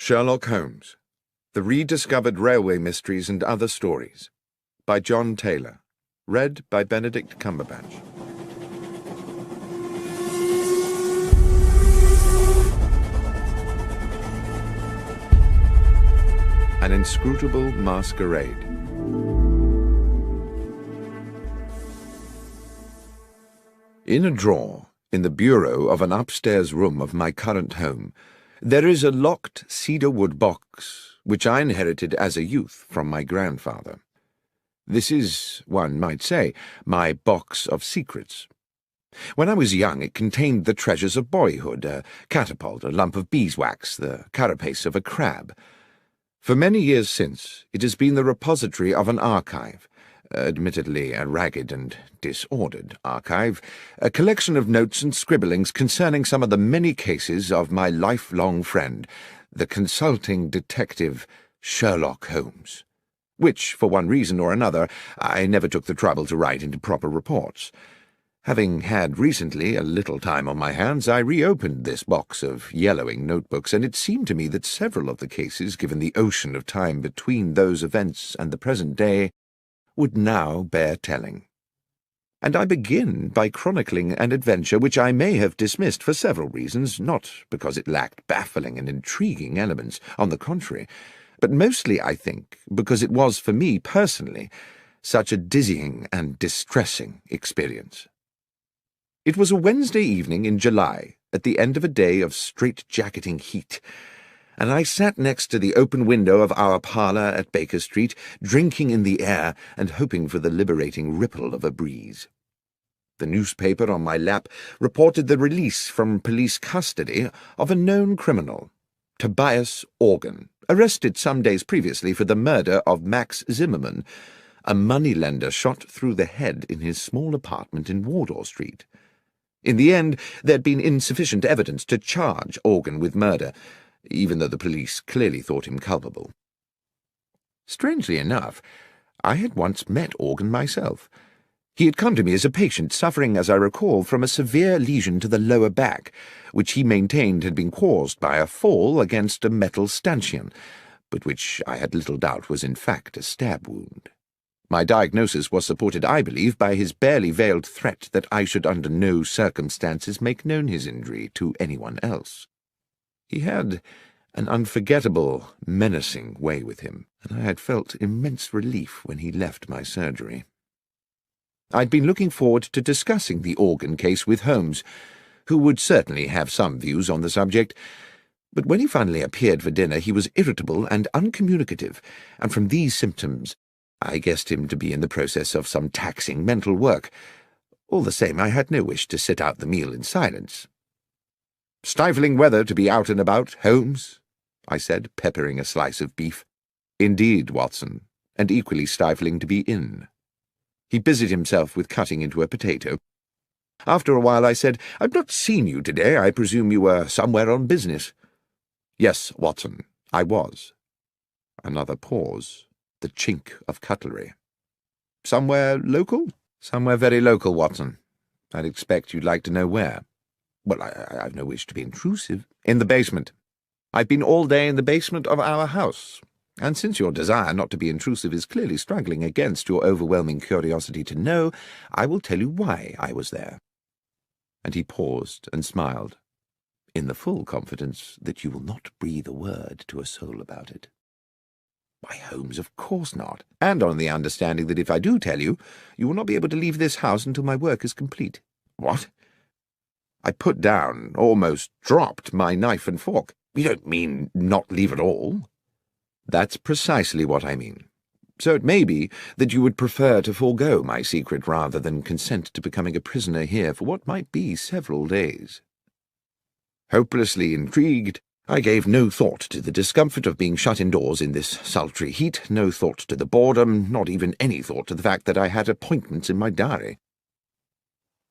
Sherlock Holmes, The Rediscovered Railway Mysteries and Other Stories, by John Taylor, read by Benedict Cumberbatch. An Inscrutable Masquerade. In a drawer, in the bureau of an upstairs room of my current home, there is a locked cedarwood box, which I inherited as a youth from my grandfather. This is, one might say, my box of secrets. When I was young, it contained the treasures of boyhood, a catapult, a lump of beeswax, the carapace of a crab. For many years since, it has been the repository of an archive, admittedly a ragged and disordered archive, a collection of notes and scribblings concerning some of the many cases of my lifelong friend, the consulting detective Sherlock Holmes, which, for one reason or another, I never took the trouble to write into proper reports. Having had recently a little time on my hands, I reopened this box of yellowing notebooks, and it seemed to me that several of the cases, given the ocean of time between those events and the present day, would now bear telling. And I begin by chronicling an adventure which I may have dismissed for several reasons, not because it lacked baffling and intriguing elements, on the contrary, but mostly, I think, because it was, for me personally, such a dizzying and distressing experience. It was a Wednesday evening in July, at the end of a day of strait-jacketing heat, and I sat next to the open window of our parlour at Baker Street, drinking in the air and hoping for the liberating ripple of a breeze. The newspaper on my lap reported the release from police custody of a known criminal, Tobias Organ, arrested some days previously for the murder of Max Zimmerman, a moneylender shot through the head in his small apartment in Wardour Street. In the end, there had been insufficient evidence to charge Organ with murder, even though the police clearly thought him culpable. Strangely enough, I had once met Organ myself. He had come to me as a patient suffering, as I recall, from a severe lesion to the lower back, which he maintained had been caused by a fall against a metal stanchion, but which I had little doubt was in fact a stab wound. My diagnosis was supported, I believe, by his barely veiled threat that I should under no circumstances make known his injury to anyone else. He had an unforgettable, menacing way with him, and I had felt immense relief when he left my surgery. I'd been looking forward to discussing the Organ case with Holmes, who would certainly have some views on the subject, but when he finally appeared for dinner he was irritable and uncommunicative, and from these symptoms I guessed him to be in the process of some taxing mental work. All the same, I had no wish to sit out the meal in silence. "Stifling weather to be out and about, Holmes," I said, peppering a slice of beef. "Indeed, Watson, and equally stifling to be in." He busied himself with cutting into a potato. After a while I said, "I've not seen you today. I presume you were somewhere on business." "Yes, Watson, I was." Another pause, the chink of cutlery. "Somewhere local?" "Somewhere very local, Watson. I'd expect you'd like to know where." "Well, I've no wish to be intrusive." "In the basement. I've been all day in the basement of our house, and since your desire not to be intrusive is clearly struggling against your overwhelming curiosity to know, I will tell you why I was there." And he paused and smiled, in the full confidence that you will not breathe a word to a soul about it. "Why, Holmes, of course not, and on the understanding that if I do tell you, you will not be able to leave this house until my work is complete." "What?" I put down, almost dropped, my knife and fork. "You don't mean not leave at all?" "That's precisely what I mean. So it may be that you would prefer to forego my secret rather than consent to becoming a prisoner here for what might be several days." Hopelessly intrigued, I gave no thought to the discomfort of being shut indoors in this sultry heat, no thought to the boredom, not even any thought to the fact that I had appointments in my diary.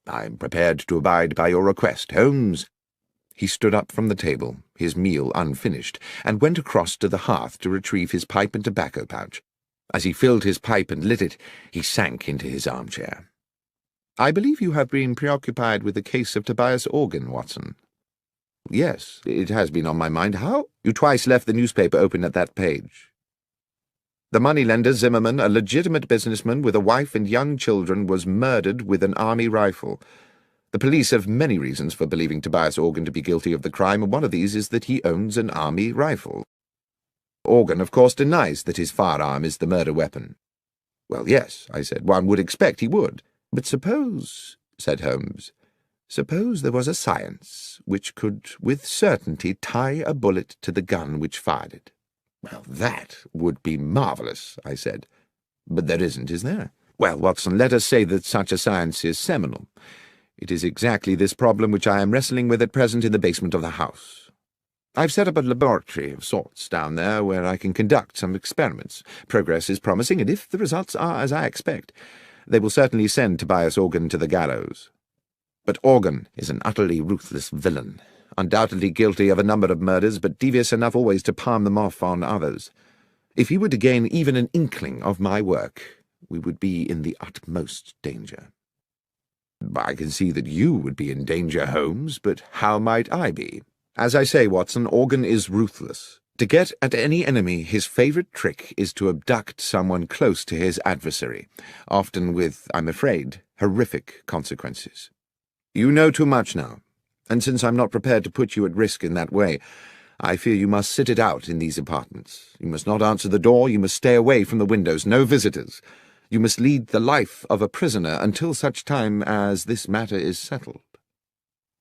"I'm prepared to abide by your request, Holmes." He stood up from the table, his meal unfinished, and went across to the hearth to retrieve his pipe and tobacco pouch. As he filled his pipe and lit it, he sank into his armchair. "I believe you have been preoccupied with the case of Tobias Organ, Watson." Yes, it has been on my mind. How? You twice left the newspaper open at that page. The moneylender Zimmerman, a legitimate businessman with a wife and young children, was murdered with an army rifle. The police have many reasons for believing Tobias Organ to be guilty of the crime, and one of these is that he owns an army rifle. Organ, of course, denies that his firearm is the murder weapon. Well, yes, I said, one would expect he would. But suppose, said Holmes, suppose there was a science which could with certainty tie a bullet to the gun which fired it. Well, that would be marvellous, I said. But there isn't, is there? Well, Watson, let us say that such a science is seminal. It is exactly this problem which I am wrestling with at present in the basement of the house. I've set up a laboratory of sorts down there where I can conduct some experiments. Progress is promising, and if the results are as I expect, they will certainly send Tobias Organ to the gallows. But Organ is an utterly ruthless villain, undoubtedly guilty of a number of murders, but devious enough always to palm them off on others. If he were to gain even an inkling of my work, we would be in the utmost danger. I can see that you would be in danger, Holmes, but how might I be? As I say, Watson, Organ is ruthless. To get at any enemy, his favourite trick is to abduct someone close to his adversary, often with, I'm afraid, horrific consequences. You know too much now, and since I'm not prepared to put you at risk in that way, I fear you must sit it out in these apartments. You must not answer the door, you must stay away from the windows, no visitors. You must lead the life of a prisoner until such time as this matter is settled.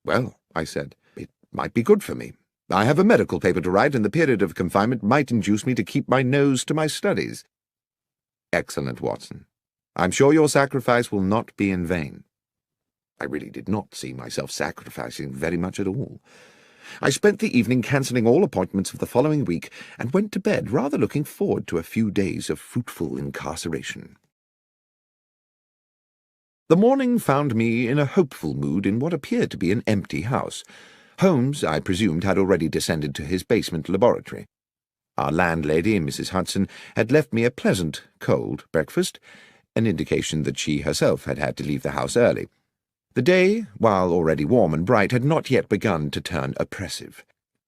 Well, I said, it might be good for me. I have a medical paper to write, and the period of confinement might induce me to keep my nose to my studies. Excellent, Watson. I'm sure your sacrifice will not be in vain. I really did not see myself sacrificing very much at all. I spent the evening cancelling all appointments of the following week, and went to bed rather looking forward to a few days of fruitful incarceration. The morning found me in a hopeful mood in what appeared to be an empty house. Holmes, I presumed, had already descended to his basement laboratory. Our landlady, Mrs. Hudson, had left me a pleasant, cold breakfast, an indication that she herself had had to leave the house early. The day, while already warm and bright, had not yet begun to turn oppressive.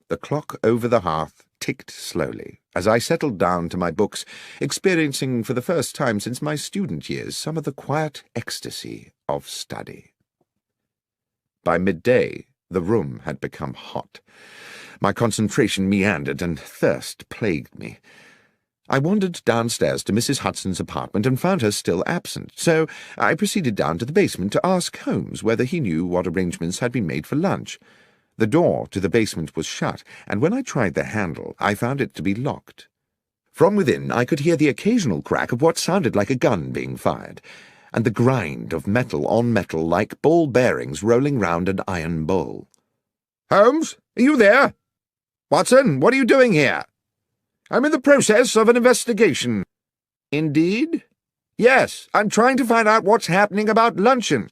The clock over the hearth ticked slowly as I settled down to my books, experiencing for the first time since my student years some of the quiet ecstasy of study. By midday, the room had become hot. My concentration meandered, and thirst plagued me. I wandered downstairs to Mrs. Hudson's apartment and found her still absent, so I proceeded down to the basement to ask Holmes whether he knew what arrangements had been made for lunch. The door to the basement was shut, and when I tried the handle, I found it to be locked. From within, I could hear the occasional crack of what sounded like a gun being fired, and the grind of metal on metal like ball bearings rolling round an iron bowl. "Holmes, are you there? Watson, what are you doing here?" "I'm in the process of an investigation." "Indeed?" "Yes, I'm trying to find out what's happening about luncheon."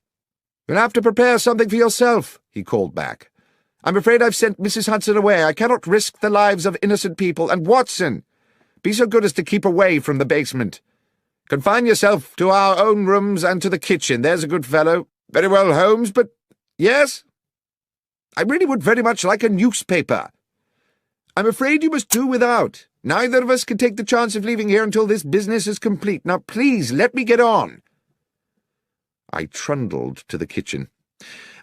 "You'll have to prepare something for yourself," he called back. "I'm afraid I've sent Mrs. Hudson away. I cannot risk the lives of innocent people. And Watson, be so good as to keep away from the basement. Confine yourself to our own rooms and to the kitchen. There's a good fellow." "Very well, Holmes, but—" "Yes?" "I really would very much like a newspaper." "I'm afraid you must do without. Neither of us can take the chance of leaving here until this business is complete. Now, please, let me get on." I trundled to the kitchen.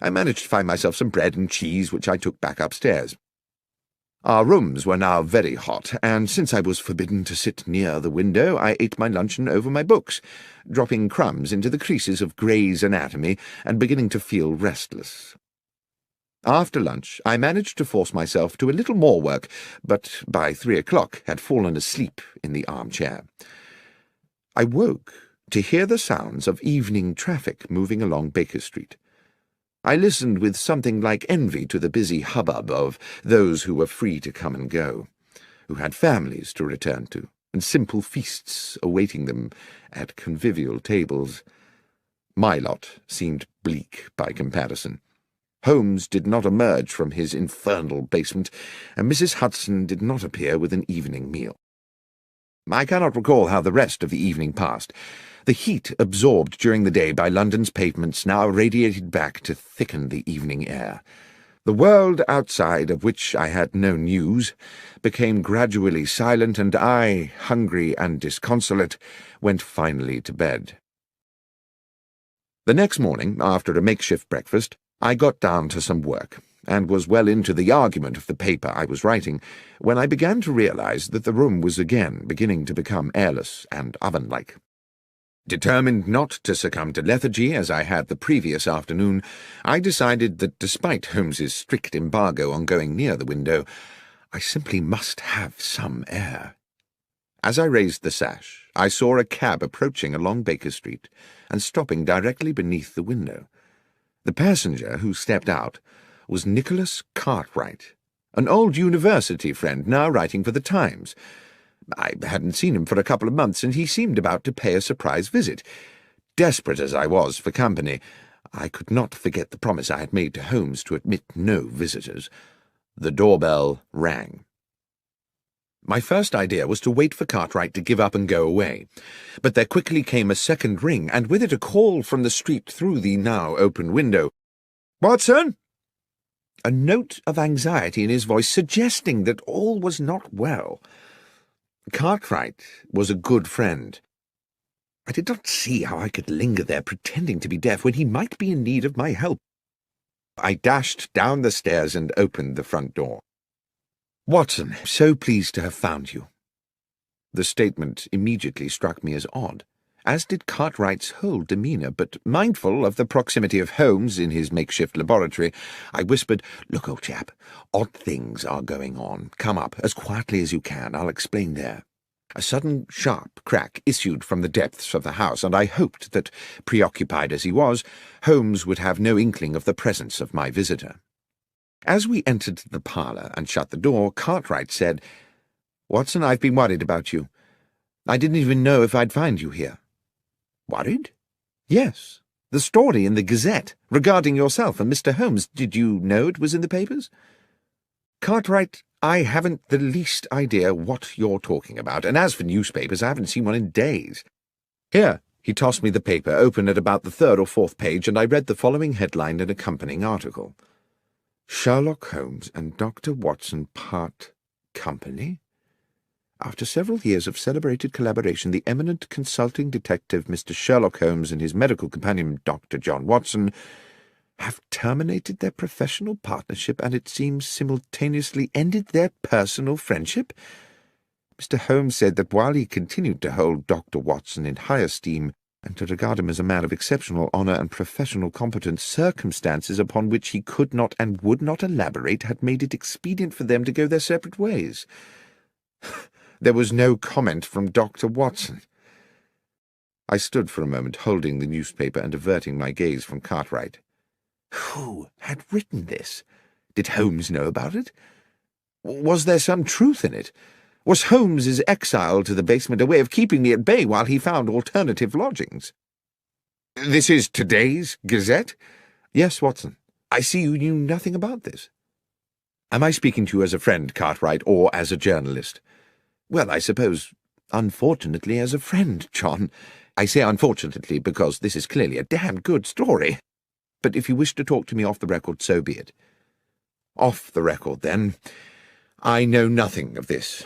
I managed to find myself some bread and cheese, which I took back upstairs. Our rooms were now very hot, and since I was forbidden to sit near the window, I ate my luncheon over my books, dropping crumbs into the creases of Gray's Anatomy and beginning to feel restless. After lunch, I managed to force myself to a little more work, but by 3 o'clock had fallen asleep in the armchair. I woke to hear the sounds of evening traffic moving along Baker Street. I listened with something like envy to the busy hubbub of those who were free to come and go, who had families to return to, and simple feasts awaiting them at convivial tables. My lot seemed bleak by comparison. Holmes did not emerge from his infernal basement, and Mrs. Hudson did not appear with an evening meal. I cannot recall how the rest of the evening passed. The heat absorbed during the day by London's pavements now radiated back to thicken the evening air. The world outside, of which I had no news, became gradually silent, and I, hungry and disconsolate, went finally to bed. The next morning, after a makeshift breakfast, I got down to some work, and was well into the argument of the paper I was writing, when I began to realize that the room was again beginning to become airless and oven-like. Determined not to succumb to lethargy as I had the previous afternoon, I decided that despite Holmes's strict embargo on going near the window, I simply must have some air. As I raised the sash, I saw a cab approaching along Baker Street and stopping directly beneath the window. The passenger who stepped out was Nicholas Cartwright, an old university friend now writing for the Times. I hadn't seen him for a couple of months, and he seemed about to pay a surprise visit. Desperate as I was for company, I could not forget the promise I had made to Holmes to admit no visitors. The doorbell rang. My first idea was to wait for Cartwright to give up and go away, but there quickly came a second ring, and with it a call from the street through the now open window. "Watson!" A note of anxiety in his voice suggesting that all was not well. Cartwright was a good friend. I did not see how I could linger there pretending to be deaf when he might be in need of my help. I dashed down the stairs and opened the front door. "Watson, so pleased to have found you." The statement immediately struck me as odd, as did Cartwright's whole demeanour, but mindful of the proximity of Holmes in his makeshift laboratory, I whispered, "Look, old chap, odd things are going on. Come up, as quietly as you can. I'll explain there." A sudden sharp crack issued from the depths of the house, and I hoped that, preoccupied as he was, Holmes would have no inkling of the presence of my visitor. As we entered the parlour and shut the door, Cartwright said, "Watson, I've been worried about you. I didn't even know if I'd find you here." "Worried?" "Yes. The story in the Gazette regarding yourself and Mr. Holmes. Did you know it was in the papers?" "Cartwright, I haven't the least idea what you're talking about, and as for newspapers, I haven't seen one in days. Here." He tossed me the paper, open at about the third or fourth page, and I read the following headline and accompanying article. "Sherlock Holmes and Dr. Watson part company? After several years of celebrated collaboration, the eminent consulting detective Mr. Sherlock Holmes and his medical companion Dr. John Watson have terminated their professional partnership and, it seems, simultaneously ended their personal friendship. Mr. Holmes said that while he continued to hold Dr. Watson in high esteem and to regard him as a man of exceptional honour and professional competence, circumstances upon which he could not and would not elaborate had made it expedient for them to go their separate ways. There was no comment from Dr. Watson." I stood for a moment, holding the newspaper and averting my gaze from Cartwright. Who had written this? Did Holmes know about it? Was there some truth in it? Was Holmes's exile to the basement a way of keeping me at bay while he found alternative lodgings? "This is today's Gazette?" "Yes, Watson. I see you knew nothing about this." "Am I speaking to you as a friend, Cartwright, or as a journalist?" "Well, I suppose, unfortunately, as a friend, John. I say unfortunately because this is clearly a damned good story. But if you wish to talk to me off the record, so be it." "Off the record, then. I know nothing of this,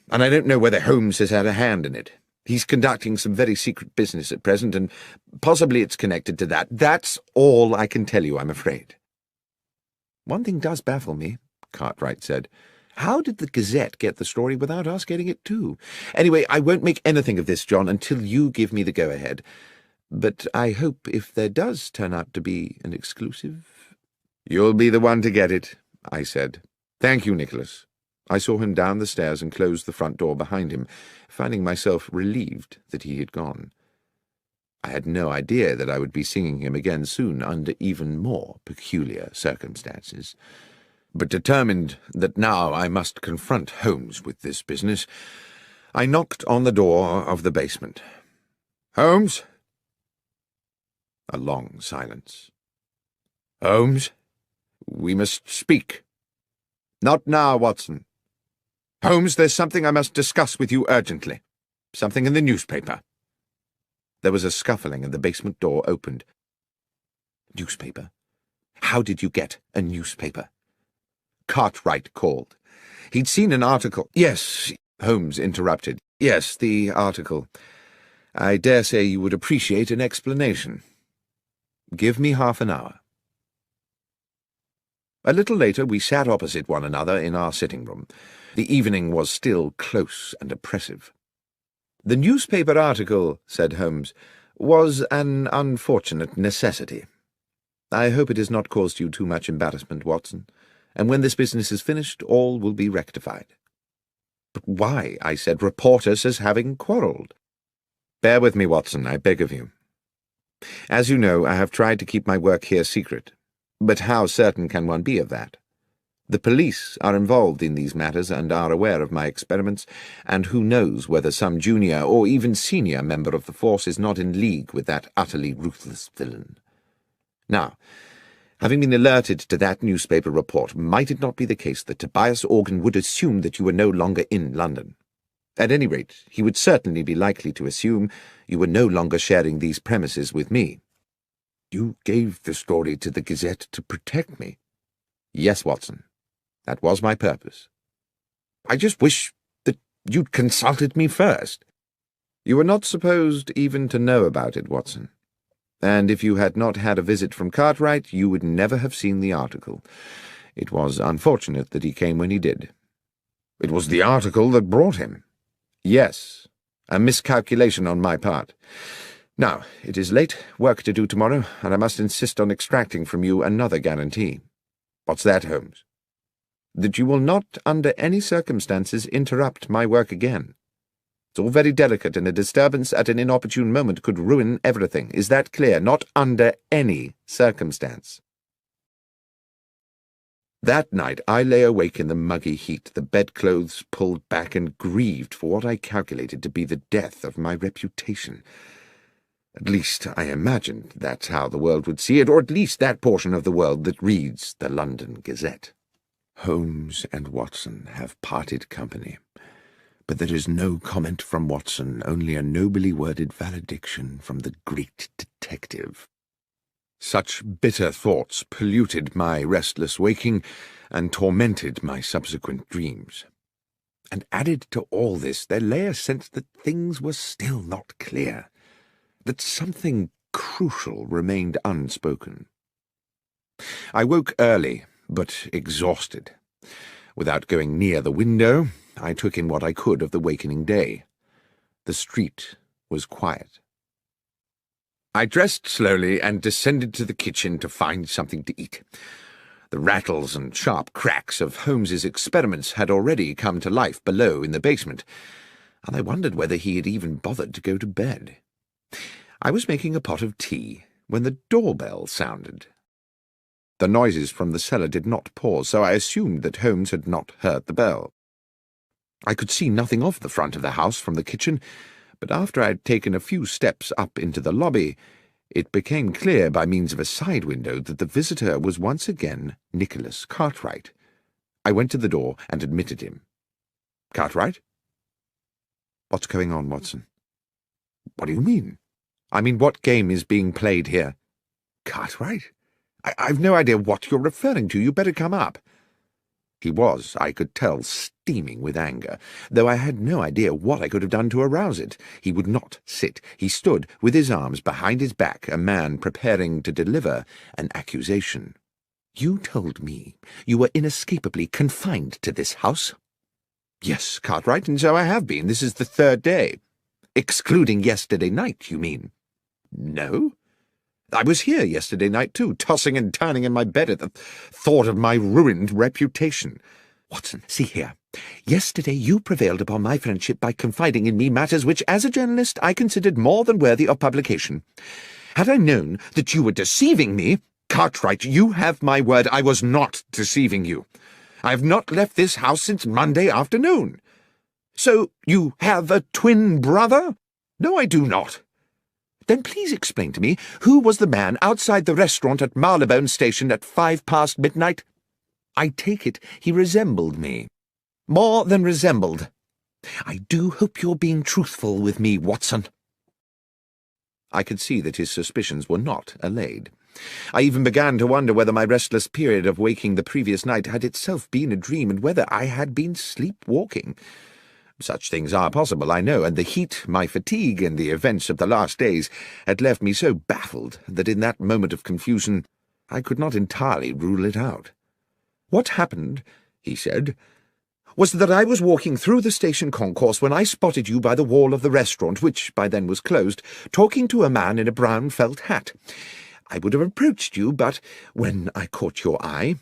and I don't know whether Holmes has had a hand in it. He's conducting some very secret business at present, and possibly it's connected to that. That's all I can tell you, I'm afraid." "One thing does baffle me," Cartwright said. "How did the Gazette get the story without us getting it too? Anyway, I won't make anything of this, John, until you give me the go-ahead. But I hope if there does turn out to be an exclusive—" "You'll be the one to get it," I said. "Thank you, Nicholas." I saw him down the stairs and close the front door behind him, finding myself relieved that he had gone. I had no idea that I would be seeing him again soon under even more peculiar circumstances. But determined that now I must confront Holmes with this business, I knocked on the door of the basement. "Holmes?" A long silence. "Holmes? We must speak." "Not now, Watson." "Holmes, there's something I must discuss with you urgently. Something in the newspaper." There was a scuffling and the basement door opened. "Newspaper? How did you get a newspaper?" Cartwright called. He'd seen an article— Yes, Holmes interrupted. Yes, the article. I dare say you would appreciate an explanation. Give me half an hour. A little later we sat opposite one another in our sitting-room. The evening was still close and oppressive. The newspaper article, said Holmes, was an unfortunate necessity. I hope it has not caused you too much embarrassment, Watson, and when this business is finished, all will be rectified. But why, I said, report us as having quarrelled? Bear with me, Watson, I beg of you. As you know, I have tried to keep my work here secret, but how certain can one be of that? The police are involved in these matters and are aware of my experiments, and who knows whether some junior or even senior member of the force is not in league with that utterly ruthless villain. Now, having been alerted to that newspaper report, might it not be the case that Tobias Organ would assume that you were no longer in London? At any rate, he would certainly be likely to assume you were no longer sharing these premises with me. You gave the story to the Gazette to protect me? Yes, Watson. That was my purpose. I just wish that you'd consulted me first. You were not supposed even to know about it, Watson. And if you had not had a visit from Cartwright, you would never have seen the article. It was unfortunate that he came when he did. It was the article that brought him. Yes, a miscalculation on my part. Now, it is late, work to do tomorrow, and I must insist on extracting from you another guarantee. What's that, Holmes? That you will not, under any circumstances, interrupt my work again. It's all very delicate, and a disturbance at an inopportune moment could ruin everything. Is that clear? Not under any circumstance. That night I lay awake in the muggy heat, the bedclothes pulled back, and grieved for what I calculated to be the death of my reputation. At least I imagined that's how the world would see it, or at least that portion of the world that reads the London Gazette. Holmes and Watson have parted company, but there is no comment from Watson, only a nobly worded valediction from the great detective. Such bitter thoughts polluted my restless waking and tormented my subsequent dreams. And added to all this, there lay a sense that things were still not clear, that something crucial remained unspoken. I woke early, but exhausted. Without going near the window, I took in what I could of the wakening day. The street was quiet. I dressed slowly and descended to the kitchen to find something to eat. The rattles and sharp cracks of Holmes's experiments had already come to life below in the basement, and I wondered whether he had even bothered to go to bed. I was making a pot of tea when the doorbell sounded. The noises from the cellar did not pause, so I assumed that Holmes had not heard the bell. I could see nothing of the front of the house from the kitchen, but after I had taken a few steps up into the lobby, it became clear by means of a side window that the visitor was once again Nicholas Cartwright. I went to the door and admitted him. Cartwright? What's going on, Watson? What do you mean? I mean, what game is being played here? Cartwright? I've no idea what you're referring to. You better come up. He was, I could tell, steaming with anger, though I had no idea what I could have done to arouse it. He would not sit. He stood, with his arms behind his back, a man preparing to deliver an accusation. You told me you were inescapably confined to this house? Yes, Cartwright, and so I have been. This is the third day. Excluding yesterday night, you mean? No. I was here yesterday night, too, tossing and turning in my bed at the thought of my ruined reputation. Watson, see here. Yesterday you prevailed upon my friendship by confiding in me matters which, as a journalist, I considered more than worthy of publication. Had I known that you were deceiving me, Cartwright, you have my word, I was not deceiving you. I have not left this house since Monday afternoon. So you have a twin brother? No, I do not. Then please explain to me, who was the man outside the restaurant at Marylebone Station at 5 past midnight? I take it he resembled me. More than resembled. I do hope you're being truthful with me, Watson. I could see that his suspicions were not allayed. I even began to wonder whether my restless period of waking the previous night had itself been a dream, and whether I had been sleepwalking. Such things are possible, I know, and the heat, my fatigue, and the events of the last days had left me so baffled that in that moment of confusion I could not entirely rule it out. "What happened," he said, "was that I was walking through the station concourse when I spotted you by the wall of the restaurant, which by then was closed, talking to a man in a brown felt hat. I would have approached you, but when I caught your eye,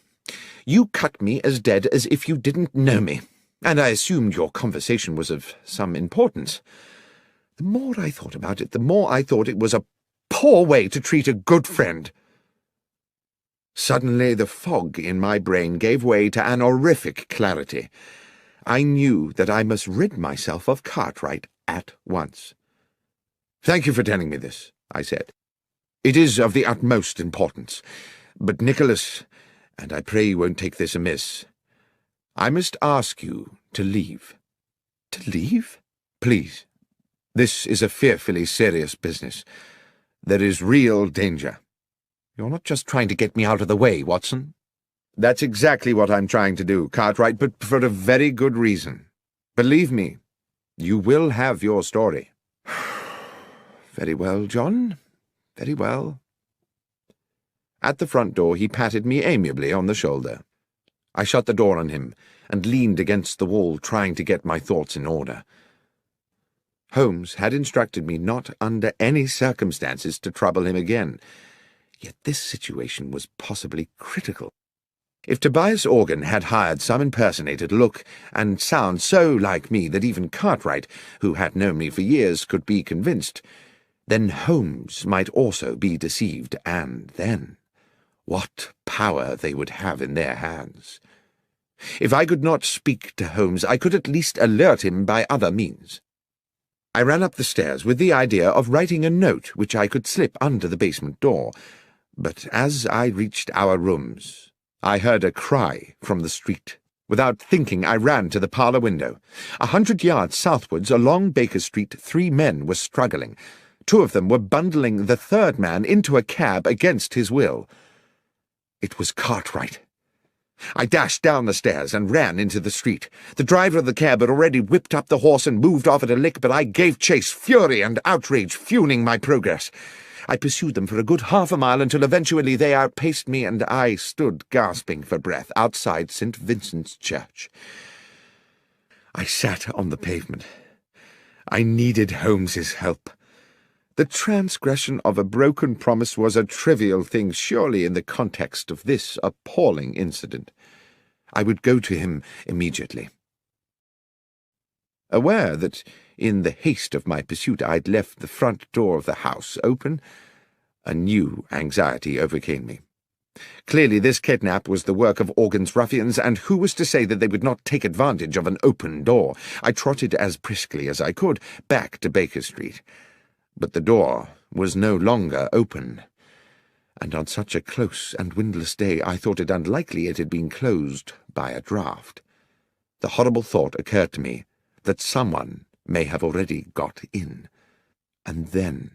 you cut me as dead as if you didn't know me, and I assumed your conversation was of some importance. The more I thought about it, the more I thought it was a poor way to treat a good friend." Suddenly the fog in my brain gave way to an horrific clarity. I knew that I must rid myself of Cartwright at once. "Thank you for telling me this," I said. "It is of the utmost importance. But, Nicholas, and I pray you won't take this amiss, I must ask you to leave." "To leave?" "Please. This is a fearfully serious business. There is real danger." "You're not just trying to get me out of the way, Watson?" "That's exactly what I'm trying to do, Cartwright, but for a very good reason. Believe me, you will have your story." "Very well, John. Very well." At the front door he patted me amiably on the shoulder. I shut the door on him and leaned against the wall, trying to get my thoughts in order. Holmes had instructed me not under any circumstances to trouble him again. Yet this situation was possibly critical. If Tobias Organ had hired some impersonator to look and sound so like me that even Cartwright, who had known me for years, could be convinced, then Holmes might also be deceived, and then what power they would have in their hands. If I could not speak to Holmes, I could at least alert him by other means. I ran up the stairs with the idea of writing a note which I could slip under the basement door, but as I reached our rooms, I heard a cry from the street. Without thinking, I ran to the parlour window. 100 yards southwards along Baker Street, 3 men were struggling. 2 of them were bundling the 3rd man into a cab against his will. It was Cartwright. I dashed down the stairs and ran into the street. The driver of the cab had already whipped up the horse and moved off at a lick, but I gave chase, fury and outrage fueling my progress. I pursued them for a good half a mile until eventually they outpaced me, and I stood gasping for breath outside St. Vincent's Church. I sat on the pavement. I needed Holmes's help. The transgression of a broken promise was a trivial thing, surely, in the context of this appalling incident. I would go to him immediately. Aware that, in the haste of my pursuit, I'd left the front door of the house open, a new anxiety overcame me. Clearly this kidnap was the work of Organ's ruffians, and who was to say that they would not take advantage of an open door? I trotted as briskly as I could back to Baker Street. But the door was no longer open, and on such a close and windless day I thought it unlikely it had been closed by a draught. The horrible thought occurred to me that someone may have already got in, and then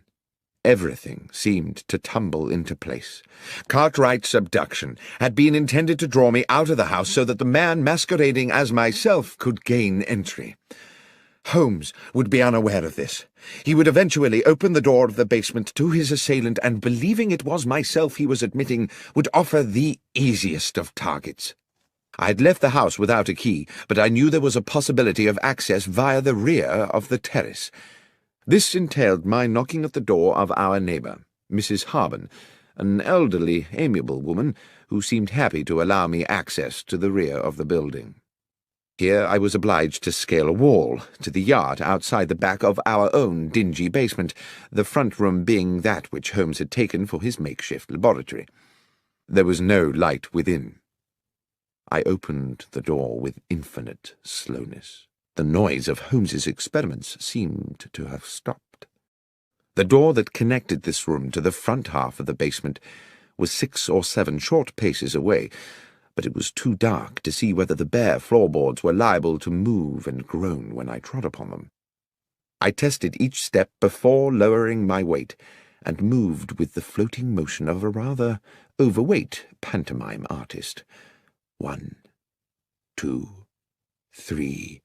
everything seemed to tumble into place. Cartwright's abduction had been intended to draw me out of the house so that the man masquerading as myself could gain entry. Holmes would be unaware of this. He would eventually open the door of the basement to his assailant, and believing it was myself he was admitting, would offer the easiest of targets. I had left the house without a key, but I knew there was a possibility of access via the rear of the terrace. This entailed my knocking at the door of our neighbour, Mrs. Harben, an elderly, amiable woman who seemed happy to allow me access to the rear of the building. Here I was obliged to scale a wall to the yard outside the back of our own dingy basement, the front room being that which Holmes had taken for his makeshift laboratory. There was no light within. I opened the door with infinite slowness. The noise of Holmes's experiments seemed to have stopped. The door that connected this room to the front half of the basement was 6 or 7 short paces away, but it was too dark to see whether the bare floorboards were liable to move and groan when I trod upon them. I tested each step before lowering my weight, and moved with the floating motion of a rather overweight pantomime artist. 1, 2, 3.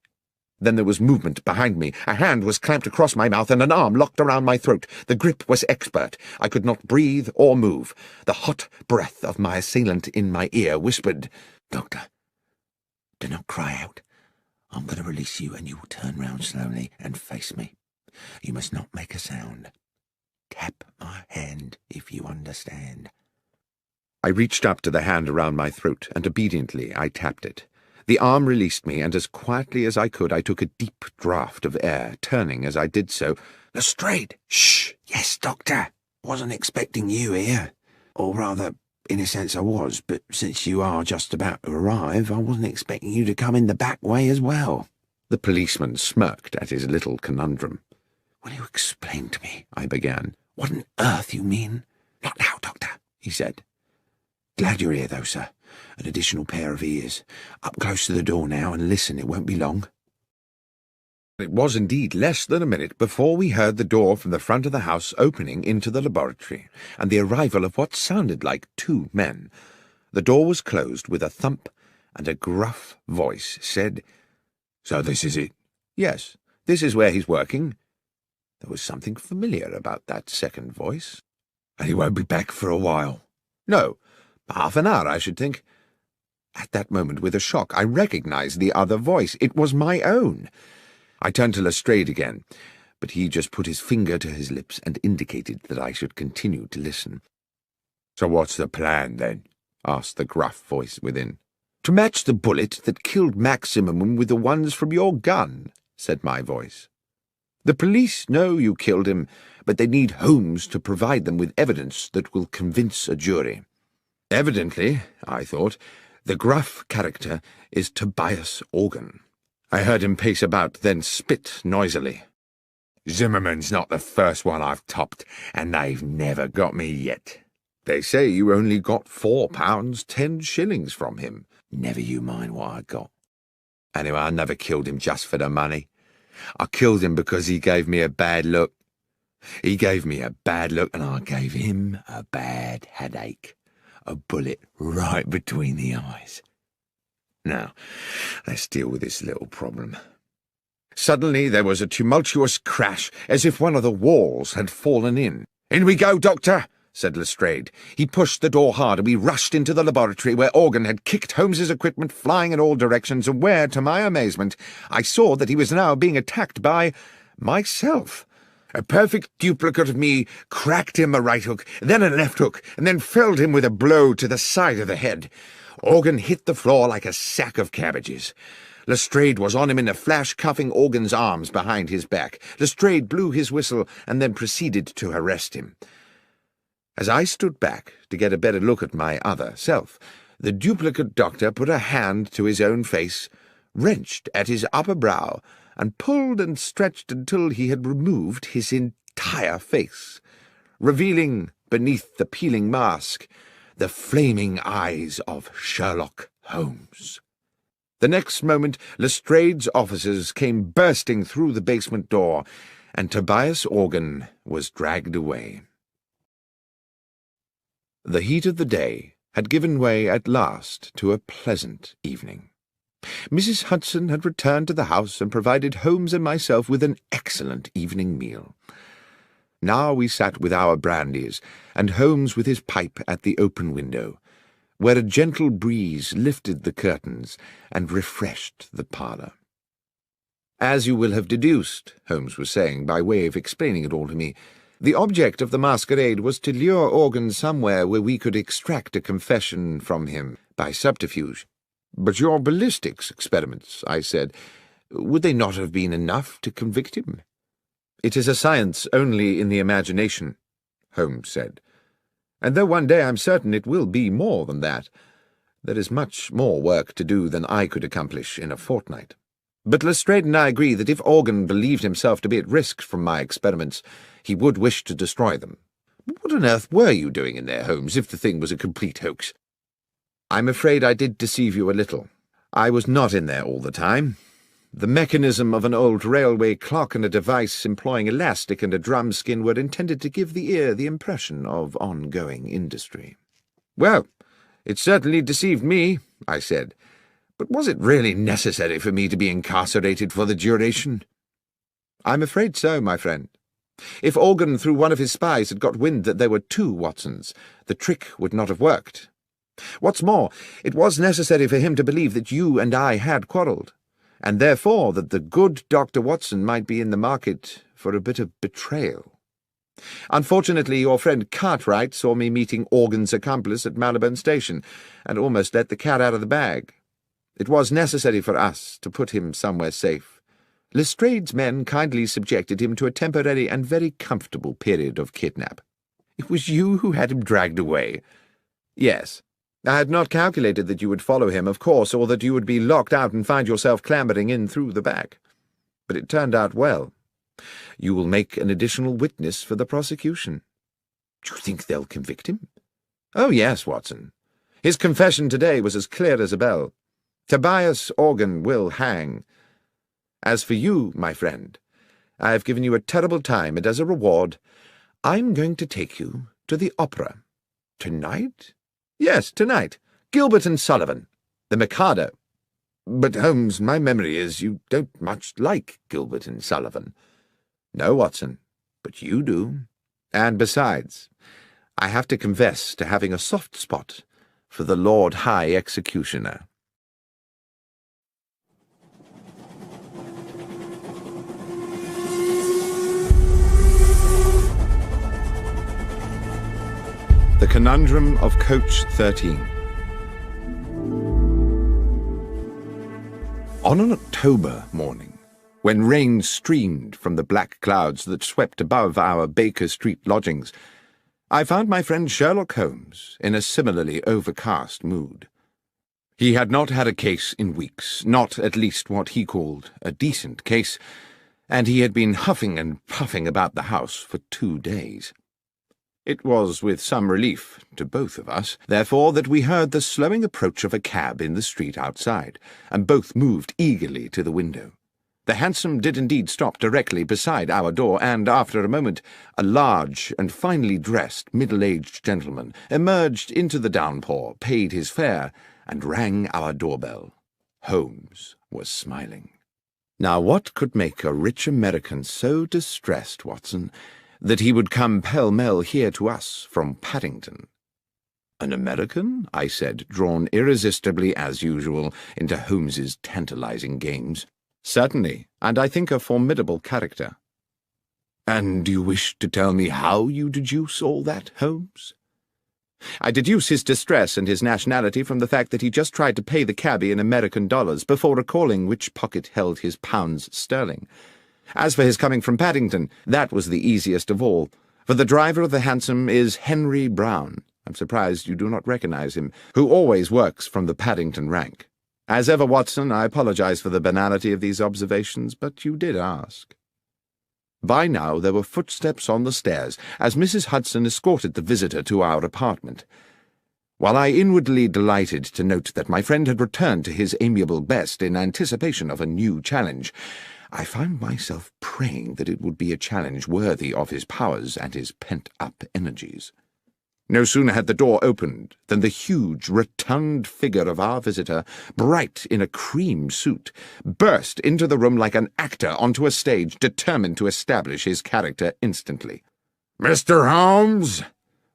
Then there was movement behind me. A hand was clamped across my mouth and an arm locked around my throat. The grip was expert. I could not breathe or move. The hot breath of my assailant in my ear whispered, "Doctor, do not cry out. I'm going to release you and you will turn round slowly and face me. You must not make a sound. Tap my hand if you understand." I reached up to the hand around my throat, and obediently I tapped it. The arm released me, and as quietly as I could I took a deep draught of air, turning as I did so. "Lestrade!" "Shh! Yes, Doctor. Wasn't expecting you here. Or rather, in a sense I was, but since you are just about to arrive, I wasn't expecting you to come in the back way as well." The policeman smirked at his little conundrum. "Will you explain to me," I began, "what on earth you mean?" "Not now, Doctor," he said. "Glad you're here, though, sir. An additional pair of ears. Up close to the door now, and listen, it won't be long." It was indeed less than a minute before we heard the door from the front of the house opening into the laboratory, and the arrival of what sounded like 2 men. The door was closed with a thump, and a gruff voice said, "So this is it?" "Yes, this is where he's working." There was something familiar about that second voice. "And he won't be back for a while?" "No. Half an hour, I should think." At that moment, with a shock, I recognized the other voice. It was my own. I turned to Lestrade again, but he just put his finger to his lips and indicated that I should continue to listen. "So what's the plan, then?" asked the gruff voice within. "To match the bullet that killed Maximum with the ones from your gun," said my voice. "The police know you killed him, but they need Holmes to provide them with evidence that will convince a jury. Evidently, I thought, the gruff character is Tobias Organ." I heard him pace about, then spit noisily. "Zimmerman's not the first one I've topped, and they've never got me yet. They say you only got £4, 10 shillings from him." "Never you mind what I got. Anyway, I never killed him just for the money. I killed him because he gave me a bad look. He gave me a bad look, and I gave him a bad headache. A bullet right between the eyes. Now, let's deal with this little problem." Suddenly there was a tumultuous crash, as if one of the walls had fallen in. "In we go, Doctor," said Lestrade. He pushed the door hard, and we rushed into the laboratory, where Organ had kicked Holmes's equipment flying in all directions, and where, to my amazement, I saw that he was now being attacked by myself. A perfect duplicate of me cracked him a right hook, then a left hook, and then felled him with a blow to the side of the head. Organ hit the floor like a sack of cabbages. Lestrade was on him in a flash, cuffing Organ's arms behind his back. Lestrade blew his whistle and then proceeded to arrest him. As I stood back to get a better look at my other self, the duplicate doctor put a hand to his own face, wrenched at his upper brow, and pulled and stretched until he had removed his entire face, revealing, beneath the peeling mask, the flaming eyes of Sherlock Holmes. The next moment Lestrade's officers came bursting through the basement door, and Tobias Organ was dragged away. The heat of the day had given way at last to a pleasant evening. Mrs. Hudson had returned to the house and provided Holmes and myself with an excellent evening meal. Now we sat with our brandies, and Holmes with his pipe at the open window, where a gentle breeze lifted the curtains and refreshed the parlour. "As you will have deduced," Holmes was saying, by way of explaining it all to me, "the object of the masquerade was to lure Organ somewhere where we could extract a confession from him by subterfuge." "But your ballistics experiments," I said, "would they not have been enough to convict him?" "It is a science only in the imagination," Holmes said, "and though one day I'm certain it will be more than that, there is much more work to do than I could accomplish in a fortnight. But Lestrade and I agree that if Organ believed himself to be at risk from my experiments, he would wish to destroy them. What on earth were you doing in there, Holmes, if the thing was a complete hoax?" "I'm afraid I did deceive you a little. I was not in there all the time. The mechanism of an old railway clock and a device employing elastic and a drum skin were intended to give the ear the impression of ongoing industry. "Well, it certainly deceived me," I said. "But was it really necessary for me to be incarcerated for the duration?" "I'm afraid so, my friend. If Organ, through one of his spies, had got wind that there were two Watsons, the trick would not have worked. What's more, it was necessary for him to believe that you and I had quarrelled, and therefore that the good Dr. Watson might be in the market for a bit of betrayal. Unfortunately, your friend Cartwright saw me meeting Organ's accomplice at Marylebone Station, and almost let the cat out of the bag. It was necessary for us to put him somewhere safe. Lestrade's men kindly subjected him to a temporary and very comfortable period of kidnap. It was you who had him dragged away." "Yes. I had not calculated that you would follow him, of course, or that you would be locked out and find yourself clambering in through the back. But it turned out well. You will make an additional witness for the prosecution." "Do you think they'll convict him?" "Oh, yes, Watson. His confession today was as clear as a bell. Tobias Organ will hang. As for you, my friend, I have given you a terrible time, and as a reward, I'm going to take you to the opera." "Tonight?" "Yes, tonight. Gilbert and Sullivan. The Mikado." "But, Holmes, my memory is you don't much like Gilbert and Sullivan." "No, Watson, but you do. And besides, I have to confess to having a soft spot for the Lord High Executioner." The Conundrum of Coach 13. On an October morning, when rain streamed from the black clouds that swept above our Baker Street lodgings, I found my friend Sherlock Holmes in a similarly overcast mood. He had not had a case in weeks, not at least what he called a decent case, and he had been huffing and puffing about the house for 2 days. It was with some relief to both of us, therefore, that we heard the slowing approach of a cab in the street outside, and both moved eagerly to the window. The hansom did indeed stop directly beside our door, and after a moment a large and finely dressed middle-aged gentleman emerged into the downpour, paid his fare, and rang our doorbell. Holmes was smiling. Now what could make a rich American so distressed, Watson, that he would come pell-mell here to us from Paddington? "An American?" I said, drawn irresistibly, as usual, into Holmes's tantalizing games. "Certainly, and I think a formidable character." "And do you wish to tell me how you deduce all that, Holmes?" "I deduce his distress and his nationality from the fact that he just tried to pay the cabby in American dollars before recalling which pocket held his pounds sterling. As for his coming from Paddington, that was the easiest of all, for the driver of the hansom is Henry Brown. I'm surprised you do not recognize him, who always works from the Paddington rank. As ever, Watson, I apologize for the banality of these observations, but you did ask." By now there were footsteps on the stairs, as Mrs. Hudson escorted the visitor to our apartment. While I inwardly delighted to note that my friend had returned to his amiable best in anticipation of a new challenge, I found myself praying that it would be a challenge worthy of his powers and his pent-up energies. No sooner had the door opened than the huge, rotund figure of our visitor, bright in a cream suit, burst into the room like an actor onto a stage, determined to establish his character instantly. "Mr. Holmes!"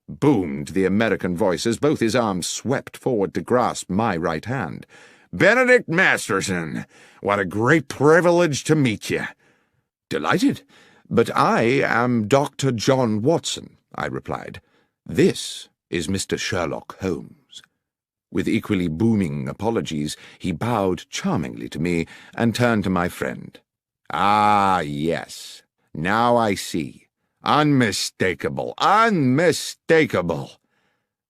boomed the American voice as both his arms swept forward to grasp my right hand. "Benedict Masterson! What a great privilege to meet you!" "Delighted, but I am Dr. John Watson," I replied. "This is Mr. Sherlock Holmes." With equally booming apologies, he bowed charmingly to me and turned to my friend. "Ah, yes. Now I see. Unmistakable, unmistakable."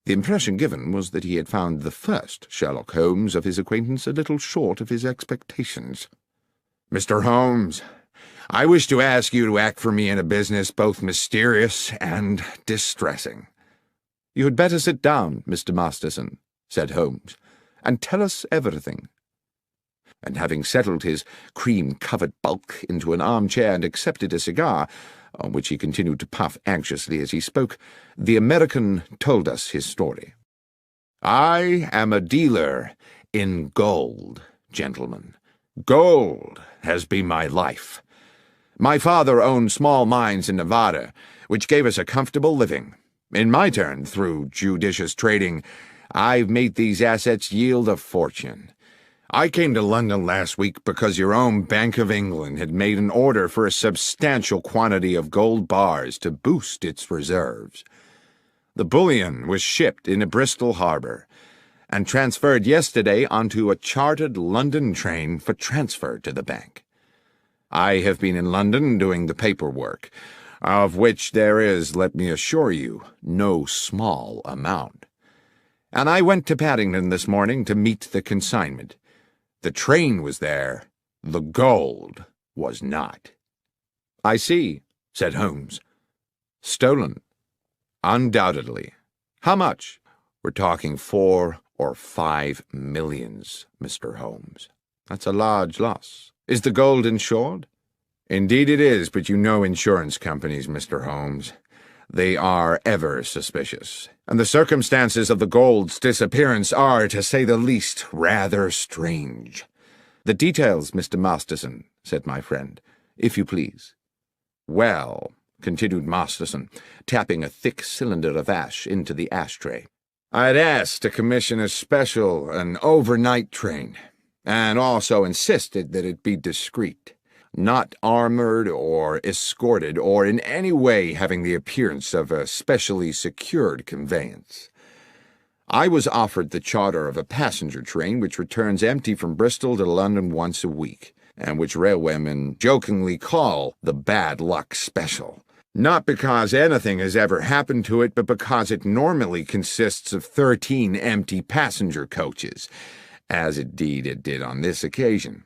The impression given was that he had found the first Sherlock Holmes of his acquaintance a little short of his expectations. "Mr. Holmes, I wish to ask you to act for me in a business both mysterious and distressing." "You had better sit down, Mr. Masterson," said Holmes, "and tell us everything." and having settled his cream-covered bulk into an armchair and accepted a cigar, on which he continued to puff anxiously as he spoke, the American told us his story. "I am a dealer in gold, gentlemen. Gold has been my life. My father owned small mines in Nevada, which gave us a comfortable living. In my turn, through judicious trading, I've made these assets yield a fortune. I came to London last week because your own Bank of England had made an order for a substantial quantity of gold bars to boost its reserves. The bullion was shipped into Bristol Harbour and transferred yesterday onto a chartered London train for transfer to the bank. I have been in London doing the paperwork, of which there is, let me assure you, no small amount. And I went to Paddington this morning to meet the consignment. The train was there, the gold was not." "I see," said Holmes. "Stolen." "Undoubtedly. How much?" "We're talking 4 or 5 millions, Mr. Holmes." "That's a large loss. Is the gold insured?" "Indeed it is, but you know insurance companies, Mr. Holmes. They are ever suspicious, and the circumstances of the gold's disappearance are, to say the least, rather strange." "The details, Mr. Masterson," said my friend, "if you please." "Well," continued Masterson, tapping a thick cylinder of ash into the ashtray, "I'd asked to commission an overnight train, and also insisted that it be discreet, not armored or escorted, or in any way having the appearance of a specially secured conveyance. I was offered the charter of a passenger train which returns empty from Bristol to London once a week, and which railwaymen jokingly call the Bad Luck Special. Not because anything has ever happened to it, but because it normally consists of 13 empty passenger coaches, as indeed it did on this occasion.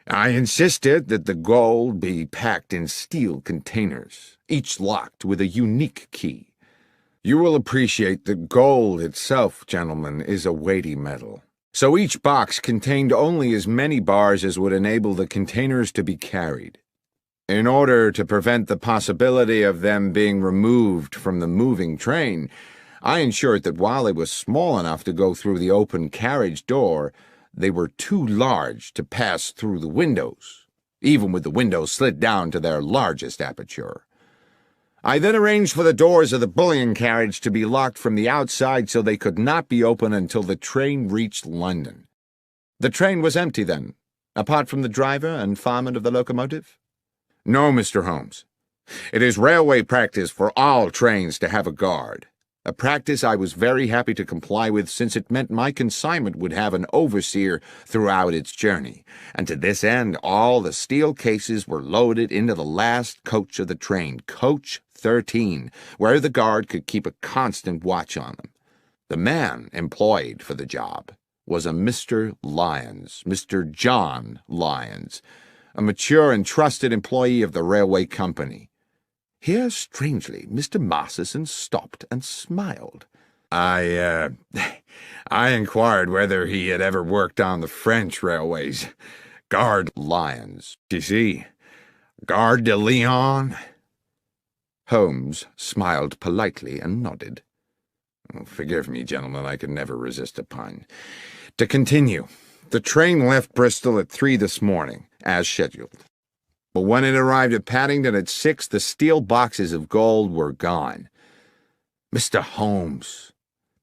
I insisted that the gold be packed in steel containers, each locked with a unique key. You will appreciate that gold itself, gentlemen, is a weighty metal, so each box contained only as many bars as would enable the containers to be carried. In order to prevent the possibility of them being removed from the moving train, I ensured that while they were small enough to go through the open carriage door, they were too large to pass through the windows, even with the windows slid down to their largest aperture. I then arranged for the doors of the bullion carriage to be locked from the outside so they could not be opened until the train reached London." "The train was empty then, apart from the driver and fireman of the locomotive?" "No, Mr. Holmes. It is railway practice for all trains to have a guard, a practice I was very happy to comply with, since it meant my consignment would have an overseer throughout its journey, and to this end all the steel cases were loaded into the last coach of the train, coach 13, where the guard could keep a constant watch on them. The man employed for the job was a Mr. Lyons, Mr. John Lyons, a mature and trusted employee of the railway company." Here, strangely, Mr. Masterson stopped and smiled. I inquired whether he had ever worked on the French railways. Gare Lyons, you see. Gare de Lyon." Holmes smiled politely and nodded. "Forgive me, gentlemen, I could never resist a pun. To continue, the train left Bristol at 3 this morning, as scheduled. But when it arrived at Paddington at 6, the steel boxes of gold were gone. Mr. Holmes,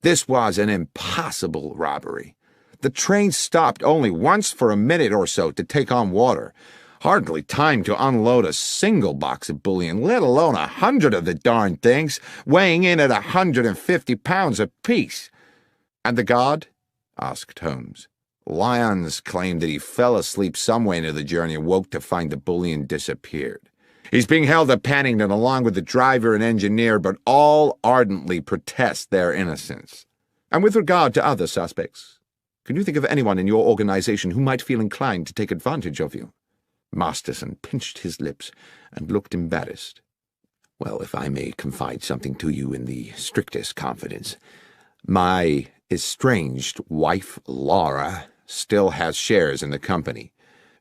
this was an impossible robbery. The train stopped only once for a minute or so to take on water. Hardly time to unload a single box of bullion, let alone 100 of the darned things, weighing in at 150 pounds apiece." "And the guard?" asked Holmes. "Lyons claimed that he fell asleep somewhere into the journey and woke to find the bullion disappeared. He's being held at Paddington along with the driver and engineer, but all ardently protest their innocence." "And with regard to other suspects, can you think of anyone in your organization who might feel inclined to take advantage of you?" Masterson pinched his lips and looked embarrassed. "Well, if I may confide something to you in the strictest confidence, my estranged wife, Laura, still has shares in the company.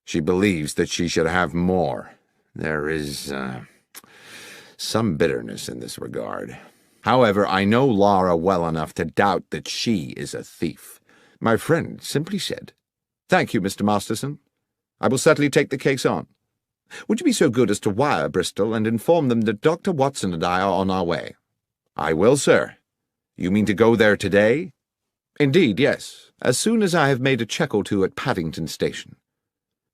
She believes that she should have more. There is, some bitterness in this regard. However, I know Laura well enough to doubt that she is a thief. My friend simply said, "Thank you, Mr. Masterson. I will certainly take the case on. Would you be so good as to wire Bristol and inform them that Dr. Watson and I are on our way?" "I will, sir. You mean to go there today?" "Indeed, yes, as soon as I have made a check or two at Paddington Station."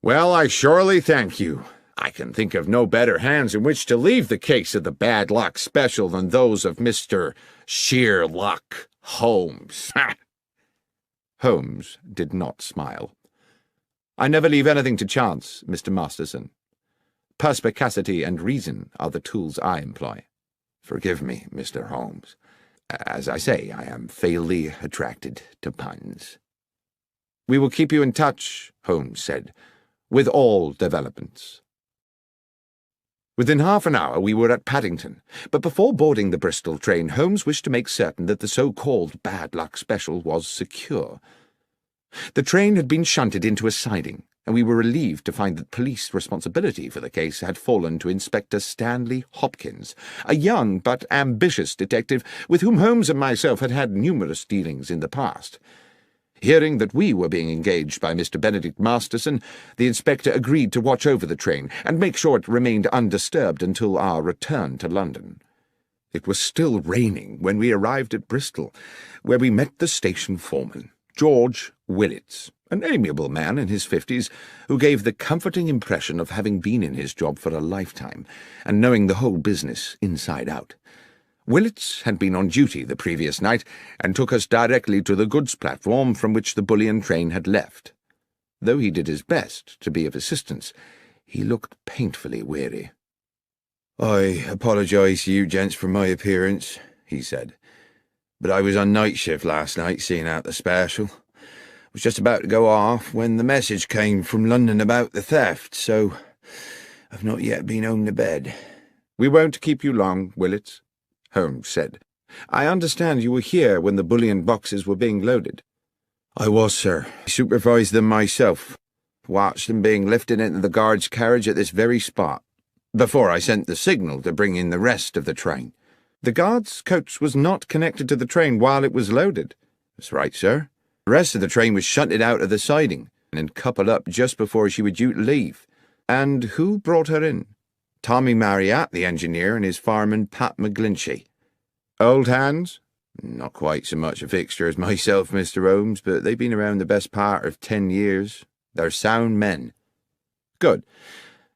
"Well, I surely thank you. I can think of no better hands in which to leave the case of the bad luck special than those of Mr. Sherlock Holmes." Holmes did not smile. "I never leave anything to chance, Mr. Masterson. Perspicacity and reason are the tools I employ." "Forgive me, Mr. Holmes. As I say, I am fatally attracted to puns." "We will keep you in touch," Holmes said, "with all developments." Within half an hour we were at Paddington, but before boarding the Bristol train, Holmes wished to make certain that the so-called bad luck special was secure. The train had been shunted into a siding, and we were relieved to find that police responsibility for the case had fallen to Inspector Stanley Hopkins, a young but ambitious detective with whom Holmes and myself had had numerous dealings in the past. Hearing that we were being engaged by Mr. Benedict Masterson, the inspector agreed to watch over the train and make sure it remained undisturbed until our return to London. It was still raining when we arrived at Bristol, where we met the station foreman, George Willits, an amiable man in his 50s, who gave the comforting impression of having been in his job for a lifetime and knowing the whole business inside out. Willits had been on duty the previous night and took us directly to the goods platform from which the bullion train had left. Though he did his best to be of assistance, he looked painfully weary. "I apologise to you gents for my appearance," he said, "but I was on night shift last night seeing out the special. Was just about to go off when the message came from London about the theft, so I've not yet been home to bed." "We won't keep you long, Willits," Holmes said. "I understand you were here when the bullion boxes were being loaded." "I was, sir. I supervised them myself. Watched them being lifted into the guard's carriage at this very spot, before I sent the signal to bring in the rest of the train." "The guard's coach was not connected to the train while it was loaded." "That's right, sir. The rest of the train was shunted out of the siding and coupled up just before she was due to leave." "And who brought her in?" "Tommy Marriott, the engineer, and his fireman, Pat McGlinchey." "Old hands?" "Not quite so much a fixture as myself, Mr. Holmes, but they've been around the best part of 10 years. They're sound men." "Good.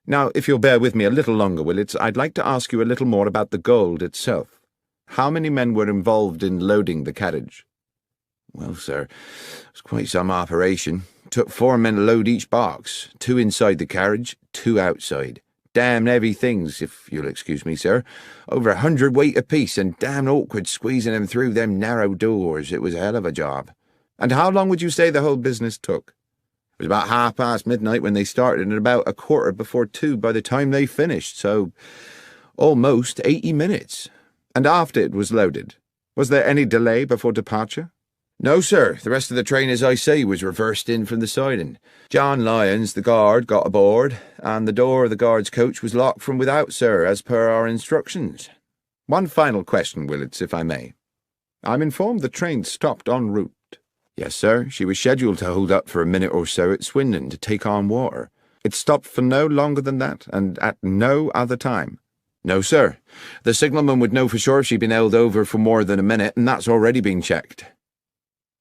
Now, if you'll bear with me a little longer, Willits, I'd like to ask you a little more about the gold itself. How many men were involved in loading the carriage?" "Well, sir, it was quite some operation. Took 4 men to load each box, 2 inside the carriage, 2 outside. Damn heavy things, if you'll excuse me, sir. Over 100 weight apiece, and damn awkward squeezing them through them narrow doors. It was a hell of a job." "And how long would you say the whole business took?" "It was about midnight when they started, and about 2:15 by the time they finished, so almost 80 minutes. "And after it was loaded, was there any delay before departure?" "No, sir. The rest of the train, as I say, was reversed in from the siding. John Lyons, the guard, got aboard, and the door of the guard's coach was locked from without, sir, as per our instructions." "One final question, Willits, if I may. I'm informed the train stopped en route." "Yes, sir. She was scheduled to hold up for a minute or so at Swindon to take on water." "It stopped for no longer than that, and at no other time?" "No, sir. The signalman would know for sure if she'd been held over for more than a minute, and that's already been checked."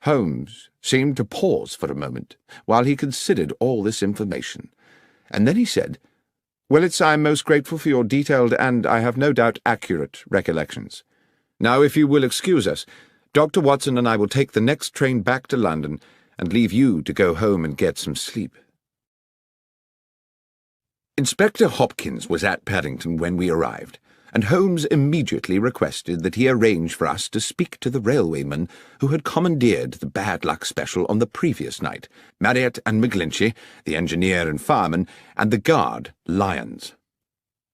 Holmes seemed to pause for a moment while he considered all this information, and then he said, "Willits, I am most grateful for your detailed and, I have no doubt, accurate recollections. Now, if you will excuse us, Dr. Watson and I will take the next train back to London and leave you to go home and get some sleep." Inspector Hopkins was at Paddington when we arrived, and Holmes immediately requested that he arrange for us to speak to the railwayman who had commandeered the bad luck special on the previous night, Marriott and McGlinchey, the engineer and fireman, and the guard, Lyons.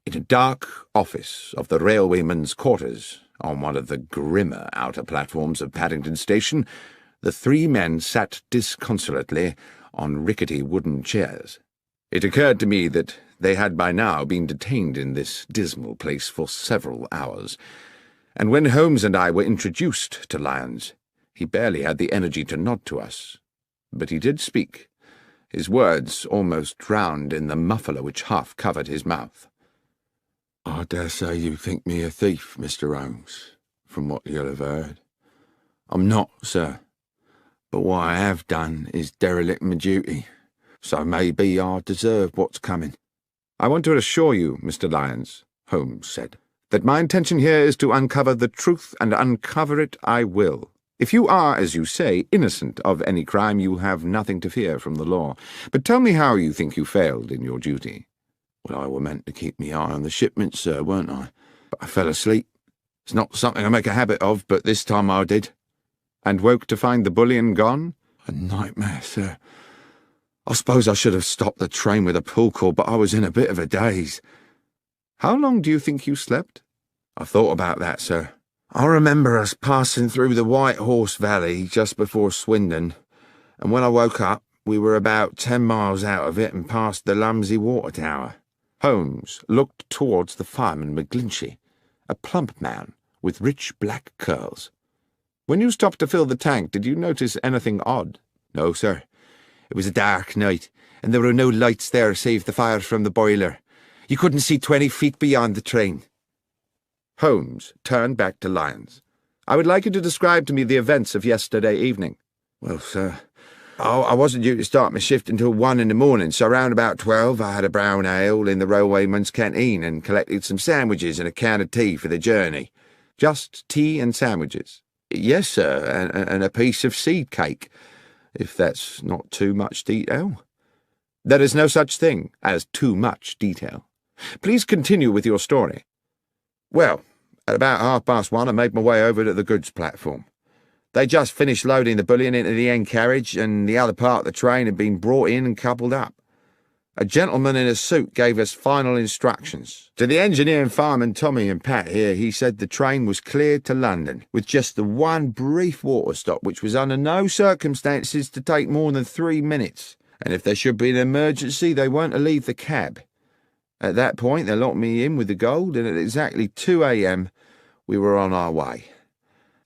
In a dark office of the railwayman's quarters, on one of the grimmer outer platforms of Paddington Station, The three men sat disconsolately on rickety wooden chairs. It occurred to me that they had by now been detained in this dismal place for several hours, and when Holmes and I were introduced to Lyons, he barely had the energy to nod to us. But he did speak, his words almost drowned in the muffler which half covered his mouth. "I dare say you think me a thief, Mr. Holmes, from what you'll have heard. I'm not, sir, but what I have done is derelict my duty, so maybe I deserve what's coming." "I want to assure you, Mr. Lyons," Holmes said, "that my intention here is to uncover the truth, and uncover it I will. If you are, as you say, innocent of any crime, you have nothing to fear from the law. But tell me how you think you failed in your duty." "Well, I were meant to keep me eye on the shipment, sir, weren't I? But I fell asleep. It's not something I make a habit of, but this time I did." "And woke to find the bullion gone?" "A nightmare, sir. I suppose I should have stopped the train with a pull cord, but I was in a bit of a daze." "How long do you think you slept?" "I've thought about that, sir. I remember us passing through the White Horse Valley just before Swindon, and when I woke up, we were about 10 miles out of it and past the Lumsey Water Tower." Holmes looked towards the fireman McGlinchey, a plump man with rich black curls. "When you stopped to fill the tank, did you notice anything odd?" "No, sir. It was a dark night, and there were no lights there save the fire from the boiler. You couldn't see 20 feet beyond the train." Holmes turned back to Lyons. "I would like you to describe to me the events of yesterday evening." "Well, sir, I wasn't due to start my shift until 1 in the morning, so round about 12 I had a brown ale in the railwayman's canteen and collected some sandwiches and a can of tea for the journey." "Just tea and sandwiches?" "Yes, sir, and a piece of seed cake, if that's not too much detail." "There is no such thing as too much detail. Please continue with your story." "Well, at about 1:30 I made my way over to the goods platform. They just finished loading the bullion into the end carriage, and the other part of the train had been brought in and coupled up. A gentleman in a suit gave us final instructions. To the engineer and fireman Tommy and Pat here, he said the train was cleared to London, with just the one brief water stop, which was under no circumstances to take more than 3 minutes, and if there should be an emergency, they weren't to leave the cab. At that point, they locked me in with the gold, and at exactly 2 a.m. we were on our way.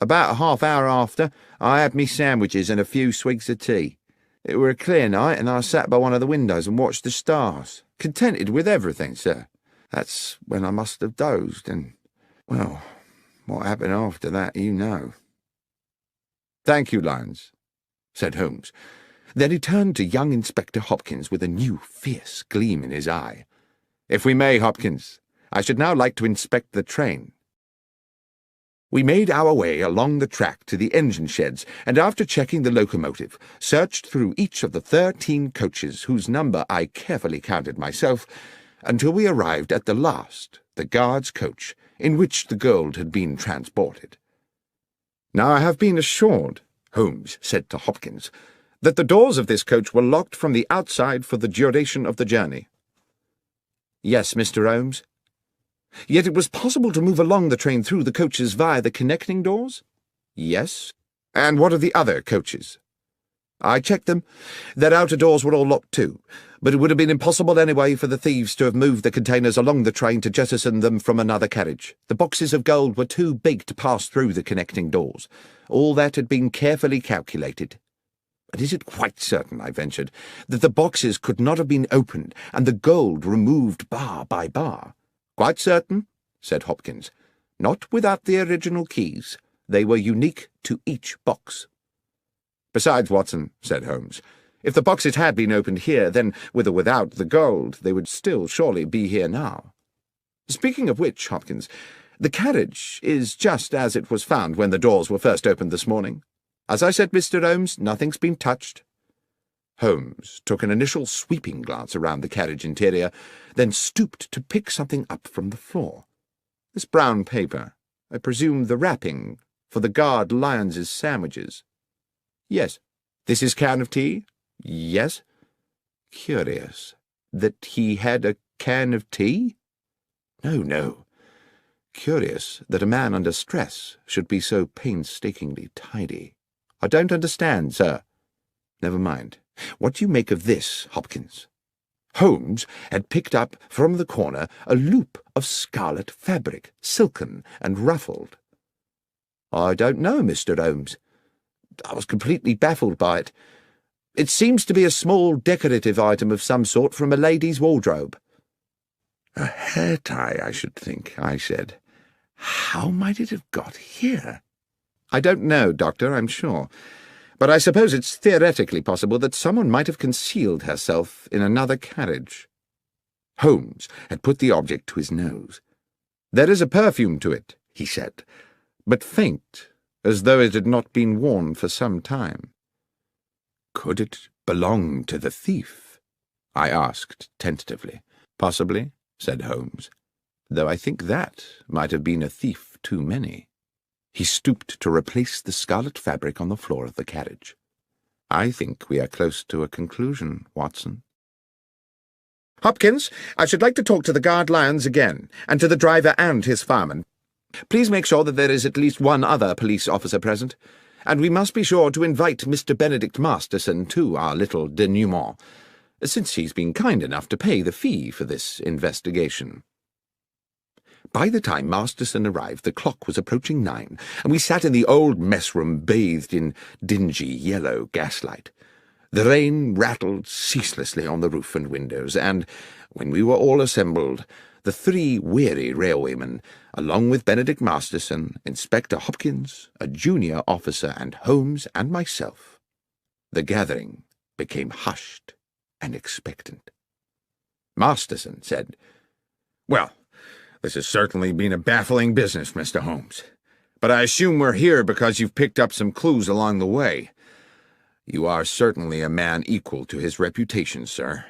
About a half hour after, I had me sandwiches and a few swigs of tea. It were a clear night, and I sat by one of the windows and watched the stars, contented with everything, sir. That's when I must have dozed, and, well, what happened after that, you know." "Thank you, Lyons," said Holmes. Then he turned to young Inspector Hopkins with a new, fierce gleam in his eye. "If we may, Hopkins, I should now like to inspect the train." We made our way along the track to the engine sheds, and after checking the locomotive, searched through each of the 13 coaches, whose number I carefully counted myself, until we arrived at the last, the guard's coach, in which the gold had been transported. "Now I have been assured," Holmes said to Hopkins, "that the doors of this coach were locked from the outside for the duration of the journey." "Yes, Mr. Holmes." "Yet it was possible to move along the train through the coaches via the connecting doors?" "Yes." "And what of the other coaches?" "I checked them. Their outer doors were all locked too, but it would have been impossible anyway for the thieves to have moved the containers along the train to jettison them from another carriage. The boxes of gold were too big to pass through the connecting doors. All that had been carefully calculated." "But is it quite certain," I ventured, "that the boxes could not have been opened and the gold removed bar by bar?" "Quite certain," said Hopkins. "Not without the original keys. They were unique to each box." "Besides, Watson," said Holmes, "if the boxes had been opened here, then, with or without the gold, they would still surely be here now. Speaking of which, Hopkins, the carriage is just as it was found when the doors were first opened this morning. As I said, Mr. Holmes, nothing's been touched." Holmes took an initial sweeping glance around the carriage interior, then stooped to pick something up from the floor. "This brown paper, I presume the wrapping for the guard Lyons's sandwiches." "Yes." "This is can of tea?" "Yes." "Curious. That he had a can of tea?" No. Curious that a man under stress should be so painstakingly tidy. I don't understand, sir. Never mind. What do you make of this, Hopkins? Holmes had picked up from the corner a loop of scarlet fabric, silken and ruffled. I don't know, Mr. Holmes. I was completely baffled by it. It seems to be a small decorative item of some sort from a lady's wardrobe. A hair tie, I should think, I said. How might it have got here? I don't know, Doctor, I'm sure. But I suppose it's theoretically possible that someone might have concealed herself in another carriage. Holmes had put the object to his nose. There is a perfume to it, he said, but faint, as though it had not been worn for some time. Could it belong to the thief? I asked tentatively. Possibly, said Holmes, though I think that might have been a thief too many. He stooped to replace the scarlet fabric on the floor of the carriage. I think we are close to a conclusion, Watson. Hopkins, I should like to talk to the guard lions again, and to the driver and his fireman. Please make sure that there is at least one other police officer present, and we must be sure to invite Mr. Benedict Masterson to our little denouement, since he's been kind enough to pay the fee for this investigation. By the time Masterson arrived, the clock was approaching 9, and we sat in the old mess-room bathed in dingy yellow gaslight. The rain rattled ceaselessly on the roof and windows, and, when we were all assembled, the 3 weary railwaymen, along with Benedict Masterson, Inspector Hopkins, a junior officer, and Holmes and myself, the gathering became hushed and expectant. Masterson said, "Well, this has certainly been a baffling business, Mr. Holmes. But I assume we're here because you've picked up some clues along the way. You are certainly a man equal to his reputation, sir.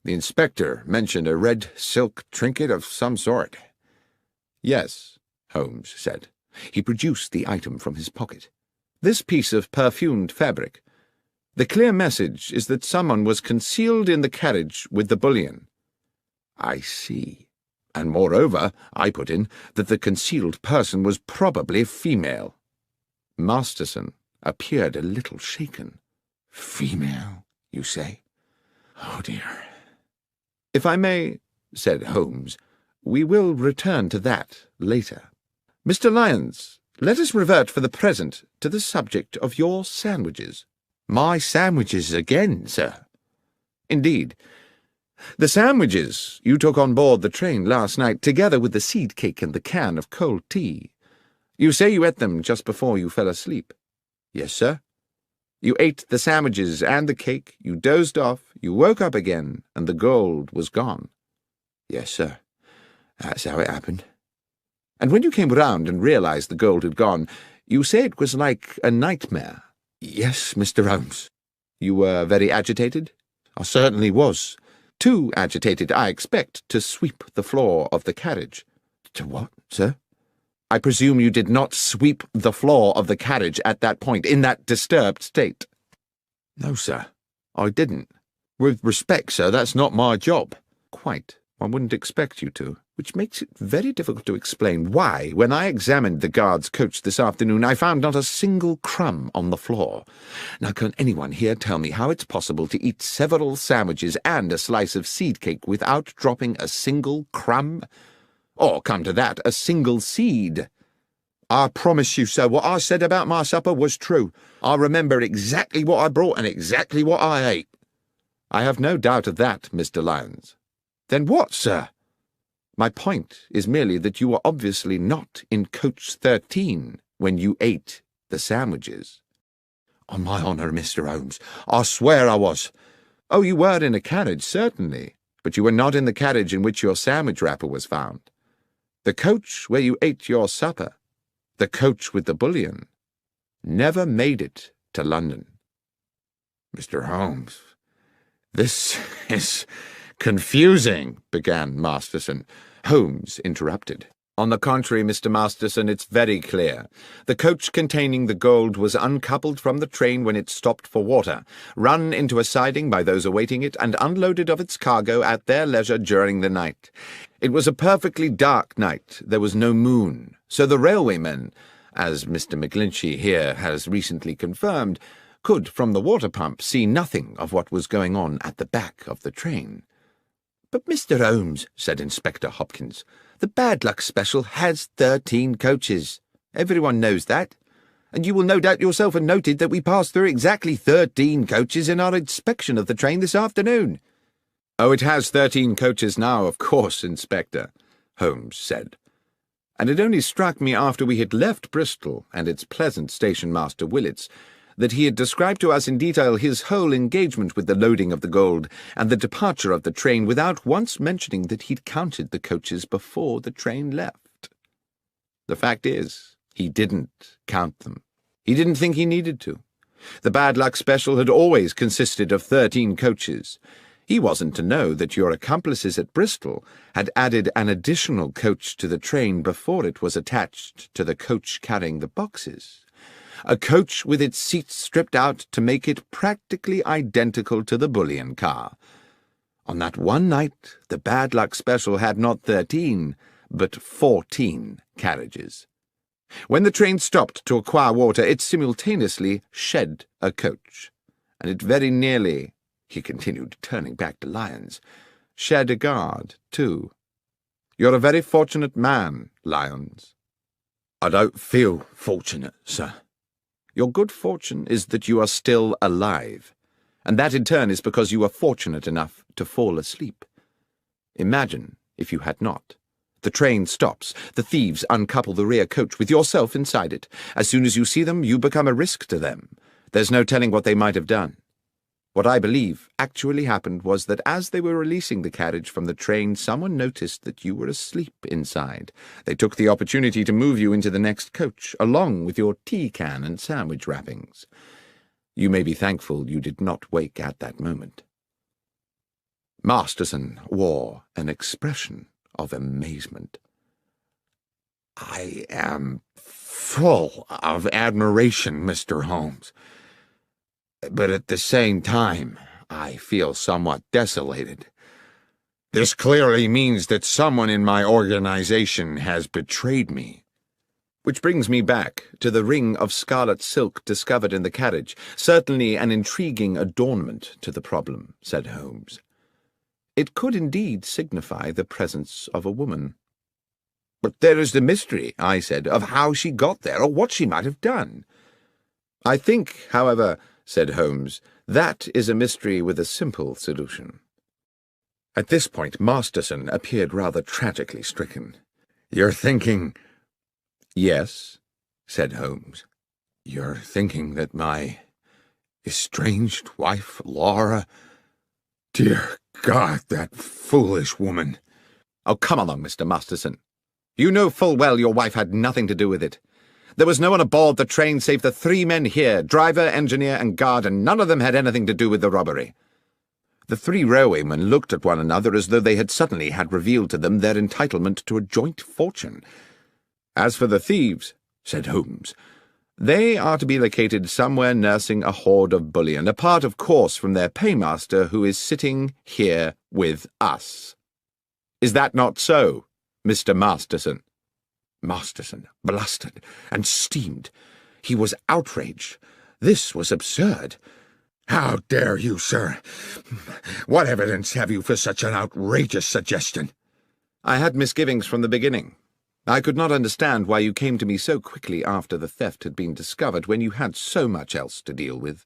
The inspector mentioned a red silk trinket of some sort." "Yes," Holmes said. He produced the item from his pocket. "This piece of perfumed fabric. The clear message is that someone was concealed in the carriage with the bullion." "I see. And moreover," I put in, "that the concealed person was probably female." Masterson appeared a little shaken. "Female, you say? Oh, dear." "If I may," said Holmes, "we will return to that later. Mr. Lyons, let us revert for the present to the subject of your sandwiches." "My sandwiches again, sir?" "Indeed. The sandwiches you took on board the train last night, together with the seed cake and the can of cold tea. You say you ate them just before you fell asleep." "Yes, sir." "You ate the sandwiches and the cake, you dozed off, you woke up again, and the gold was gone." "Yes, sir. That's how it happened." "And when you came round and realized the gold had gone, you say it was like a nightmare." "Yes, Mr. Holmes." "You were very agitated?" "I certainly was. Too agitated, I expect, to sweep the floor of the carriage." "To what, sir?" "I presume you did not sweep the floor of the carriage at that point, in that disturbed state." "No, sir, I didn't. With respect, sir, that's not my job." "Quite. One wouldn't expect you to, which makes it very difficult to explain why, when I examined the guard's coach this afternoon, I found not a single crumb on the floor. Now, can anyone here tell me how it's possible to eat several sandwiches and a slice of seed cake without dropping a single crumb? Or, come to that, a single seed?" "I promise you, sir, what I said about my supper was true. I remember exactly what I brought and exactly what I ate." "I have no doubt of that, Mr. Lyons." "Then what, sir?" "My point is merely that you were obviously not in coach 13 when you ate the sandwiches." "On my honour, Mr. Holmes, I swear I was." "Oh, you were in a carriage, certainly, but you were not in the carriage in which your sandwich wrapper was found. The coach where you ate your supper, the coach with the bullion, never made it to London." "Mr. Holmes, this is confusing," began Masterson. Holmes interrupted. "On the contrary, Mr. Masterson, it's very clear. The coach containing the gold was uncoupled from the train when it stopped for water, run into a siding by those awaiting it, and unloaded of its cargo at their leisure during the night. It was a perfectly dark night. There was no moon, so the railwaymen, as Mr. McGlinchey here has recently confirmed, could from the water pump see nothing of what was going on at the back of the train. "But, Mr. Holmes," said Inspector Hopkins, "the Bad Luck Special has 13 coaches. Everyone knows that. And you will no doubt yourself have noted that we passed through exactly 13 coaches in our inspection of the train this afternoon." "Oh, it has 13 coaches now, of course, Inspector," Holmes said. "And it only struck me after we had left Bristol and its pleasant station-master Willits that he had described to us in detail his whole engagement with the loading of the gold and the departure of the train without once mentioning that he'd counted the coaches before the train left. The fact is, he didn't count them. He didn't think he needed to. The Bad Luck Special had always consisted of 13 coaches. He wasn't to know that your accomplices at Bristol had added an additional coach to the train before it was attached to the coach carrying the boxes. A coach with its seats stripped out to make it practically identical to the bullion car. On that one night, the Bad Luck Special had not 13, but 14 carriages. When the train stopped to acquire water, it simultaneously shed a coach, and it very nearly, he continued, turning back to Lyons, shed a guard, too. You're a very fortunate man, Lyons." "I don't feel fortunate, sir." "Your good fortune is that you are still alive, and that in turn is because you were fortunate enough to fall asleep. Imagine if you had not. The train stops. The thieves uncouple the rear coach with yourself inside it. As soon as you see them, you become a risk to them. There's no telling what they might have done. What I believe actually happened was that as they were releasing the carriage from the train, someone noticed that you were asleep inside. They took the opportunity to move you into the next coach, along with your tea can and sandwich wrappings. You may be thankful you did not wake at that moment." Masterson wore an expression of amazement. "I am full of admiration, Mr. Holmes. But at the same time, I feel somewhat desolated. This clearly means that someone in my organization has betrayed me." "Which brings me back to the ring of scarlet silk discovered in the carriage, certainly an intriguing adornment to the problem," said Holmes. "It could indeed signify the presence of a woman." "But there is the mystery," I said, "of how she got there, or what she might have done." "I think, however," said Holmes, "that is a mystery with a simple solution." At this point Masterson appeared rather tragically stricken. "You're thinking—" "Yes," said Holmes. "You're thinking that my estranged wife, Laura— Dear God, that foolish woman—" "Oh, come along, Mr. Masterson. You know full well your wife had nothing to do with it. There was no one aboard the train save the 3 men here, driver, engineer, and guard, and none of them had anything to do with the robbery." The 3 railwaymen looked at one another as though they had suddenly had revealed to them their entitlement to a joint fortune. "As for the thieves," said Holmes, "they are to be located somewhere nursing a hoard of bullion, apart, of course, from their paymaster, who is sitting here with us. Is that not so, Mr. Masterson?" Masterson blustered and steamed. He was outraged. This was absurd. "How dare you, sir? What evidence have you for such an outrageous suggestion?" "I had misgivings from the beginning. I could not understand why you came to me so quickly after the theft had been discovered when you had so much else to deal with.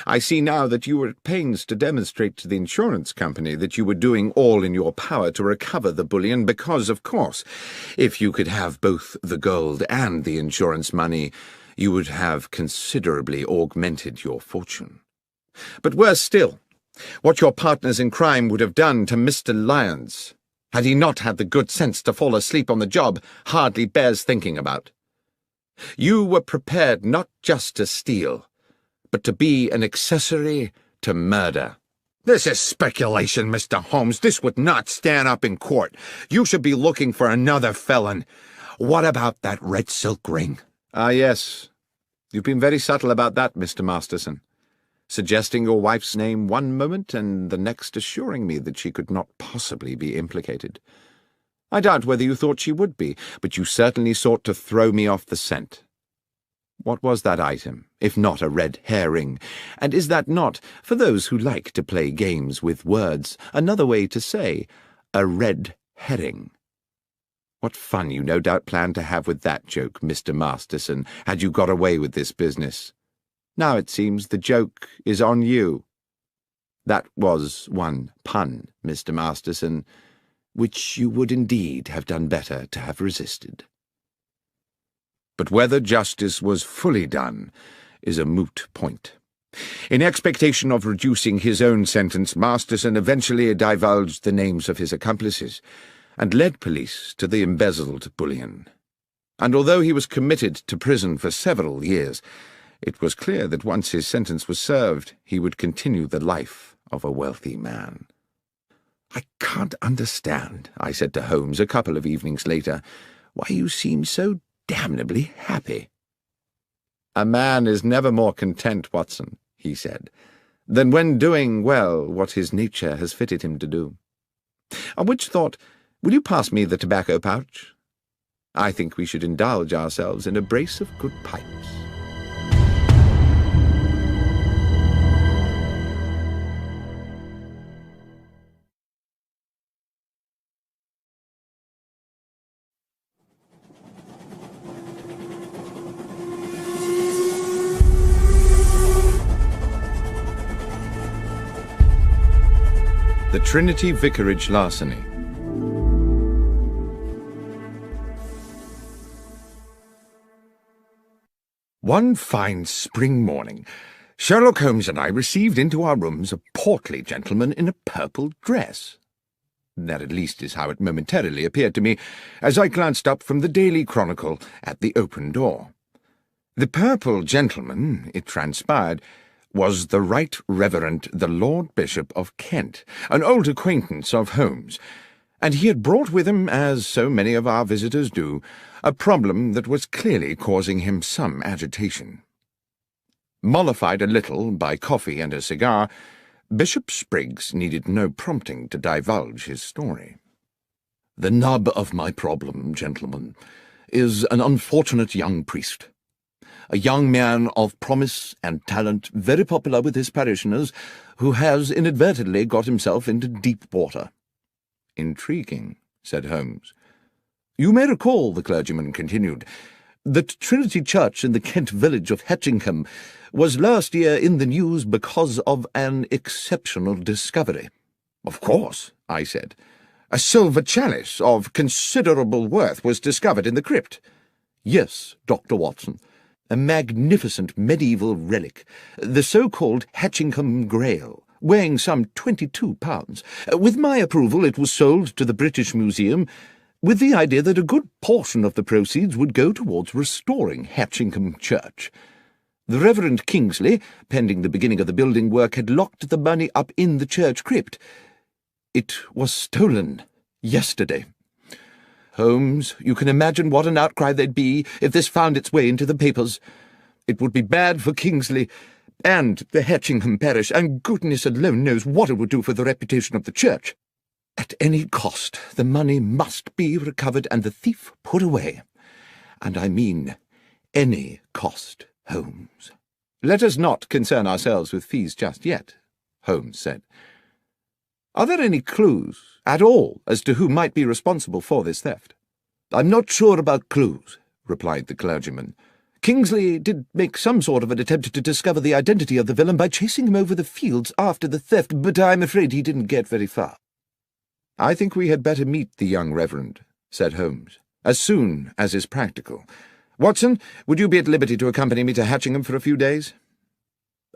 I see now that you were at pains to demonstrate to the insurance company that you were doing all in your power to recover the bullion because, of course, if you could have both the gold and the insurance money, you would have considerably augmented your fortune. But worse still, what your partners in crime would have done to Mr. Lyons, had he not had the good sense to fall asleep on the job, hardly bears thinking about. You were prepared not just to steal, but to be an accessory to murder." "This is speculation, Mr. Holmes. This would not stand up in court. You should be looking for another felon. What about that red silk ring?" "Ah, yes. You've been very subtle about that, Mr. Masterson, suggesting your wife's name one moment and the next assuring me that she could not possibly be implicated. I doubt whether you thought she would be, but you certainly sought to throw me off the scent. What was that item, if not a red herring? And is that not, for those who like to play games with words, another way to say a red herring? What fun you no doubt planned to have with that joke, Mr. Masterson, had you got away with this business. Now it seems the joke is on you. That was one pun, Mr. Masterson, which you would indeed have done better to have resisted. But whether justice was fully done is a moot point. In expectation of reducing his own sentence, Masterson eventually divulged the names of his accomplices and led police to the embezzled bullion. And although he was committed to prison for several years, it was clear that once his sentence was served, he would continue the life of a wealthy man. "I can't understand," I said to Holmes a couple of evenings later, "why you seem so damnably happy." "A man is never more content, Watson," he said, "than when doing well what his nature has fitted him to do. On which thought, will you pass me the tobacco pouch? I think we should indulge ourselves in a brace of good pipes." The Trinity Vicarage Larceny. One fine spring morning, Sherlock Holmes and I received into our rooms a portly gentleman in a purple dress. That at least is how it momentarily appeared to me, as I glanced up from the Daily Chronicle at the open door. The purple gentleman, it transpired, was the Right Reverend the Lord Bishop of Kent, an old acquaintance of Holmes, and he had brought with him, as so many of our visitors do, a problem that was clearly causing him some agitation. Mollified a little by coffee and a cigar, Bishop Spriggs needed no prompting to divulge his story. "The nub of my problem, gentlemen, is an unfortunate young priest. A young man of promise and talent, very popular with his parishioners, who has inadvertently got himself into deep water." "Intriguing," said Holmes. "You may recall," the clergyman continued, "that Trinity Church in the Kent village of Hetchingham was last year in the news because of an exceptional discovery." "Of course," I said. "A silver chalice of considerable worth was discovered in the crypt." "Yes, Dr. Watson. A magnificent medieval relic, the so-called Hetchingham Grail, weighing some 22 pounds. With my approval it was sold to the British Museum, with the idea that a good portion of the proceeds would go towards restoring Hetchingham Church. The Reverend Kingsley, pending the beginning of the building work, had locked the money up in the church crypt. It was stolen yesterday. Holmes, you can imagine what an outcry there'd be if this found its way into the papers. It would be bad for Kingsley and the Hetchingham parish, and goodness alone knows what it would do for the reputation of the church. At any cost, the money must be recovered and the thief put away. And I mean any cost, Holmes." "Let us not concern ourselves with fees just yet," Holmes said. "Are there any clues at all as to who might be responsible for this theft?" "I'm not sure about clues," replied the clergyman. "Kingsley did make some sort of an attempt to discover the identity of the villain by chasing him over the fields after the theft, but I'm afraid he didn't get very far." "I think we had better meet the young reverend," said Holmes, "as soon as is practical. Watson, would you be at liberty to accompany me to Hetchingham for a few days?"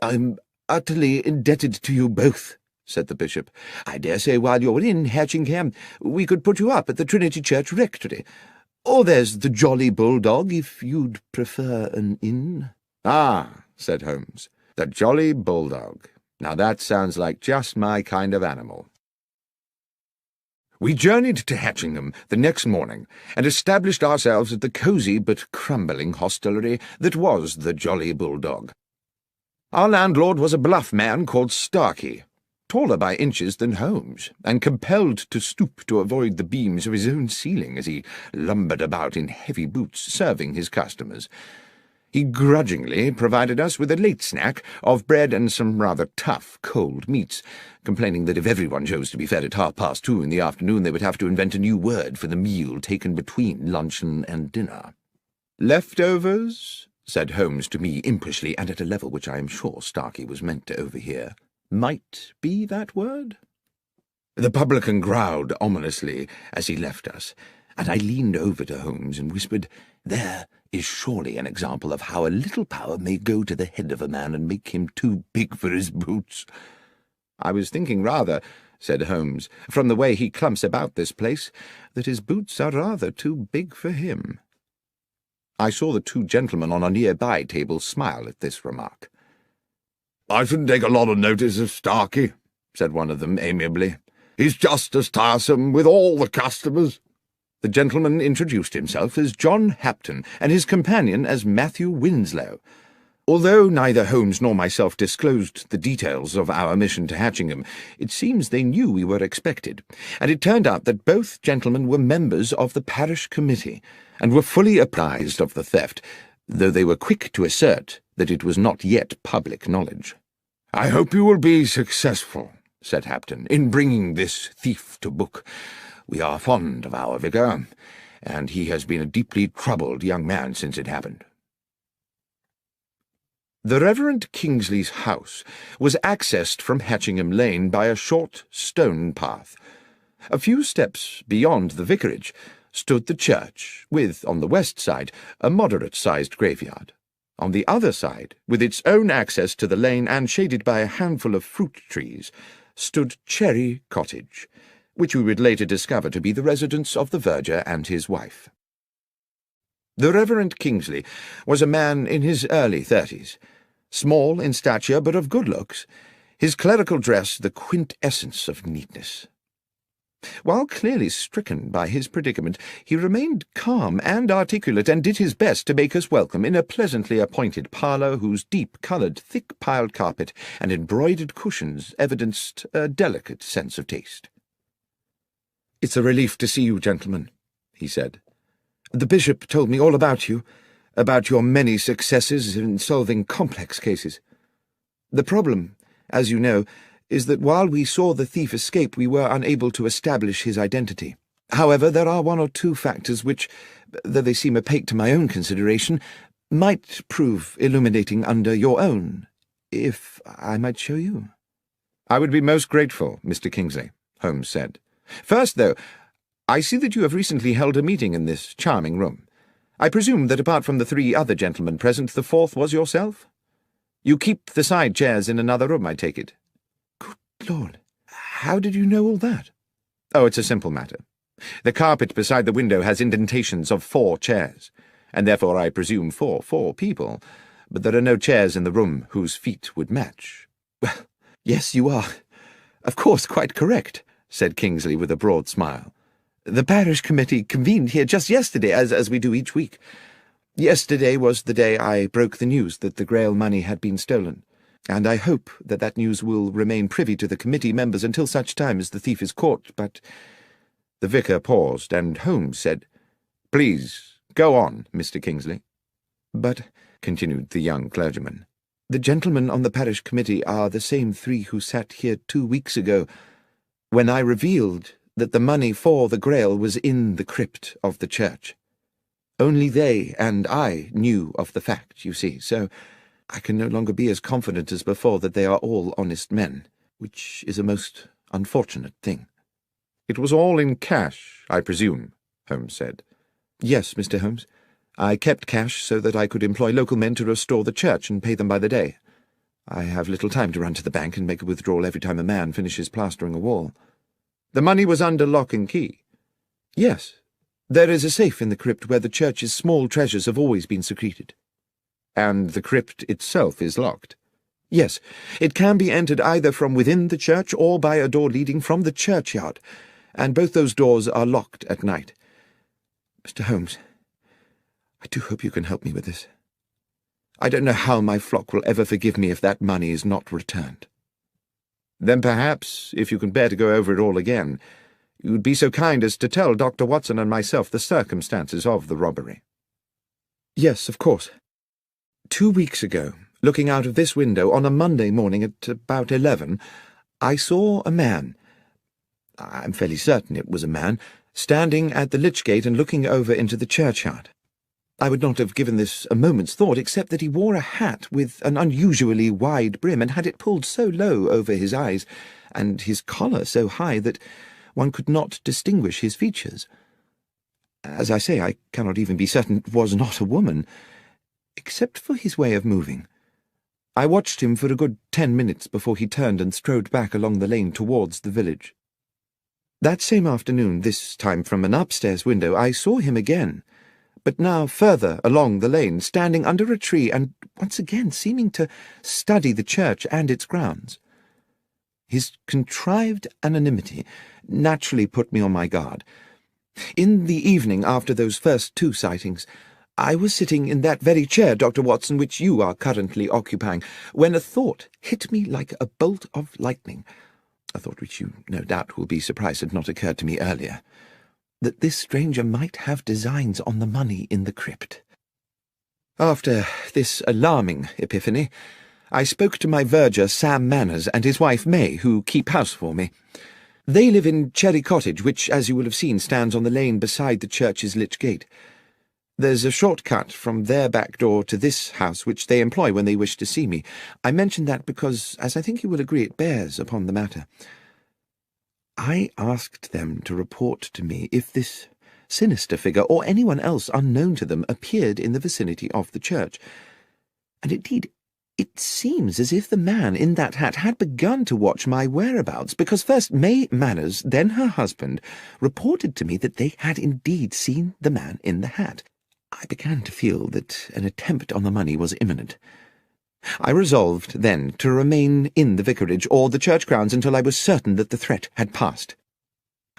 "I'm utterly indebted to you both," said the bishop. "I dare say while you're in Hetchingham we could put you up at the Trinity Church Rectory. Or there's the Jolly Bulldog, if you'd prefer an inn." "Ah," said Holmes, "the Jolly Bulldog. Now that sounds like just my kind of animal." We journeyed to Hetchingham the next morning and established ourselves at the cosy but crumbling hostelry that was the Jolly Bulldog. Our landlord was a bluff man called Starkey, taller by inches than Holmes, and compelled to stoop to avoid the beams of his own ceiling as he lumbered about in heavy boots serving his customers. He grudgingly provided us with a late snack of bread and some rather tough cold meats, complaining that if everyone chose to be fed at 2:30 in the afternoon, they would have to invent a new word for the meal taken between luncheon and dinner. "Leftovers," said Holmes to me impishly, and at a level which I am sure Starkey was meant to overhear, "might be that word?" The publican growled ominously as he left us, and I leaned over to Holmes and whispered, "There is surely an example of how a little power may go to the head of a man and make him too big for his boots." "I was thinking rather," said Holmes, "from the way he clumps about this place, that his boots are rather too big for him." I saw the two gentlemen on a nearby table smile at this remark. "I shouldn't take a lot of notice of Starkey," said one of them amiably. "He's just as tiresome with all the customers." The gentleman introduced himself as John Hapton, and his companion as Matthew Winslow. Although neither Holmes nor myself disclosed the details of our mission to Hatchingham, it seems they knew we were expected, and it turned out that both gentlemen were members of the parish committee, and were fully apprised of the theft, though they were quick to assert that it was not yet public knowledge. "I hope you will be successful," said Hapton, "in bringing this thief to book. We are fond of our vicar, and he has been a deeply troubled young man since it happened." The Reverend Kingsley's house was accessed from Hatchingham Lane by a short stone path. A few steps beyond the vicarage stood the church, with, on the west side, a moderate-sized graveyard. On the other side, with its own access to the lane and shaded by a handful of fruit trees, stood Cherry Cottage, which we would later discover to be the residence of the verger and his wife. The Reverend Kingsley was a man in his early 30s, small in stature but of good looks, his clerical dress the quintessence of neatness. While clearly stricken by his predicament, he remained calm and articulate, and did his best to make us welcome in a pleasantly appointed parlour whose deep-coloured, thick-piled carpet and embroidered cushions evidenced a delicate sense of taste. "It's a relief to see you, gentlemen," he said. "The bishop told me all about you, about your many successes in solving complex cases. The problem, as you know, is that while we saw the thief escape, we were unable to establish his identity. However, there are one or two factors which, though they seem opaque to my own consideration, might prove illuminating under your own, if I might show you." "I would be most grateful, Mr. Kingsley," Holmes said. "First, though, I see that you have recently held a meeting in this charming room. I presume that apart from the 3 other gentlemen present, the 4th was yourself? You keep the side chairs in another room, I take it." "Good Lord, how did you know all that?" "Oh, it's a simple matter. The carpet beside the window has indentations of 4 chairs, and therefore I presume 4 people, but there are no chairs in the room whose feet would match." "Well, yes, you are, of course, quite correct," said Kingsley with a broad smile. "The parish committee convened here just yesterday, as we do each week. Yesterday was the day I broke the news that the Grail money had been stolen, and I hope that that news will remain privy to the committee members until such time as the thief is caught, but—" The vicar paused, and Holmes said, "Please, go on, Mr. Kingsley." "But," continued the young clergyman, "the gentlemen on the parish committee are the same 3 who sat here 2 weeks ago, when I revealed that the money for the Grail was in the crypt of the church. Only they and I knew of the fact, you see, so I can no longer be as confident as before that they are all honest men, which is a most unfortunate thing." "It was all in cash, I presume," Holmes said. "Yes, Mr. Holmes. I kept cash so that I could employ local men to restore the church and pay them by the day. I have little time to run to the bank and make a withdrawal every time a man finishes plastering a wall." "The money was under lock and key?" "Yes. There is a safe in the crypt where the church's small treasures have always been secreted." "And the crypt itself is locked?" "Yes. It can be entered either from within the church or by a door leading from the churchyard, and both those doors are locked at night. Mr. Holmes, I do hope you can help me with this. I don't know how my flock will ever forgive me if that money is not returned." Then perhaps, if you can bear to go over it all again, you would be so kind as to tell Dr. Watson and myself the circumstances of the robbery." "Yes, of course. 2 weeks ago, looking out of this window on a Monday morning at about 11, I saw a man—I'm fairly certain it was a man—standing at the lich gate and looking over into the churchyard. I would not have given this a moment's thought, except that he wore a hat with an unusually wide brim and had it pulled so low over his eyes, and his collar so high that one could not distinguish his features. As I say, I cannot even be certain it was not a woman, except for his way of moving. I watched him for a good 10 minutes before he turned and strode back along the lane towards the village. That same afternoon, this time from an upstairs window, I saw him again, but now further along the lane, standing under a tree and once again seeming to study the church and its grounds. His contrived anonymity naturally put me on my guard. In the evening after those first 2 sightings, I was sitting in that very chair, Dr. Watson, which you are currently occupying, when a thought hit me like a bolt of lightning, a thought which you no doubt will be surprised had not occurred to me earlier, that this stranger might have designs on the money in the crypt. After this alarming epiphany, I spoke to my verger, Sam Manners, and his wife, May, who keep house for me. They live in Cherry Cottage, which, as you will have seen, stands on the lane beside the church's lich gate. There's a short cut from their back door to this house, which they employ when they wish to see me. I mention that because, as I think you will agree, it bears upon the matter. I asked them to report to me if this sinister figure, or anyone else unknown to them, appeared in the vicinity of the church. And indeed, it seems as if the man in that hat had begun to watch my whereabouts, because first May Manners, then her husband, reported to me that they had indeed seen the man in the hat. I began to feel that an attempt on the money was imminent. I resolved, then, to remain in the vicarage or the church grounds until I was certain that the threat had passed.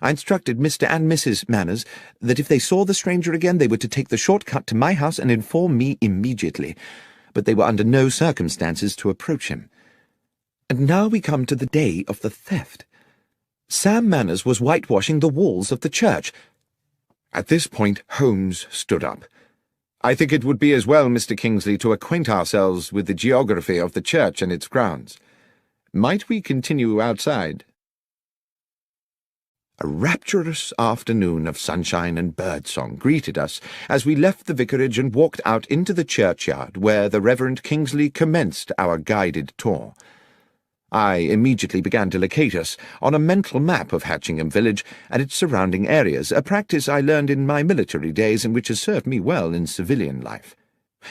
I instructed Mr. and Mrs. Manners that if they saw the stranger again they were to take the short cut to my house and inform me immediately, but they were under no circumstances to approach him. And now we come to the day of the theft. Sam Manners was whitewashing the walls of the church. At this point Holmes stood up. "I think it would be as well, Mr. Kingsley, to acquaint ourselves with the geography of the church and its grounds. Might we continue outside?" A rapturous afternoon of sunshine and birdsong greeted us as we left the vicarage and walked out into the churchyard, where the Reverend Kingsley commenced our guided tour. I immediately began to locate us on a mental map of Hatchingham village and its surrounding areas, a practice I learned in my military days and which has served me well in civilian life.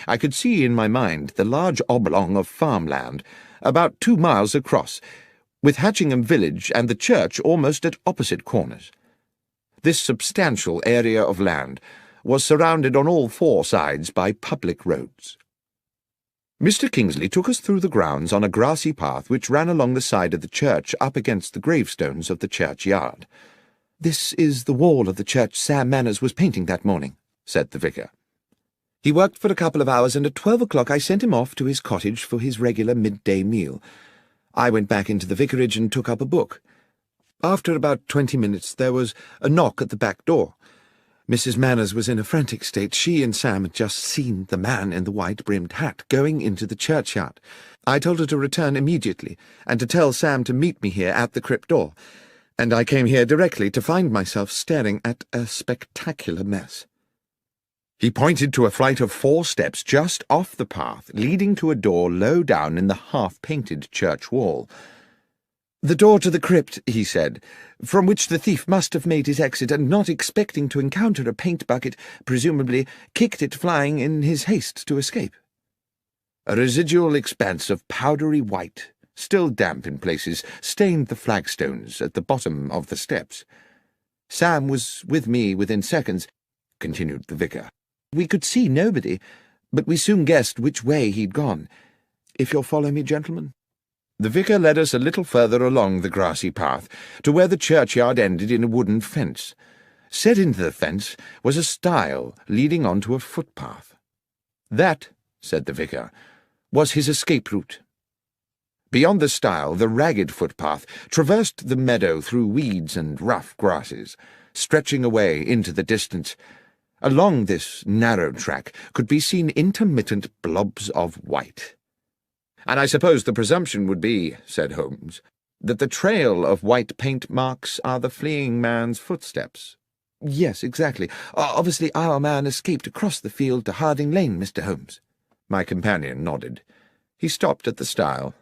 I could see in my mind the large oblong of farmland, about 2 miles across, with Hatchingham village and the church almost at opposite corners. This substantial area of land was surrounded on all 4 sides by public roads. Mr. Kingsley took us through the grounds on a grassy path which ran along the side of the church up against the gravestones of the churchyard. "This is the wall of the church Sam Manners was painting that morning," said the vicar. "He worked for a couple of hours, and at 12 o'clock I sent him off to his cottage for his regular midday meal. I went back into the vicarage and took up a book. After about 20 minutes there was a knock at the back door. Mrs. Manners was in a frantic state. She and Sam had just seen the man in the white-brimmed hat going into the churchyard. I told her to return immediately, and to tell Sam to meet me here at the crypt door, and I came here directly to find myself staring at a spectacular mess." He pointed to a flight of 4 steps just off the path, leading to a door low down in the half-painted church wall. "The door to the crypt," he said, "from which the thief must have made his exit, and not expecting to encounter a paint bucket, presumably kicked it flying in his haste to escape." A residual expanse of powdery white, still damp in places, stained the flagstones at the bottom of the steps. "Sam was with me within seconds," continued the vicar. "We could see nobody, but we soon guessed which way he'd gone. If you'll follow me, gentlemen." The vicar led us a little further along the grassy path, to where the churchyard ended in a wooden fence. Set into the fence was a stile leading on to a footpath. "That," said the vicar, "was his escape route." Beyond the stile, the ragged footpath traversed the meadow through weeds and rough grasses, stretching away into the distance. Along this narrow track could be seen intermittent blobs of white. "And I suppose the presumption would be," said Holmes, "that the trail of white paint marks are the fleeing man's footsteps." "Yes, exactly. Obviously our man escaped across the field to Harding Lane, Mr. Holmes." My companion nodded. He stopped at the stile.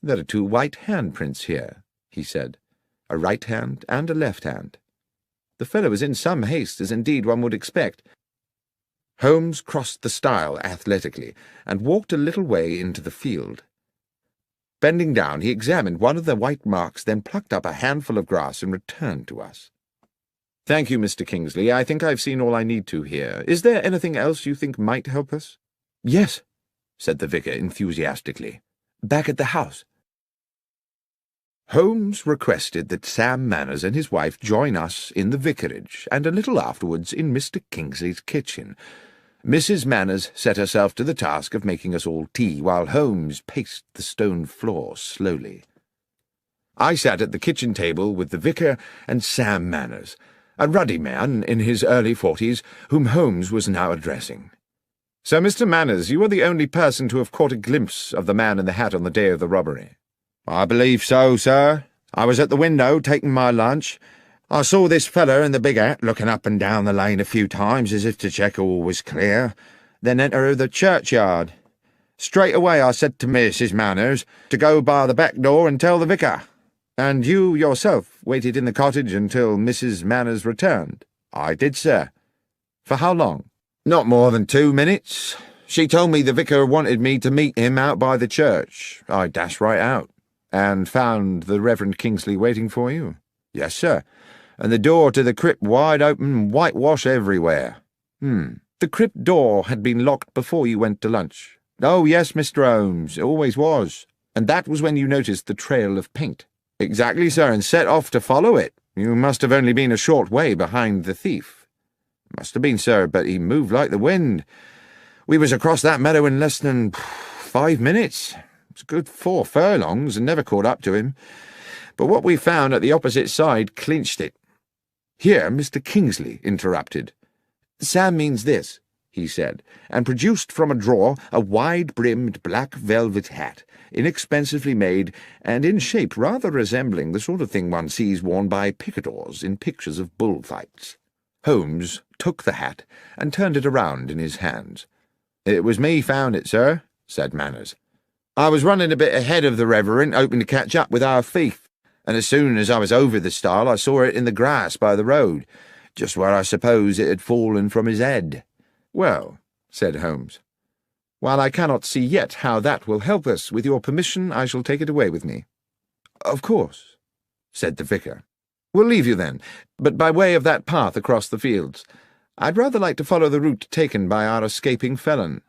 "There are two white handprints here," he said, "a right hand and a left hand. The fellow was in some haste, as indeed one would expect." Holmes crossed the stile athletically and walked a little way into the field. Bending down, he examined one of the white marks, then plucked up a handful of grass and returned to us. "Thank you, Mr. Kingsley. I think I've seen all I need to here. Is there anything else you think might help us?" "Yes," said the vicar enthusiastically. "Back at the house." Holmes requested that Sam Manners and his wife join us in the vicarage, and a little afterwards in Mr. Kingsley's kitchen. Mrs. Manners set herself to the task of making us all tea, while Holmes paced the stone floor slowly. I sat at the kitchen table with the vicar and Sam Manners, a ruddy man in his early 40s, whom Holmes was now addressing. "So, Mr. Manners, you are the only person to have caught a glimpse of the man in the hat on the day of the robbery?" "I believe so, sir. I was at the window taking my lunch. I saw this feller in the big hat looking up and down the lane a few times as if to check all was clear, then enter the churchyard. Straight away I said to Mrs. Manners to go by the back door and tell the vicar." "And you yourself waited in the cottage until Mrs. Manners returned?" "I did, sir." "For how long?" "Not more than 2 minutes. She told me the vicar wanted me to meet him out by the church. I dashed right out." "And found the Reverend Kingsley waiting for you?" "Yes, sir, and the door to the crypt wide open and whitewash everywhere." The crypt door had been locked before you went to lunch?" "Oh, yes, Mr. Holmes, it always was." "And that was when you noticed the trail of paint?" "Exactly, sir, and set off to follow it. You must have only been a short way behind the thief." "Must have been, sir, but he moved like the wind. We was across that meadow in less than 5 minutes. It's a good 4 furlongs, and never caught up to him. But what we found at the opposite side clinched it." Here Mr. Kingsley interrupted. "Sam means this," he said, and produced from a drawer a wide-brimmed black velvet hat, inexpensively made, and in shape rather resembling the sort of thing one sees worn by picadors in pictures of bullfights. Holmes took the hat and turned it around in his hands. "It was me found it, sir," said Manners. "I was running a bit ahead of the Reverend, hoping to catch up with our thief, and as soon as I was over the stile I saw it in the grass by the road, just where I suppose it had fallen from his head." "Well," said Holmes, "while I cannot see yet how that will help us, with your permission I shall take it away with me." "Of course," said the vicar. "We'll leave you then, but by way of that path across the fields. I'd rather like to follow the route taken by our escaping felon."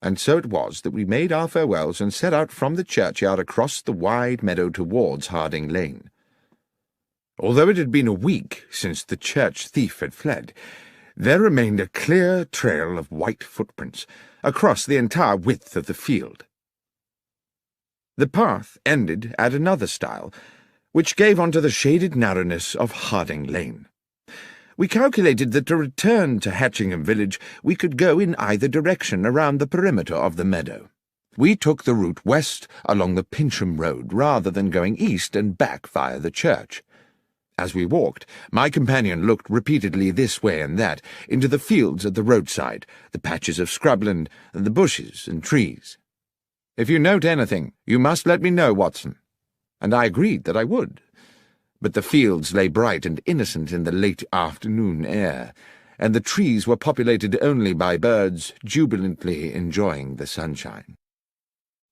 And so it was that we made our farewells and set out from the churchyard across the wide meadow towards Harding Lane. Although it had been a week since the church thief had fled, there remained a clear trail of white footprints across the entire width of the field. The path ended at another stile, which gave onto the shaded narrowness of Harding Lane. We calculated that to return to Hatchingham village we could go in either direction around the perimeter of the meadow. We took the route west along the Pincham Road rather than going east and back via the church. As we walked, my companion looked repeatedly this way and that, into the fields at the roadside, the patches of scrubland, and the bushes and trees. "If you note anything, you must let me know, Watson." And I agreed that I would. But the fields lay bright and innocent in the late afternoon air, and the trees were populated only by birds jubilantly enjoying the sunshine.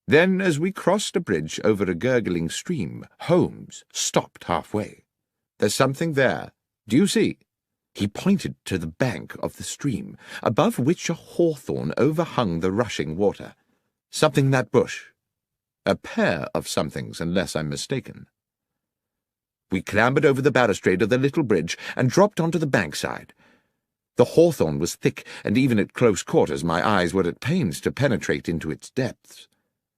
Then, as we crossed a bridge over a gurgling stream, Holmes stopped halfway. "There's something there. Do you see?" He pointed to the bank of the stream, above which a hawthorn overhung the rushing water. "Something in that bush. A pair of somethings, unless I'm mistaken." We clambered over the balustrade of the little bridge and dropped onto the bankside. The hawthorn was thick, and even at close quarters my eyes were at pains to penetrate into its depths.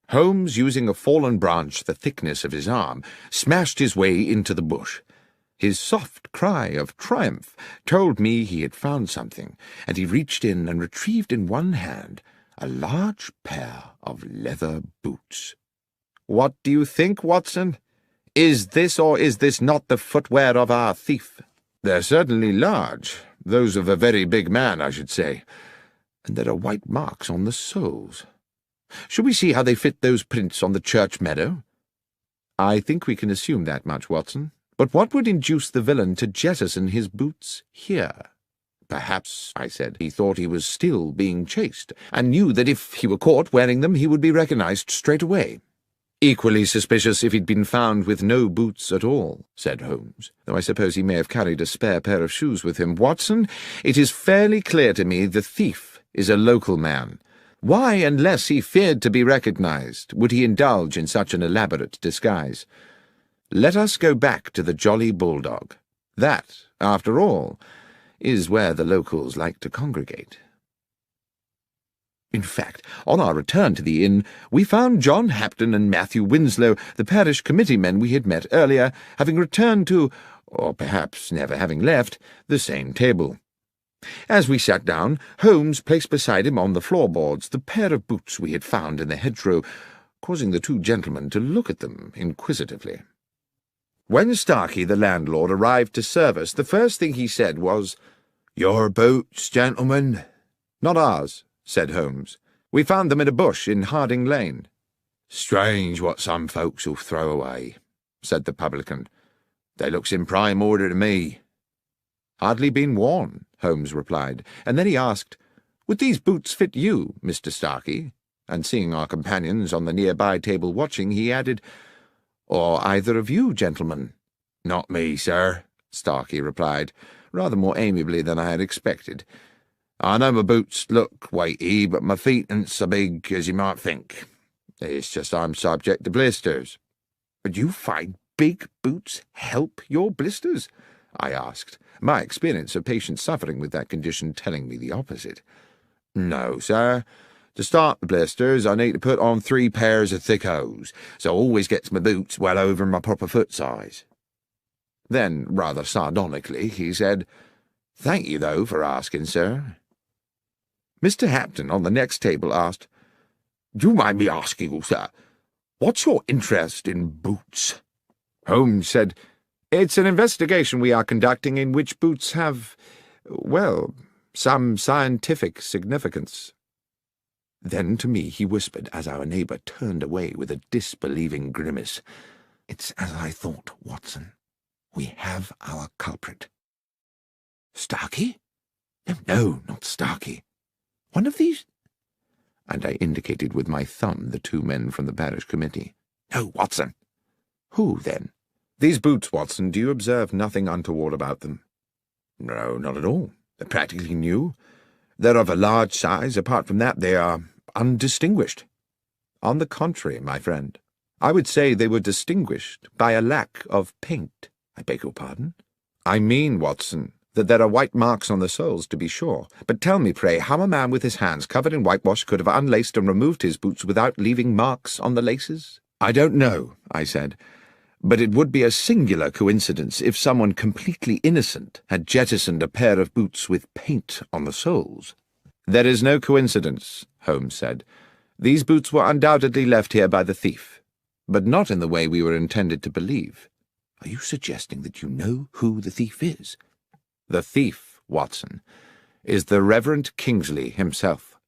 Holmes, using a fallen branch the thickness of his arm, smashed his way into the bush. His soft cry of triumph told me he had found something, and he reached in and retrieved in one hand a large pair of leather boots. "What do you think, Watson? Is this or is this not the footwear of our thief?" "They're certainly large, those of a very big man, I should say, and there are white marks on the soles. Shall we see how they fit those prints on the church meadow?" "I think we can assume that much, Watson. But what would induce the villain to jettison his boots here?" "Perhaps," I said, "he thought he was still being chased, and knew that if he were caught wearing them he would be recognized straight away." "Equally suspicious if he'd been found with no boots at all," said Holmes, "though I suppose he may have carried a spare pair of shoes with him. Watson, it is fairly clear to me the thief is a local man. Why, unless he feared to be recognized, would he indulge in such an elaborate disguise? Let us go back to the Jolly Bulldog. That, after all, is where the locals like to congregate." In fact, on our return to the inn, we found John Hapton and Matthew Winslow, the parish committee men we had met earlier, having returned to, or perhaps never having left, the same table. As we sat down, Holmes placed beside him on the floorboards the pair of boots we had found in the hedgerow, causing the two gentlemen to look at them inquisitively. When Starkey, the landlord, arrived to serve us, the first thing he said was, "Your boots, gentlemen?" "Not ours," said Holmes. "We found them in a bush in Harding Lane." "Strange what some folks'll throw away," said the publican. "They looks in prime order to me." "Hardly been worn," Holmes replied, and then he asked, "Would these boots fit you, Mr. Starkey?" And seeing our companions on the nearby table watching, he added, "Or either of you, gentlemen?" "Not me, sir," Starkey replied, rather more amiably than I had expected. "I know my boots look weighty, but my feet ain't so big as you might think. It's just I'm subject to blisters." "But you find big boots help your blisters?" I asked, my experience of patients suffering with that condition telling me the opposite. "No, sir. To start the blisters, I need to put on 3 pairs of thick hose, so I always gets my boots well over my proper foot size." Then, rather sardonically, he said, "Thank you, though, for asking, sir." Mr. Hapton, on the next table, asked, "Do you mind me asking, sir, what's your interest in boots?" Holmes said, "It's an investigation we are conducting in which boots have, well, some scientific significance." Then to me he whispered, as our neighbour turned away with a disbelieving grimace, "It's as I thought, Watson. We have our culprit." "Starkey? No, not Starkey. One of these—" and I indicated with my thumb the 2 men from the parish committee. "No, Watson." "Who, then?" "These boots, Watson, do you observe nothing untoward about them?" "No, not at all. They're practically new. They're of a large size. Apart from that, they are undistinguished." "On the contrary, my friend, I would say they were distinguished by a lack of paint." "I beg your pardon?" "I mean, Watson, that there are white marks on the soles, to be sure. But tell me, pray, how a man with his hands covered in whitewash could have unlaced and removed his boots without leaving marks on the laces?" "I don't know," I said, "but it would be a singular coincidence if someone completely innocent had jettisoned a pair of boots with paint on the soles." "There is no coincidence," Holmes said. "These boots were undoubtedly left here by the thief, but not in the way we were intended to believe." "Are you suggesting that you know who the thief is?" "The thief, Watson, is the Reverend Kingsley himself."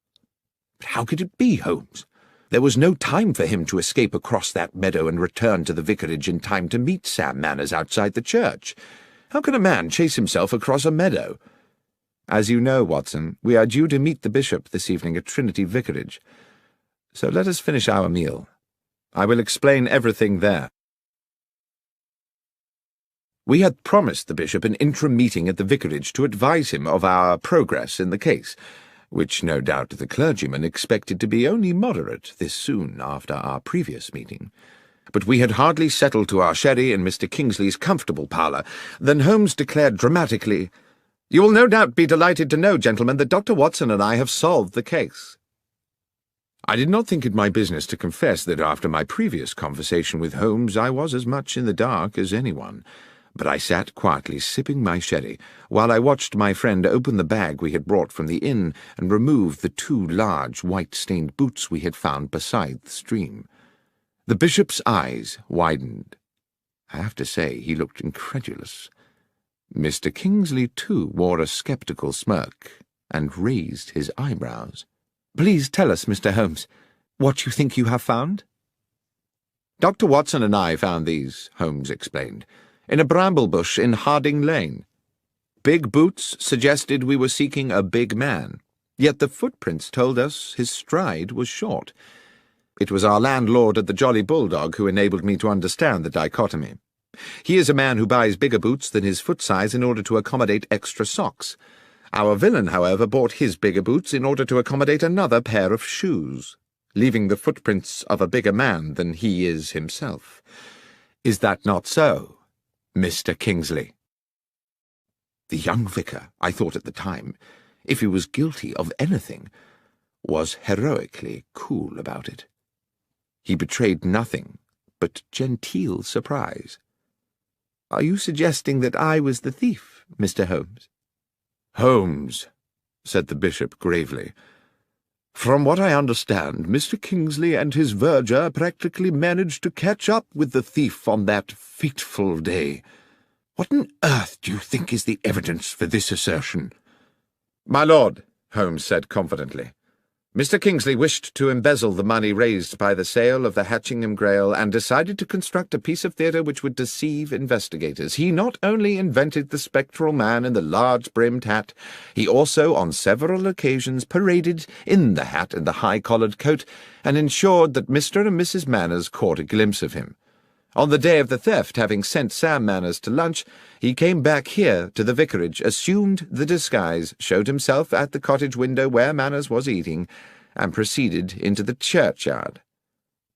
"But how could it be, Holmes? There was no time for him to escape across that meadow and return to the vicarage in time to meet Sam Manners outside the church. How can a man chase himself across a meadow?" "As you know, Watson, we are due to meet the bishop this evening at Trinity Vicarage. So let us finish our meal. I will explain everything there." We had promised the bishop an interim meeting at the vicarage to advise him of our progress in the case, which no doubt the clergyman expected to be only moderate this soon after our previous meeting. But we had hardly settled to our sherry in Mr. Kingsley's comfortable parlour than Holmes declared dramatically, "You will no doubt be delighted to know, gentlemen, that Dr. Watson and I have solved the case." I did not think it my business to confess that after my previous conversation with Holmes I was as much in the dark as anyone, but I sat quietly sipping my sherry while I watched my friend open the bag we had brought from the inn and remove the 2 large white-stained boots we had found beside the stream. The bishop's eyes widened. I have to say he looked incredulous. Mr. Kingsley, too, wore a sceptical smirk and raised his eyebrows. "Please tell us, Mr. Holmes, what you think you have found?" "Dr. Watson and I found these," Holmes explained, "in a bramble bush in Harding Lane. Big boots suggested we were seeking a big man, yet the footprints told us his stride was short. It was our landlord at the Jolly Bulldog who enabled me to understand the dichotomy. He is a man who buys bigger boots than his foot size in order to accommodate extra socks. Our villain, however, bought his bigger boots in order to accommodate another pair of shoes, leaving the footprints of a bigger man than he is himself. Is that not so, Mr. Kingsley?" The young vicar, I thought at the time, if he was guilty of anything, was heroically cool about it. He betrayed nothing but genteel surprise. "Are you suggesting that I was the thief, Mr. Holmes?" "Holmes," said the bishop gravely, "from what I understand, Mr. Kingsley and his verger practically managed to catch up with the thief on that fateful day. What on earth do you think is the evidence for this assertion?" "My lord," Holmes said confidently, "Mr. Kingsley wished to embezzle the money raised by the sale of the Hatchingham Grail and decided to construct a piece of theatre which would deceive investigators. He not only invented the spectral man in the large-brimmed hat, he also on several occasions paraded in the hat and the high-collared coat and ensured that Mr. and Mrs. Manners caught a glimpse of him. On the day of the theft, having sent Sam Manners to lunch, he came back here to the vicarage, assumed the disguise, showed himself at the cottage window where Manners was eating, and proceeded into the churchyard.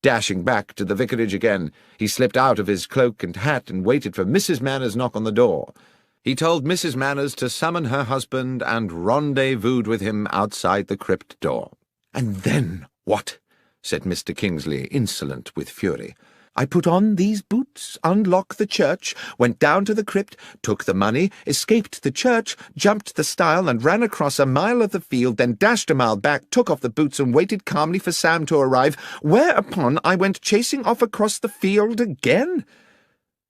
Dashing back to the vicarage again, he slipped out of his cloak and hat and waited for Mrs. Manners' knock on the door. He told Mrs. Manners to summon her husband and rendezvoused with him outside the crypt door." "And then what?" said Mr. Kingsley, insolent with fury. "I put on these boots, unlocked the church, went down to the crypt, took the money, escaped the church, jumped the stile and ran across a mile of the field, then dashed a mile back, took off the boots and waited calmly for Sam to arrive, whereupon I went chasing off across the field again?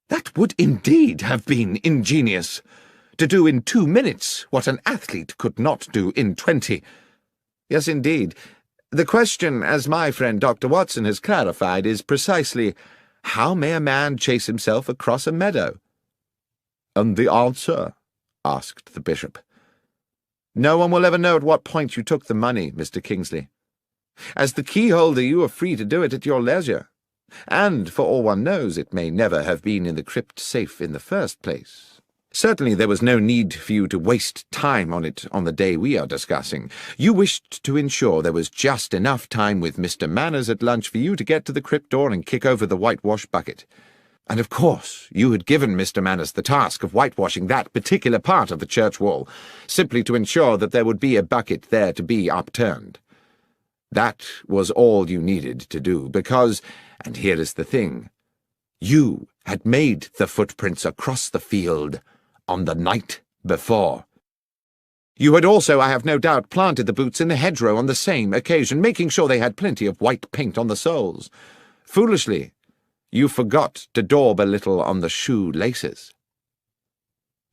That would indeed have been ingenious. To do in 2 minutes what an athlete could not do in 20. Yes, indeed. The question, as my friend Dr. Watson has clarified, is precisely, how may a man chase himself across a meadow?" "And the answer?" asked the bishop. "No one will ever know at what point you took the money, Mr. Kingsley. As the keyholder you are free to do it at your leisure, and, for all one knows, it may never have been in the crypt safe in the first place. Certainly there was no need for you to waste time on it on the day we are discussing. You wished to ensure there was just enough time with Mr. Manners at lunch for you to get to the crypt door and kick over the whitewash bucket. And of course you had given Mr. Manners the task of whitewashing that particular part of the church wall, simply to ensure that there would be a bucket there to be upturned. That was all you needed to do, because, and here is the thing, you had made the footprints across the field on the night before. You had also, I have no doubt, planted the boots in the hedgerow on the same occasion, making sure they had plenty of white paint on the soles. Foolishly, you forgot to daub a little on the shoe laces."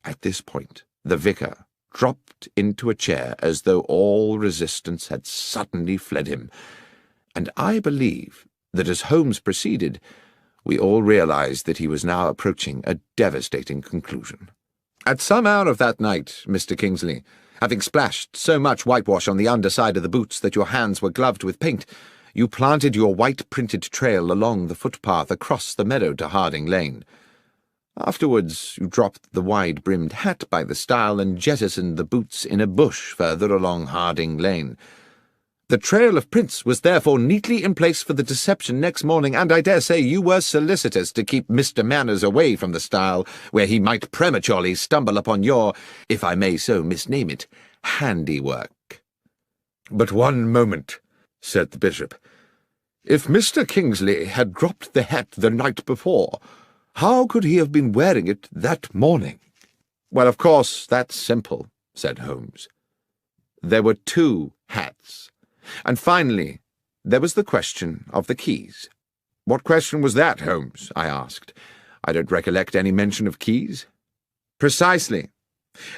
At this point, the vicar dropped into a chair as though all resistance had suddenly fled him, and I believe that as Holmes proceeded, we all realized that he was now approaching a devastating conclusion. "At some hour of that night, Mr. Kingsley, having splashed so much whitewash on the underside of the boots that your hands were gloved with paint, you planted your white-printed trail along the footpath across the meadow to Harding Lane. Afterwards you dropped the wide-brimmed hat by the stile and jettisoned the boots in a bush further along Harding Lane. The trail of prints was therefore neatly in place for the deception next morning, and I dare say you were solicitous to keep Mr. Manners away from the stile, where he might prematurely stumble upon your, if I may so misname it, handiwork." "But one moment," said the bishop. "If Mr. Kingsley had dropped the hat the night before, how could he have been wearing it that morning?" "Well, of course, that's simple," said Holmes. "There were two hats. And finally, there was the question of the keys." "What question was that, Holmes?" I asked. "I don't recollect any mention of keys." "Precisely.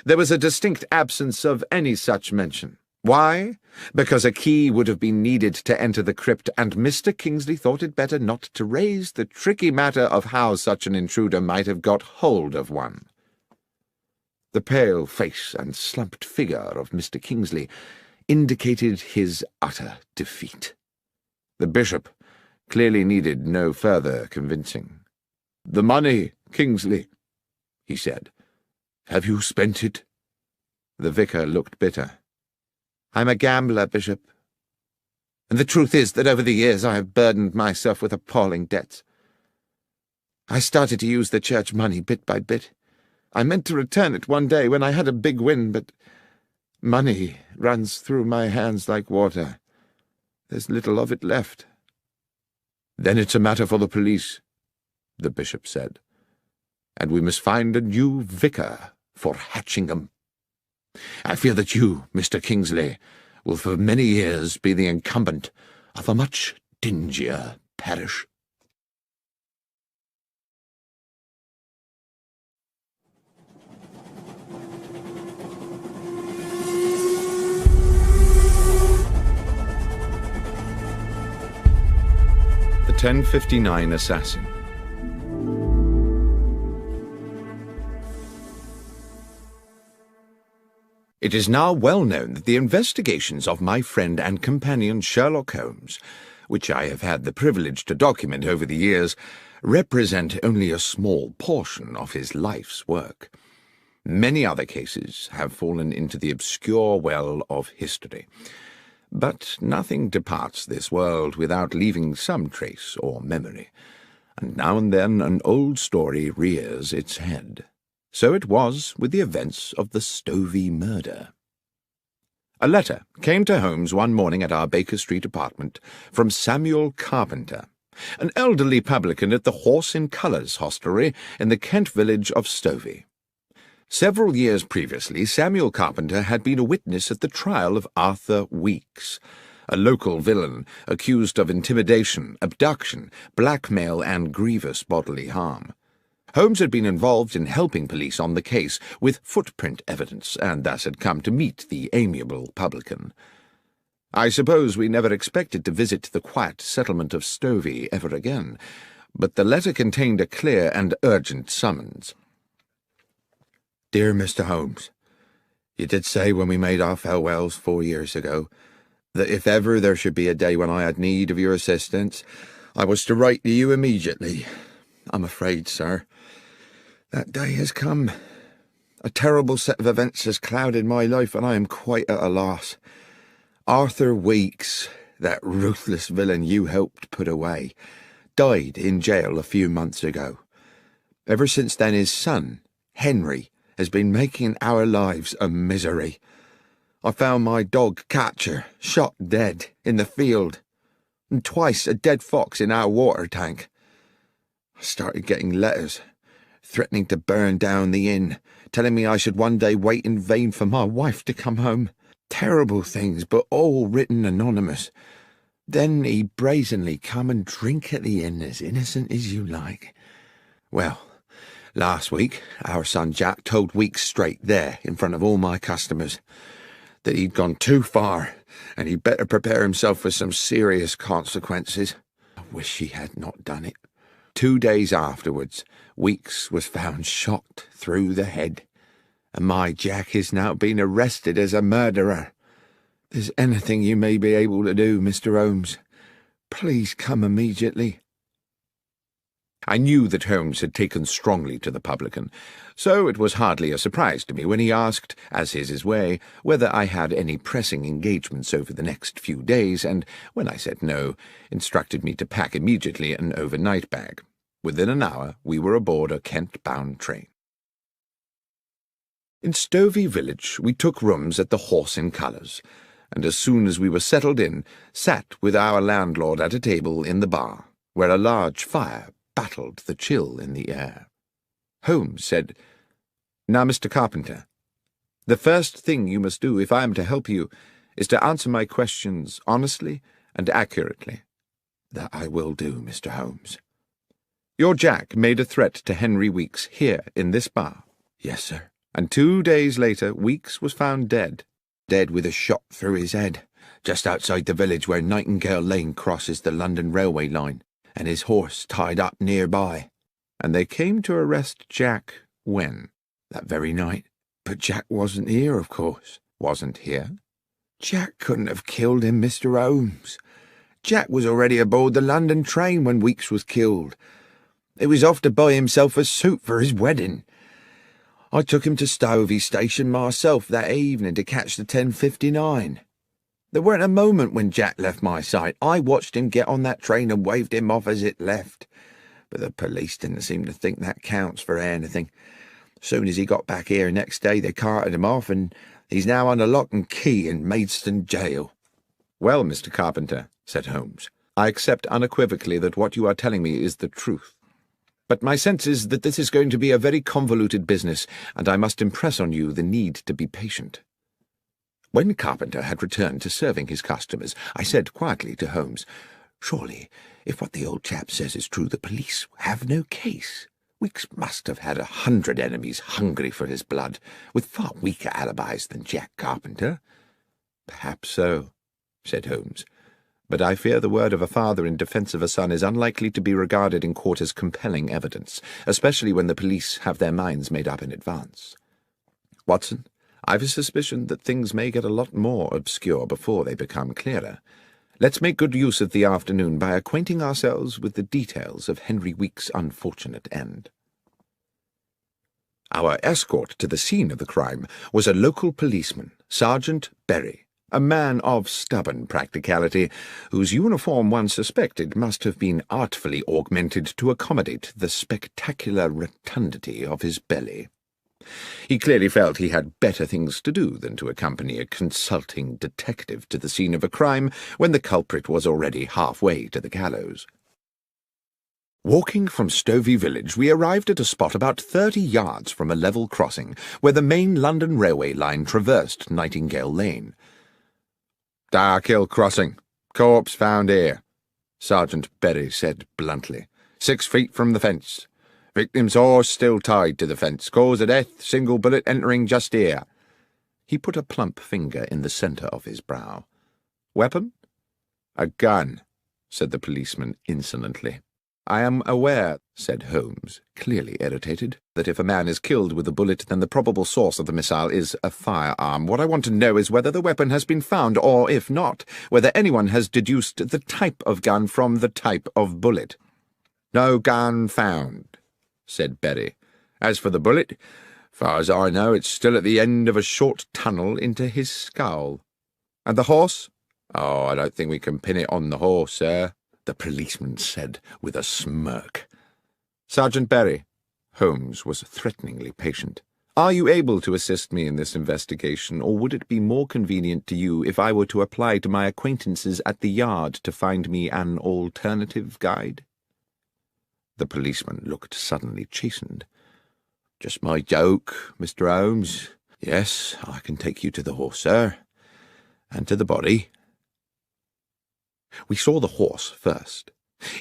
There was a distinct absence of any such mention. Why? Because a key would have been needed to enter the crypt, and Mr. Kingsley thought it better not to raise the tricky matter of how such an intruder might have got hold of one." The pale face and slumped figure of Mr. Kingsley indicated his utter defeat. The bishop clearly needed no further convincing. "The money, Kingsley," he said. "Have you spent it?" The vicar looked bitter. "I'm a gambler, Bishop. And the truth is that over the years I have burdened myself with appalling debts. I started to use the church money bit by bit. I meant to return it one day when I had a big win, but money runs through my hands like water. There's little of it left." "Then it's a matter for the police," the bishop said. "And we must find a new vicar for Hatchingham. I fear that you, Mr. Kingsley, will for many years be the incumbent of a much dingier parish." The 1059 Assassin. It is now well known that the investigations of my friend and companion Sherlock Holmes, which I have had the privilege to document over the years, represent only a small portion of his life's work. Many other cases have fallen into the obscure well of history. But nothing departs this world without leaving some trace or memory, and now and then an old story rears its head. So it was with the events of the Stovey murder. A letter came to Holmes one morning at our Baker Street apartment from Samuel Carpenter, an elderly publican at the Horse in Colours hostelry in the Kent village of Stovey. Several years previously, Samuel Carpenter had been a witness at the trial of Arthur Weeks, a local villain accused of intimidation, abduction, blackmail, and grievous bodily harm. Holmes had been involved in helping police on the case with footprint evidence, and thus had come to meet the amiable publican. I suppose we never expected to visit the quiet settlement of Stovey ever again, but the letter contained a clear and urgent summons. "Dear Mr. Holmes, you did say when we made our farewells 4 years ago that if ever there should be a day when I had need of your assistance, I was to write to you immediately. I'm afraid, sir, that day has come. A terrible set of events has clouded my life, and I am quite at a loss. Arthur Weeks, that ruthless villain you helped put away, died in jail a few months ago. Ever since then his son, Henry, has been making our lives a misery. I found my dog Catcher shot dead in the field, and twice a dead fox in our water tank. I started getting letters threatening to burn down the inn, telling me I should one day wait in vain for my wife to come home. Terrible things, but all written anonymous. Then he brazenly come and drink at the inn as innocent as you like. Well, last week our son Jack told Weeks straight there, in front of all my customers, that he'd gone too far, and he'd better prepare himself for some serious consequences. I wish he had not done it. 2 days afterwards, Weeks was found shot through the head, and my Jack is now being arrested as a murderer. If there's anything you may be able to do, Mr. Holmes, please come immediately." I knew that Holmes had taken strongly to the publican, so it was hardly a surprise to me when he asked, as is his way, whether I had any pressing engagements over the next few days, and, when I said no, instructed me to pack immediately an overnight bag. Within an hour we were aboard a Kent-bound train. In Stovey village we took rooms at the Horse in Colours, and as soon as we were settled in, sat with our landlord at a table in the bar, where a large fire battled the chill in the air. Holmes said, "Now, Mr. Carpenter, the first thing you must do if I am to help you is to answer my questions honestly and accurately." "That I will do, Mr. Holmes." "Your Jack made a threat to Henry Weeks here in this bar?" "Yes, sir." "And 2 days later Weeks was found dead?" "Dead with a shot through his head, just outside the village where Nightingale Lane crosses the London railway line, and his horse tied up nearby." "And they came to arrest Jack when?" "That very night. But Jack wasn't here, of course." "Wasn't here?" "Jack couldn't have killed him, Mr. Holmes. Jack was already aboard the London train when Weeks was killed. He was off to buy himself a suit for his wedding. I took him to Stovey Station myself that evening to catch the 10:59. There weren't a moment when Jack left my sight. I watched him get on that train and waved him off as it left. But the police didn't seem to think that counts for anything. Soon as he got back here next day, they carted him off, and he's now under lock and key in Maidstone jail." "Well, Mr. Carpenter," said Holmes, "I accept unequivocally that what you are telling me is the truth. But my sense is that this is going to be a very convoluted business, and I must impress on you the need to be patient." When Carpenter had returned to serving his customers, I said quietly to Holmes, "Surely, if what the old chap says is true, the police have no case. Weeks must have had 100 enemies hungry for his blood, with far weaker alibis than Jack Carpenter." "Perhaps so," said Holmes, "but I fear the word of a father in defence of a son is unlikely to be regarded in court as compelling evidence, especially when the police have their minds made up in advance. Watson, I've a suspicion that things may get a lot more obscure before they become clearer. Let's make good use of the afternoon by acquainting ourselves with the details of Henry Weeks' unfortunate end." Our escort to the scene of the crime was a local policeman, Sergeant Berry, a man of stubborn practicality, whose uniform one suspected must have been artfully augmented to accommodate the spectacular rotundity of his belly. He clearly felt he had better things to do than to accompany a consulting detective to the scene of a crime when the culprit was already halfway to the gallows. Walking from Stovey village, we arrived at a spot about 30 yards from a level crossing where the main London railway line traversed Nightingale Lane. "Darkhill Crossing. Corpse found here," Sergeant Berry said bluntly. 6 feet from the fence. Victim's horse still tied to the fence. Cause of death, single bullet entering just here." He put a plump finger in the centre of his brow. "Weapon?" "A gun," said the policeman insolently. "I am aware," said Holmes, clearly irritated, "that if a man is killed with a bullet, then the probable source of the missile is a firearm. What I want to know is whether the weapon has been found, or, if not, whether anyone has deduced the type of gun from the type of bullet." "No gun found," said Berry. "As for the bullet, far as I know, it's still at the end of a short tunnel into his skull." "And the horse?" "Oh, I don't think we can pin it on the horse, sir," the policeman said with a smirk. "Sergeant Berry," Holmes was threateningly patient, "are you able to assist me in this investigation, or would it be more convenient to you if I were to apply to my acquaintances at the yard to find me an alternative guide?" The policeman looked suddenly chastened. "Just my joke, Mr. Holmes. Yes, I can take you to the horse, sir, and to the body." We saw the horse first.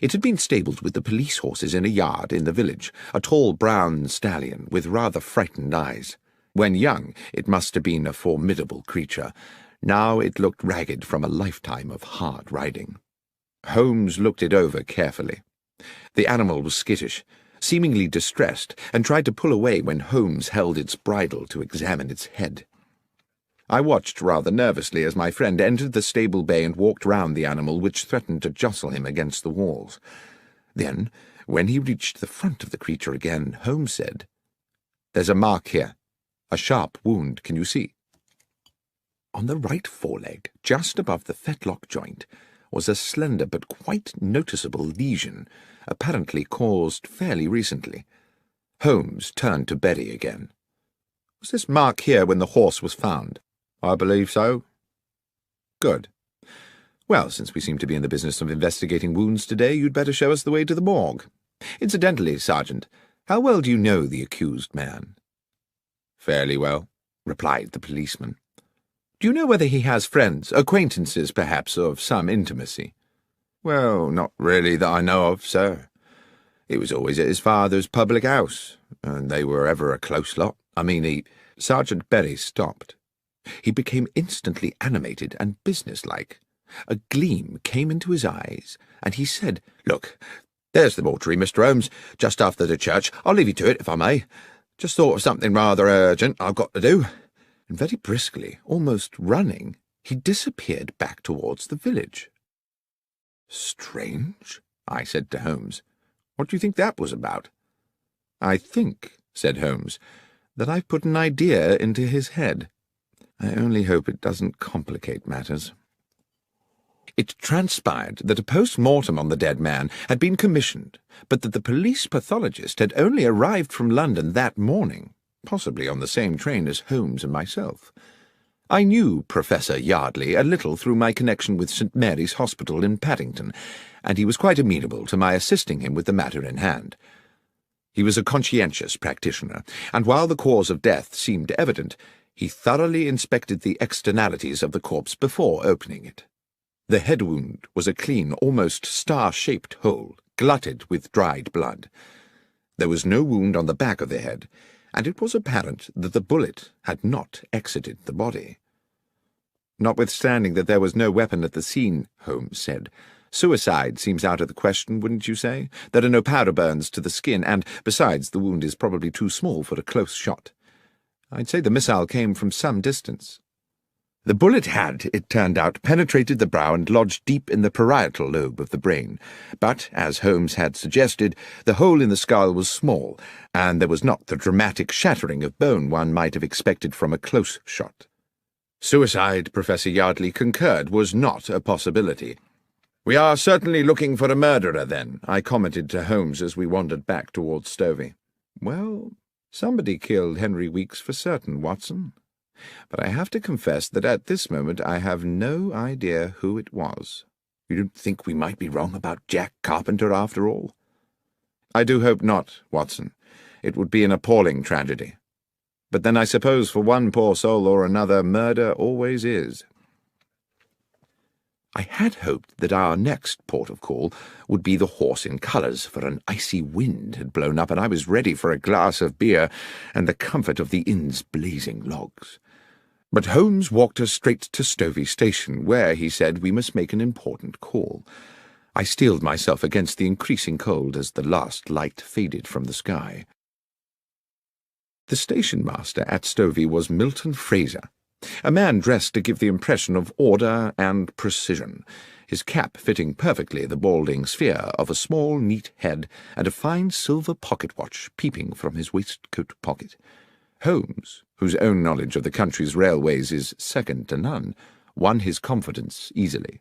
It had been stabled with the police horses in a yard in the village, a tall brown stallion with rather frightened eyes. When young, it must have been a formidable creature. Now it looked ragged from a lifetime of hard riding. Holmes looked it over carefully. The animal was skittish, seemingly distressed, and tried to pull away when Holmes held its bridle to examine its head. I watched rather nervously as my friend entered the stable bay and walked round the animal, which threatened to jostle him against the walls. Then, when he reached the front of the creature again, Holmes said, "There's a mark here. A sharp wound, can you see?" On the right foreleg, just above the fetlock joint, was a slender but quite noticeable lesion, apparently caused fairly recently. Holmes turned to Berry again. "Was this mark here when the horse was found?" "I believe so." Good. Well, since we seem to be in the business of investigating wounds today, you'd better show us the way to the morgue. Incidentally, Sergeant, how well do you know the accused man? Fairly well, replied the policeman. Do you know whether he has friends, acquaintances, perhaps, of some intimacy? Well, not really that I know of, sir. He was always at his father's public house, and they were ever a close lot. Sergeant Berry stopped. He became instantly animated and businesslike. A gleam came into his eyes, and he said, "Look, there's the mortuary, Mr. Holmes, just after the church. I'll leave you to it, if I may. Just thought of something rather urgent I've got to do." And very briskly, almost running, he disappeared back towards the village. "Strange," I said to Holmes. "What do you think that was about?" "I think," said Holmes, "that I've put an idea into his head. I only hope it doesn't complicate matters." It transpired that a post-mortem on the dead man had been commissioned, but that the police pathologist had only arrived from London that morning, possibly on the same train as Holmes and myself. I knew Professor Yardley a little through my connection with St. Mary's Hospital in Paddington, and he was quite amenable to my assisting him with the matter in hand. He was a conscientious practitioner, and while the cause of death seemed evident, he thoroughly inspected the externalities of the corpse before opening it. The head wound was a clean, almost star-shaped hole, glutted with dried blood. There was no wound on the back of the head, and it was apparent that the bullet had not exited the body. "Notwithstanding that there was no weapon at the scene," Holmes said, "suicide seems out of the question, wouldn't you say? There are no powder burns to the skin, and, besides, the wound is probably too small for a close shot. I'd say the missile came from some distance." The bullet had, it turned out, penetrated the brow and lodged deep in the parietal lobe of the brain, but, as Holmes had suggested, the hole in the skull was small, and there was not the dramatic shattering of bone one might have expected from a close shot. Suicide, Professor Yardley concurred, was not a possibility. "We are certainly looking for a murderer, then," I commented to Holmes as we wandered back towards Stovey. "Well, somebody killed Henry Weeks for certain, Watson. But I have to confess that at this moment I have no idea who it was." "You don't think we might be wrong about Jack Carpenter after all?" "I do hope not, Watson. It would be an appalling tragedy. But then I suppose for one poor soul or another, murder always is." I had hoped that our next port of call would be the Horse in Colours, for an icy wind had blown up and I was ready for a glass of beer and the comfort of the inn's blazing logs. But Holmes walked us straight to Stovey Station, where, he said, we must make an important call. I steeled myself against the increasing cold as the last light faded from the sky. The station-master at Stovey was Milton Fraser, a man dressed to give the impression of order and precision, his cap fitting perfectly the balding sphere of a small, neat head, and a fine silver pocket-watch peeping from his waistcoat pocket. Holmes, whose own knowledge of the country's railways is second to none, won his confidence easily.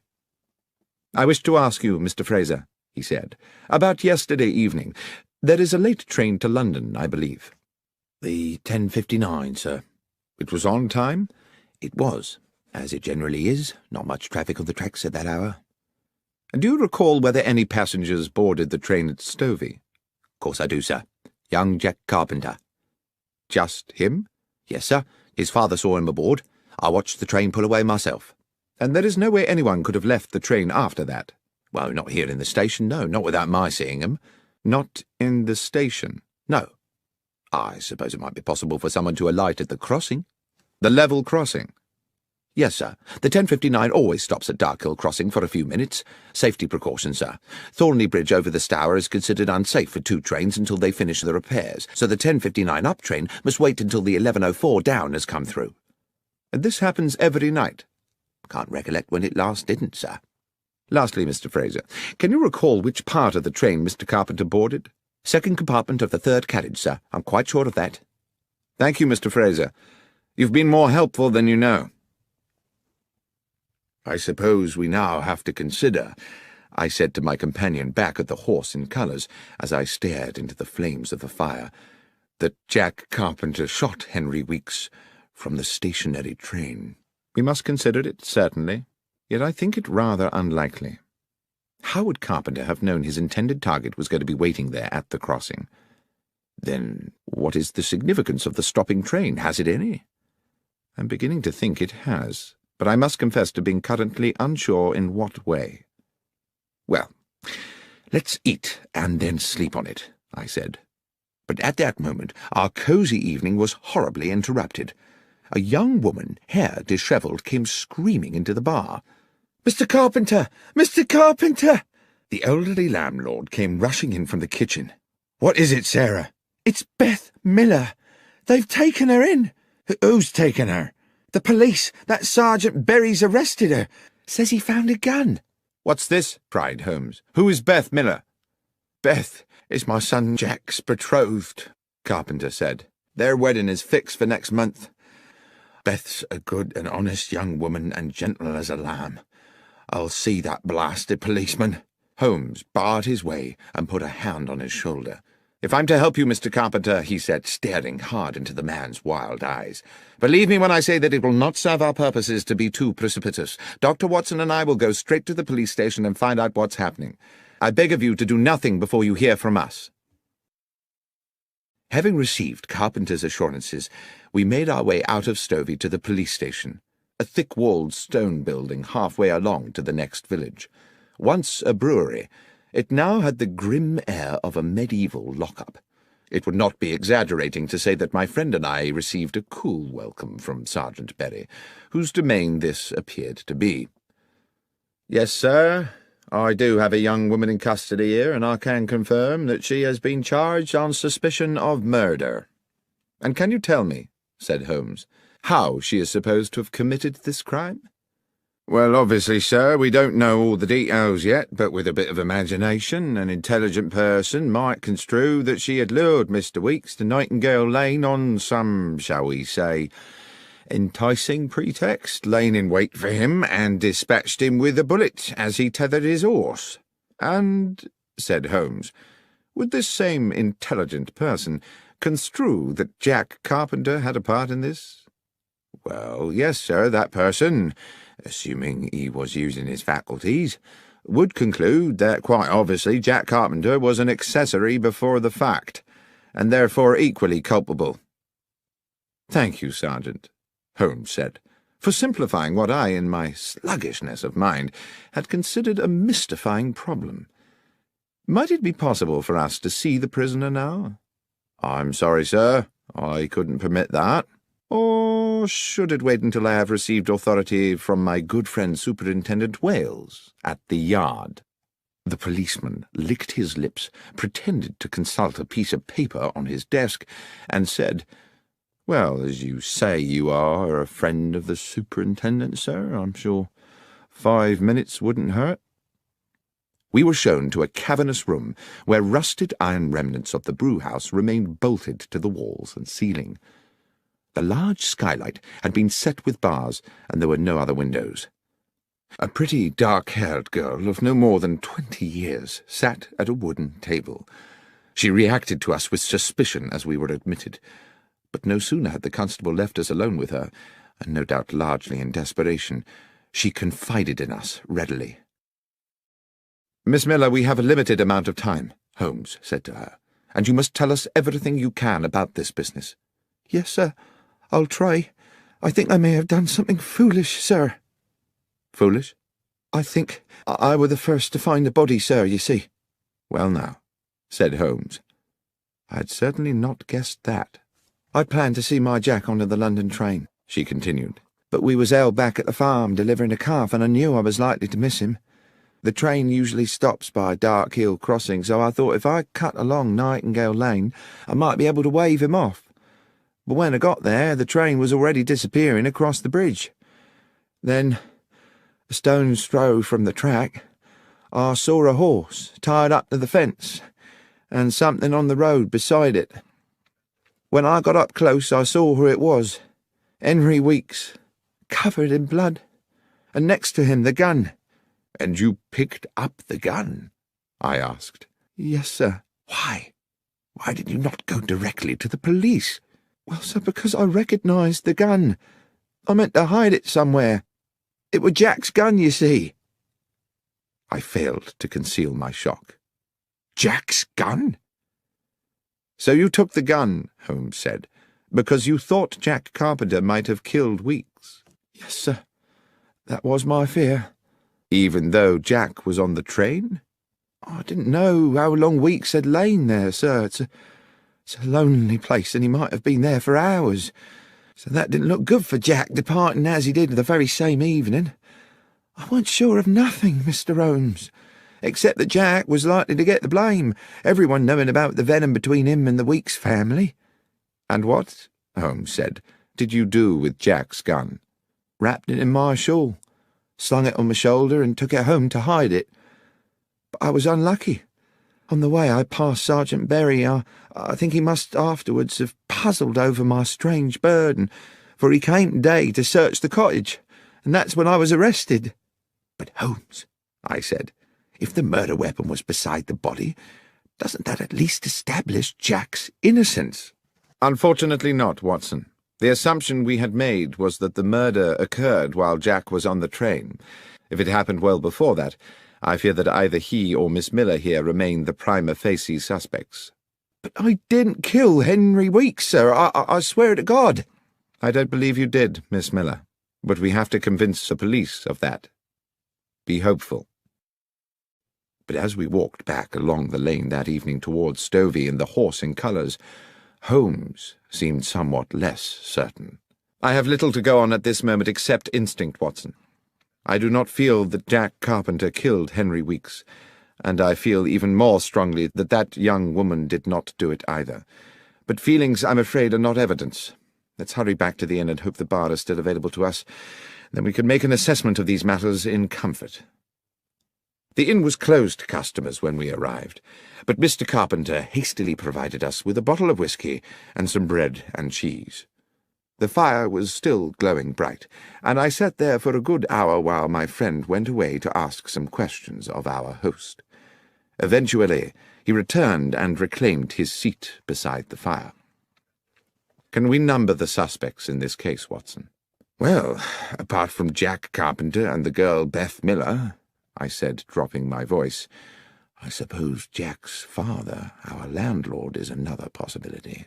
"I wish to ask you, Mr. Fraser," he said, "about yesterday evening. There is a late train to London, I believe." "The 10:59, sir." "It was on time?" "It was, as it generally is. Not much traffic on the tracks at that hour." "And do you recall whether any passengers boarded the train at Stovey?" "Of course I do, sir. Young Jack Carpenter." "Just him?" "Yes, sir. His father saw him aboard. I watched the train pull away myself." "And there is no way anyone could have left the train after that?" "Well, not here in the station, no. Not without my seeing him." "Not in the station?" "No. I suppose it might be possible for someone to alight at the crossing." "The level crossing?" "Yes, sir. The 10:59 always stops at Darkhill Crossing for a few minutes. Safety precaution, sir. Thornley Bridge over the Stour is considered unsafe for two trains until they finish the repairs, so the 10:59 up train must wait until the 11:04 down has come through." "And this happens every night?" "Can't recollect when it last didn't, sir." "Lastly, Mr. Fraser, can you recall which part of the train Mr. Carpenter boarded?" "Second compartment of the third carriage, sir. I'm quite sure of that." "Thank you, Mr. Fraser. You've been more helpful than you know." "I suppose we now have to consider," I said to my companion back at the Horse in Colours, as I stared into the flames of the fire, "that Jack Carpenter shot Henry Weeks from the stationary train." "We must consider it, certainly. Yet I think it rather unlikely. How would Carpenter have known his intended target was going to be waiting there at the crossing? Then what is the significance of the stopping train? Has it any? I'm beginning to think it has, but I must confess to being currently unsure in what way. Well, let's eat and then sleep on it, I said. But at that moment our cosy evening was horribly interrupted. A young woman, hair dishevelled, came screaming into the bar. "Mr. Carpenter! Mr. Carpenter!" The elderly landlord came rushing in from the kitchen. "What is it, Sarah?" "It's Beth Miller. They've taken her in." "Who's taken her?" "The police. That Sergeant Berry's arrested her. Says he found a gun." "What's this?" cried Holmes. "Who is Beth Miller?" "Beth is my son Jack's betrothed," Carpenter said. "Their wedding is fixed for next month. Beth's a good and honest young woman and gentle as a lamb. I'll see that blasted policeman." Holmes barred his way and put a hand on his shoulder. "If I'm to help you, Mr. Carpenter," he said, staring hard into the man's wild eyes, "believe me when I say that it will not serve our purposes to be too precipitous. Dr. Watson and I will go straight to the police station and find out what's happening. I beg of you to do nothing before you hear from us." Having received Carpenter's assurances, we made our way out of Stovey to the police station, a thick-walled stone building halfway along to the next village. Once a brewery, it now had the grim air of a medieval lock-up. It would not be exaggerating to say that my friend and I received a cool welcome from Sergeant Berry, whose domain this appeared to be. "Yes, sir, I do have a young woman in custody here, and I can confirm that she has been charged on suspicion of murder." "And can you tell me," said Holmes, "how she is supposed to have committed this crime?" "Well, obviously, sir, we don't know all the details yet, but with a bit of imagination, an intelligent person might construe that she had lured Mr. Weeks to Nightingale Lane on some, shall we say, enticing pretext, lain in wait for him, and dispatched him with a bullet as he tethered his horse." "And," said Holmes, "would this same intelligent person construe that Jack Carpenter had a part in this?" "Well, yes, sir, that person, assuming he was using his faculties, would conclude that quite obviously Jack Carpenter was an accessory before the fact, and therefore equally culpable." "Thank you, Sergeant," Holmes said, "for simplifying what I, in my sluggishness of mind, had considered a mystifying problem. Might it be possible for us to see the prisoner now?" "I'm sorry, sir, I couldn't permit that." "Or should it wait until I have received authority from my good friend Superintendent Wales at the Yard?" The policeman licked his lips, pretended to consult a piece of paper on his desk, and said, "Well, as you say you are a friend of the superintendent, sir, I'm sure 5 minutes wouldn't hurt." We were shown to a cavernous room where rusted iron remnants of the brew-house remained bolted to the walls and ceiling. The large skylight had been set with bars, and there were no other windows. A pretty dark-haired girl of no more than 20 years sat at a wooden table. She reacted to us with suspicion as we were admitted, but no sooner had the constable left us alone with her, and no doubt largely in desperation, she confided in us readily. "Miss Miller, we have a limited amount of time," Holmes said to her, "and you must tell us everything you can about this business." "Yes, sir, I'll try. I think I may have done something foolish, sir." "Foolish?" "I think I were the first to find the body, sir, you see." "Well now," said Holmes, "I had certainly not guessed that." "I'd planned to see my Jack on the London train," she continued, "but we was held back at the farm delivering a calf, and I knew I was likely to miss him. The train usually stops by Dark Hill Crossing, so I thought if I cut along Nightingale Lane, I might be able to wave him off. But when I got there, the train was already disappearing across the bridge. Then, a stone's throw from the track, I saw a horse tied up to the fence, and something on the road beside it. When I got up close, I saw who it was, Henry Weeks, covered in blood, and next to him the gun." "And you picked up the gun?" I asked. "Yes, sir." "Why? Why did you not go directly to the police?" "Well, sir, because I recognised the gun. I meant to hide it somewhere." It were Jack's gun, you see." I failed to conceal my shock. "Jack's gun?" "So you took the gun," Holmes said, "because you thought Jack Carpenter might have killed Weeks?" "Yes, sir. That was my fear." "Even though Jack was on the train?" "I didn't know how long Weeks had lain there, sir. It's a lonely place, and he might have been there for hours. So that didn't look good for Jack, departing as he did the very same evening. I weren't sure of nothing, Mr. Holmes, except that Jack was likely to get the blame, everyone knowing about the venom between him and the Weeks family." "And what," Holmes said, "did you do with Jack's gun?" "Wrapped it in my shawl, slung it on my shoulder, and took it home to hide it. But I was unlucky. On the way I passed Sergeant Berry. I think he must afterwards have puzzled over my strange burden, for he came today to search the cottage, and that's when I was arrested." "But Holmes," I said, "if the murder weapon was beside the body, doesn't that at least establish Jack's innocence?" "Unfortunately not, Watson. The assumption we had made was that the murder occurred while Jack was on the train. If it happened well before that, I fear that either he or Miss Miller here remain the prima facie suspects." "But I didn't kill Henry Weeks, sir. I swear to God." "I don't believe you did, Miss Miller, but we have to convince the police of that. Be hopeful." But as we walked back along the lane that evening towards Stovey and the horse in colours, Holmes seemed somewhat less certain. "I have little to go on at this moment except instinct, Watson. I do not feel that Jack Carpenter killed Henry Weeks, and I feel even more strongly that that young woman did not do it either. But feelings, I'm afraid, are not evidence. Let's hurry back to the inn and hope the bar is still available to us. Then we can make an assessment of these matters in comfort." The inn was closed to customers when we arrived, but Mr. Carpenter hastily provided us with a bottle of whisky and some bread and cheese. The fire was still glowing bright, and I sat there for a good hour while my friend went away to ask some questions of our host. Eventually, he returned and reclaimed his seat beside the fire. "Can we number the suspects in this case, Watson?" "Well, apart from Jack Carpenter and the girl Beth Miller," I said, dropping my voice, "I suppose Jack's father, our landlord, is another possibility."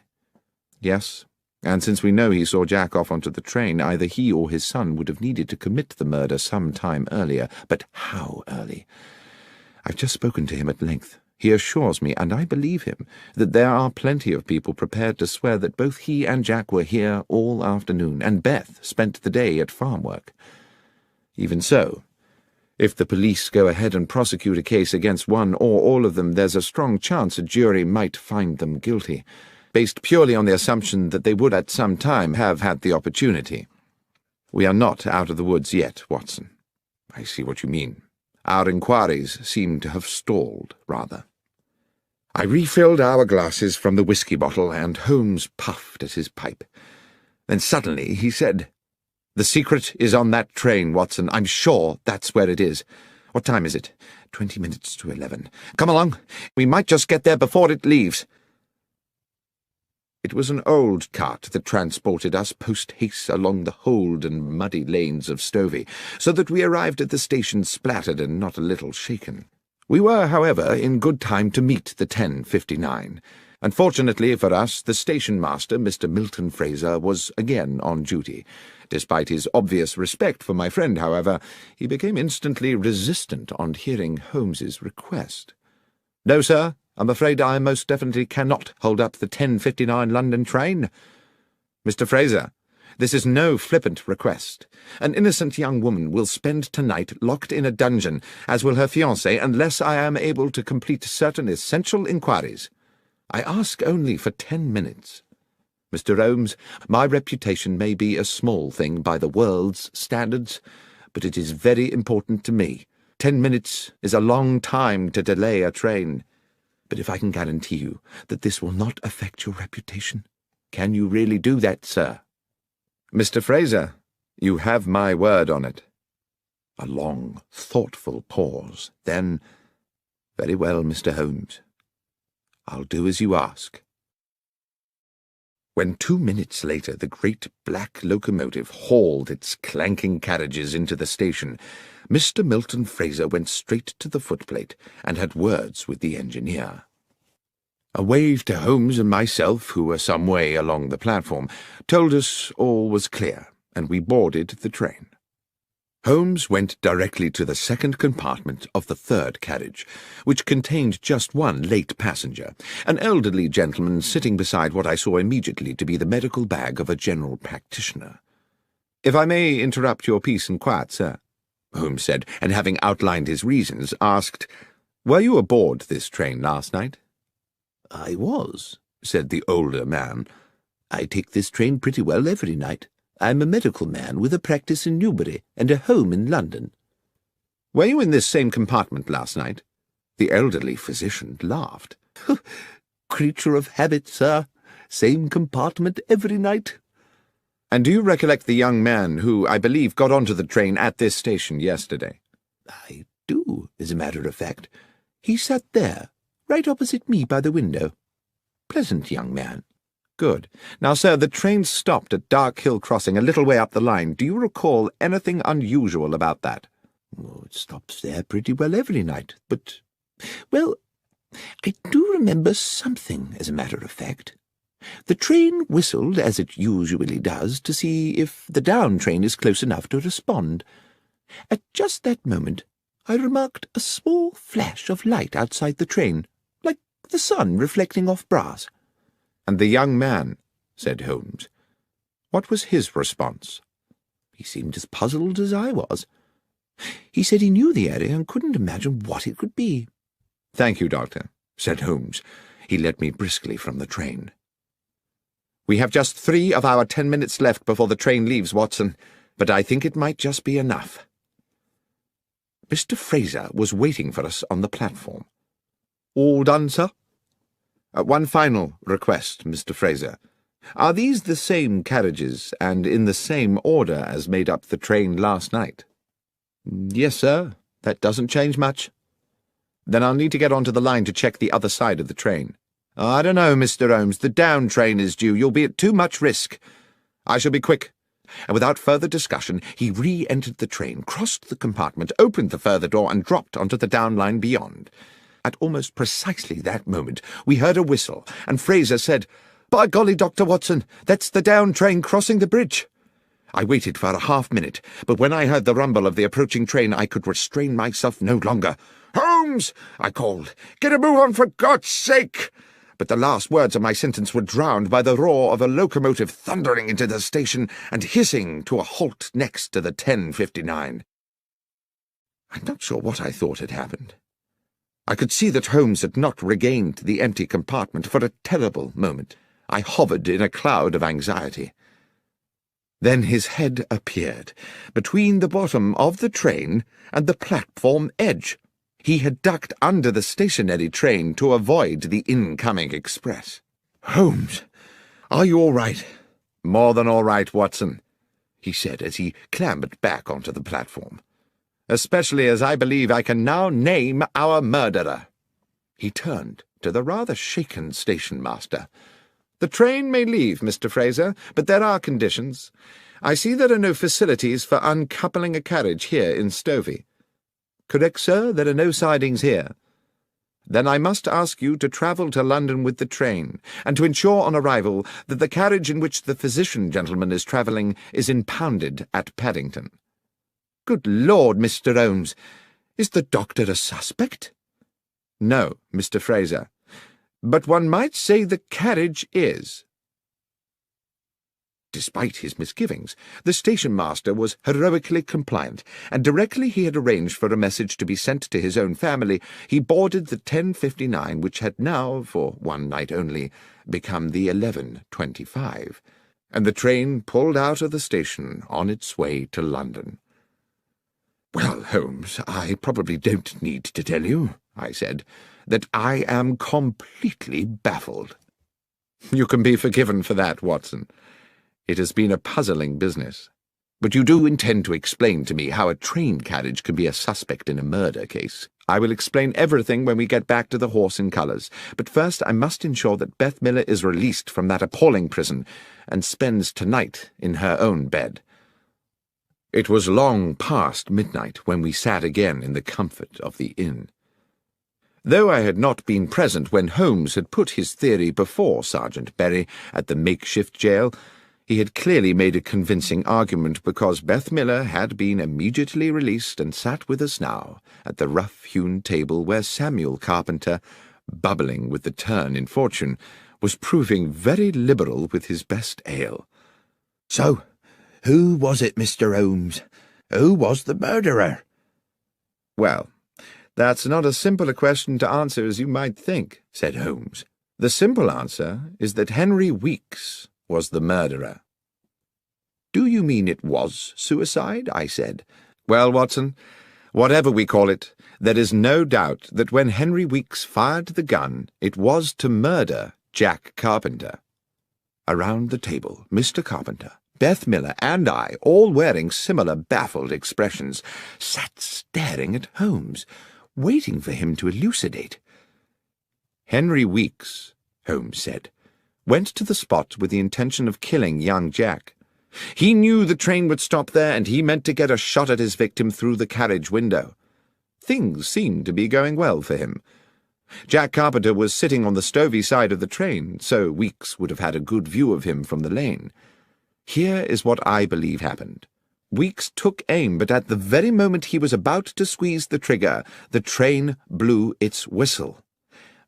"Yes. And since we know he saw Jack off onto the train, either he or his son would have needed to commit the murder some time earlier. But how early? I've just spoken to him at length. He assures me, and I believe him, that there are plenty of people prepared to swear that both he and Jack were here all afternoon, and Beth spent the day at farm work. Even so, if the police go ahead and prosecute a case against one or all of them, there's a strong chance a jury might find them guilty, based purely on the assumption that they would at some time have had the opportunity. We are not out of the woods yet, Watson." "I see what you mean. Our inquiries seem to have stalled, rather." I refilled our glasses from the whisky bottle, and Holmes puffed at his pipe. Then suddenly he said, "The secret is on that train, Watson. I'm sure that's where it is. What time is it? 20 minutes to 11. Come along. We might just get there before it leaves." It was an old cart that transported us post-haste along the hold and muddy lanes of Stovey, so that we arrived at the station splattered and not a little shaken. We were, however, in good time to meet the 10:59. Unfortunately for us, the station-master, Mr. Milton Fraser, was again on duty. Despite his obvious respect for my friend, however, he became instantly resistant on hearing Holmes's request. "No, sir. I'm afraid I most definitely cannot hold up the 10:59 London train. Mr. Fraser, this is no flippant request. An innocent young woman will spend tonight locked in a dungeon, as will her fiancé, unless I am able to complete certain essential inquiries. I ask only for 10 minutes. Mr. Holmes, my reputation may be a small thing by the world's standards, but it is very important to me. 10 minutes is a long time to delay a train. But if I can guarantee you that this will not affect your reputation, can you really do that, sir?" "Mr. Fraser, you have my word on it." A long, thoughtful pause. Then, "Very well, Mr. Holmes. I'll do as you ask." When 2 minutes later the great black locomotive hauled its clanking carriages into the station, Mr. Milton Fraser went straight to the footplate and had words with the engineer. A wave to Holmes and myself, who were some way along the platform, told us all was clear, and we boarded the train. Holmes went directly to the second compartment of the third carriage, which contained just one late passenger, an elderly gentleman sitting beside what I saw immediately to be the medical bag of a general practitioner. "If I may interrupt your peace and quiet, sir," Holmes said, and having outlined his reasons, asked, "Were you aboard this train last night?" "I was," said the older man. "I take this train pretty well every night. I'm a medical man with a practice in Newbury and a home in London." "Were you in this same compartment last night?" The elderly physician laughed. "Creature of habit, sir. Same compartment every night." "And do you recollect the young man who, I believe, got onto the train at this station yesterday?" "I do, as a matter of fact. He sat there, right opposite me by the window. Pleasant young man." "Good. Now, sir, the train stopped at Dark Hill Crossing a little way up the line. Do you recall anything unusual about that?" "Oh, it stops there pretty well every night, but, well, I do remember something, as a matter of fact. The train whistled, as it usually does, to see if the down train is close enough to respond. At just that moment, I remarked a small flash of light outside the train, like the sun reflecting off brass." "And the young man," said Holmes. "What was his response?" "He seemed as puzzled as I was. He said he knew the area and couldn't imagine what it could be." "Thank you, Doctor," said Holmes. He led me briskly from the train. "We have just 3 of our 10 minutes left before the train leaves, Watson, but I think it might just be enough." Mr. Fraser was waiting for us on the platform. "All done, sir?" "One final request, Mr. Fraser. Are these the same carriages and in the same order as made up the train last night?" "Yes, sir. That doesn't change much." "Then I'll need to get onto the line to check the other side of the train." "I don't know, Mr. Holmes. The down train is due. You'll be at too much risk." "I shall be quick." And without further discussion, he re-entered the train, crossed the compartment, opened the further door, and dropped onto the down line beyond. At almost precisely that moment, we heard a whistle, and Fraser said, "By golly, Dr. Watson, that's the down train crossing the bridge." I waited for a half-minute, but when I heard the rumble of the approaching train, I could restrain myself no longer. "Holmes!" I called. "Get a move on, for God's sake!" But the last words of my sentence were drowned by the roar of a locomotive thundering into the station and hissing to a halt next to the 10:59. I'm not sure what I thought had happened. I could see that Holmes had not regained the empty compartment for a terrible moment. I hovered in a cloud of anxiety. Then his head appeared, between the bottom of the train and the platform edge. He had ducked under the stationary train to avoid the incoming express. "Holmes, are you all right?" "More than all right, Watson," he said as he clambered back onto the platform. "Especially as I believe I can now name our murderer." He turned to the rather shaken station-master. "The train may leave, Mr. Fraser, but there are conditions. I see there are no facilities for uncoupling a carriage here in Stovey." "Correct, sir. There are no sidings here." "Then I must ask you to travel to London with the train, and to ensure on arrival that the carriage in which the physician gentleman is travelling is impounded at Paddington." "Good Lord, Mr. Holmes, is the doctor a suspect?" "No, Mr. Fraser, but one might say the carriage is." Despite his misgivings, the station-master was heroically compliant, and directly he had arranged for a message to be sent to his own family, he boarded the 10:59, which had now, for one night only, become the 11:25, and the train pulled out of the station on its way to London. "Well, Holmes, I probably don't need to tell you," I said, "that I am completely baffled." "You can be forgiven for that, Watson. It has been a puzzling business. But you do intend to explain to me how a train carriage can be a suspect in a murder case?" I will explain everything when we get back to the Horse in Colours, but first I must ensure that Beth Miller is released from that appalling prison and spends tonight in her own bed. It was long past midnight when we sat again in the comfort of the inn. Though I had not been present when Holmes had put his theory before Sergeant Berry at the makeshift jail, he had clearly made a convincing argument, because Beth Miller had been immediately released and sat with us now at the rough-hewn table where Samuel Carpenter, bubbling with the turn in fortune, was proving very liberal with his best ale. "So, who was it, Mr. Holmes? Who was the murderer?" "Well, that's not as simple a question to answer as you might think," said Holmes. "The simple answer is that Henry Weeks was the murderer." "Do you mean it was suicide?" I said. "Well, Watson, whatever we call it, there is no doubt that when Henry Weeks fired the gun, it was to murder Jack Carpenter." Around the table, Mr. Carpenter, Beth Miller, and I, all wearing similar baffled expressions, sat staring at Holmes, waiting for him to elucidate. "Henry Weeks," Holmes said, "went to the spot with the intention of killing young Jack. He knew the train would stop there, and he meant to get a shot at his victim through the carriage window. Things seemed to be going well for him. Jack Carpenter was sitting on the stovey side of the train, so Weeks would have had a good view of him from the lane. Here is what I believe happened. Weeks took aim, but at the very moment he was about to squeeze the trigger, the train blew its whistle.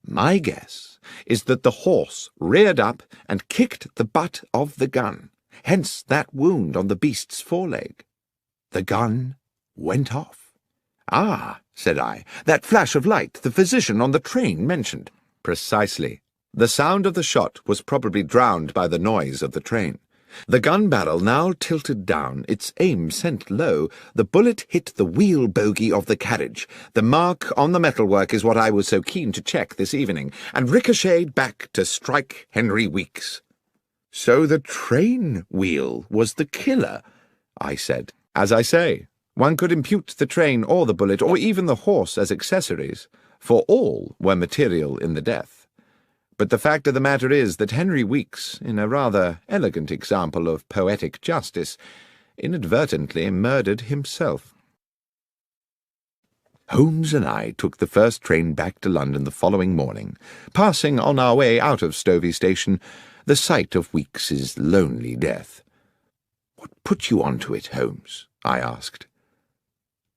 My guess is that the horse reared up and kicked the butt of the gun, hence that wound on the beast's foreleg. The gun went off." "Ah," said I, "that flash of light the physician on the train mentioned." "Precisely. The sound of the shot was probably drowned by the noise of the train. The gun barrel now tilted down, its aim sent low. The bullet hit the wheel bogie of the carriage. The mark on the metalwork is what I was so keen to check this evening, and ricocheted back to strike Henry Weeks." "So the train wheel was the killer," I said. "As I say, one could impute the train or the bullet or even the horse as accessories, for all were material in the death. But the fact of the matter is that Henry Weeks, in a rather elegant example of poetic justice, inadvertently murdered himself." Holmes and I took the first train back to London the following morning, passing on our way out of Stovey Station the sight of Weeks's lonely death. "What put you onto it, Holmes?" I asked.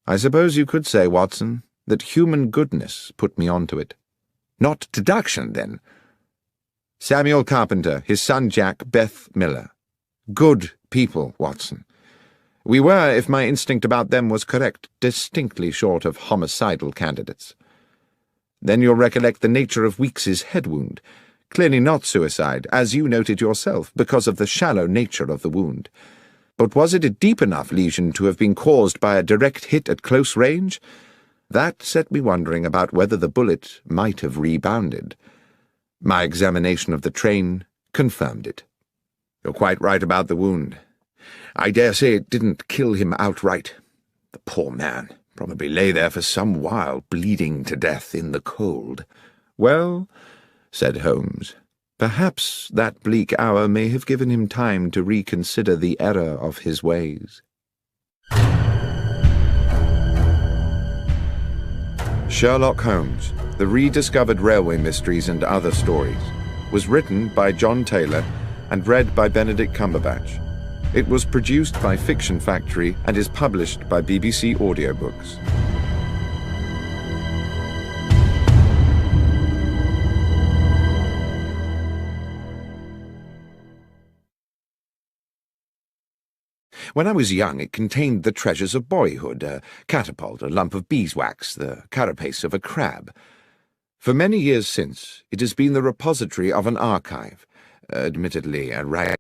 "I suppose you could say, Watson, that human goodness put me onto it." "Not deduction, then?" "Samuel Carpenter, his son Jack, Beth Miller. Good people, Watson. We were, if my instinct about them was correct, distinctly short of homicidal candidates. Then you'll recollect the nature of Weeks's head wound. Clearly not suicide, as you noted yourself, because of the shallow nature of the wound. But was it a deep enough lesion to have been caused by a direct hit at close range? That set me wondering about whether the bullet might have rebounded. My examination of the train confirmed it." "You're quite right about the wound. I dare say it didn't kill him outright. The poor man probably lay there for some while, bleeding to death in the cold." "Well," said Holmes, "perhaps that bleak hour may have given him time to reconsider the error of his ways." Sherlock Holmes, The Rediscovered Railway Mysteries and Other Stories, was written by John Taylor and read by Benedict Cumberbatch. It was produced by Fiction Factory and is published by BBC Audiobooks. When I was young, it contained the treasures of boyhood, a catapult, a lump of beeswax, the carapace of a crab. For many years since, it has been the repository of an archive, admittedly a rag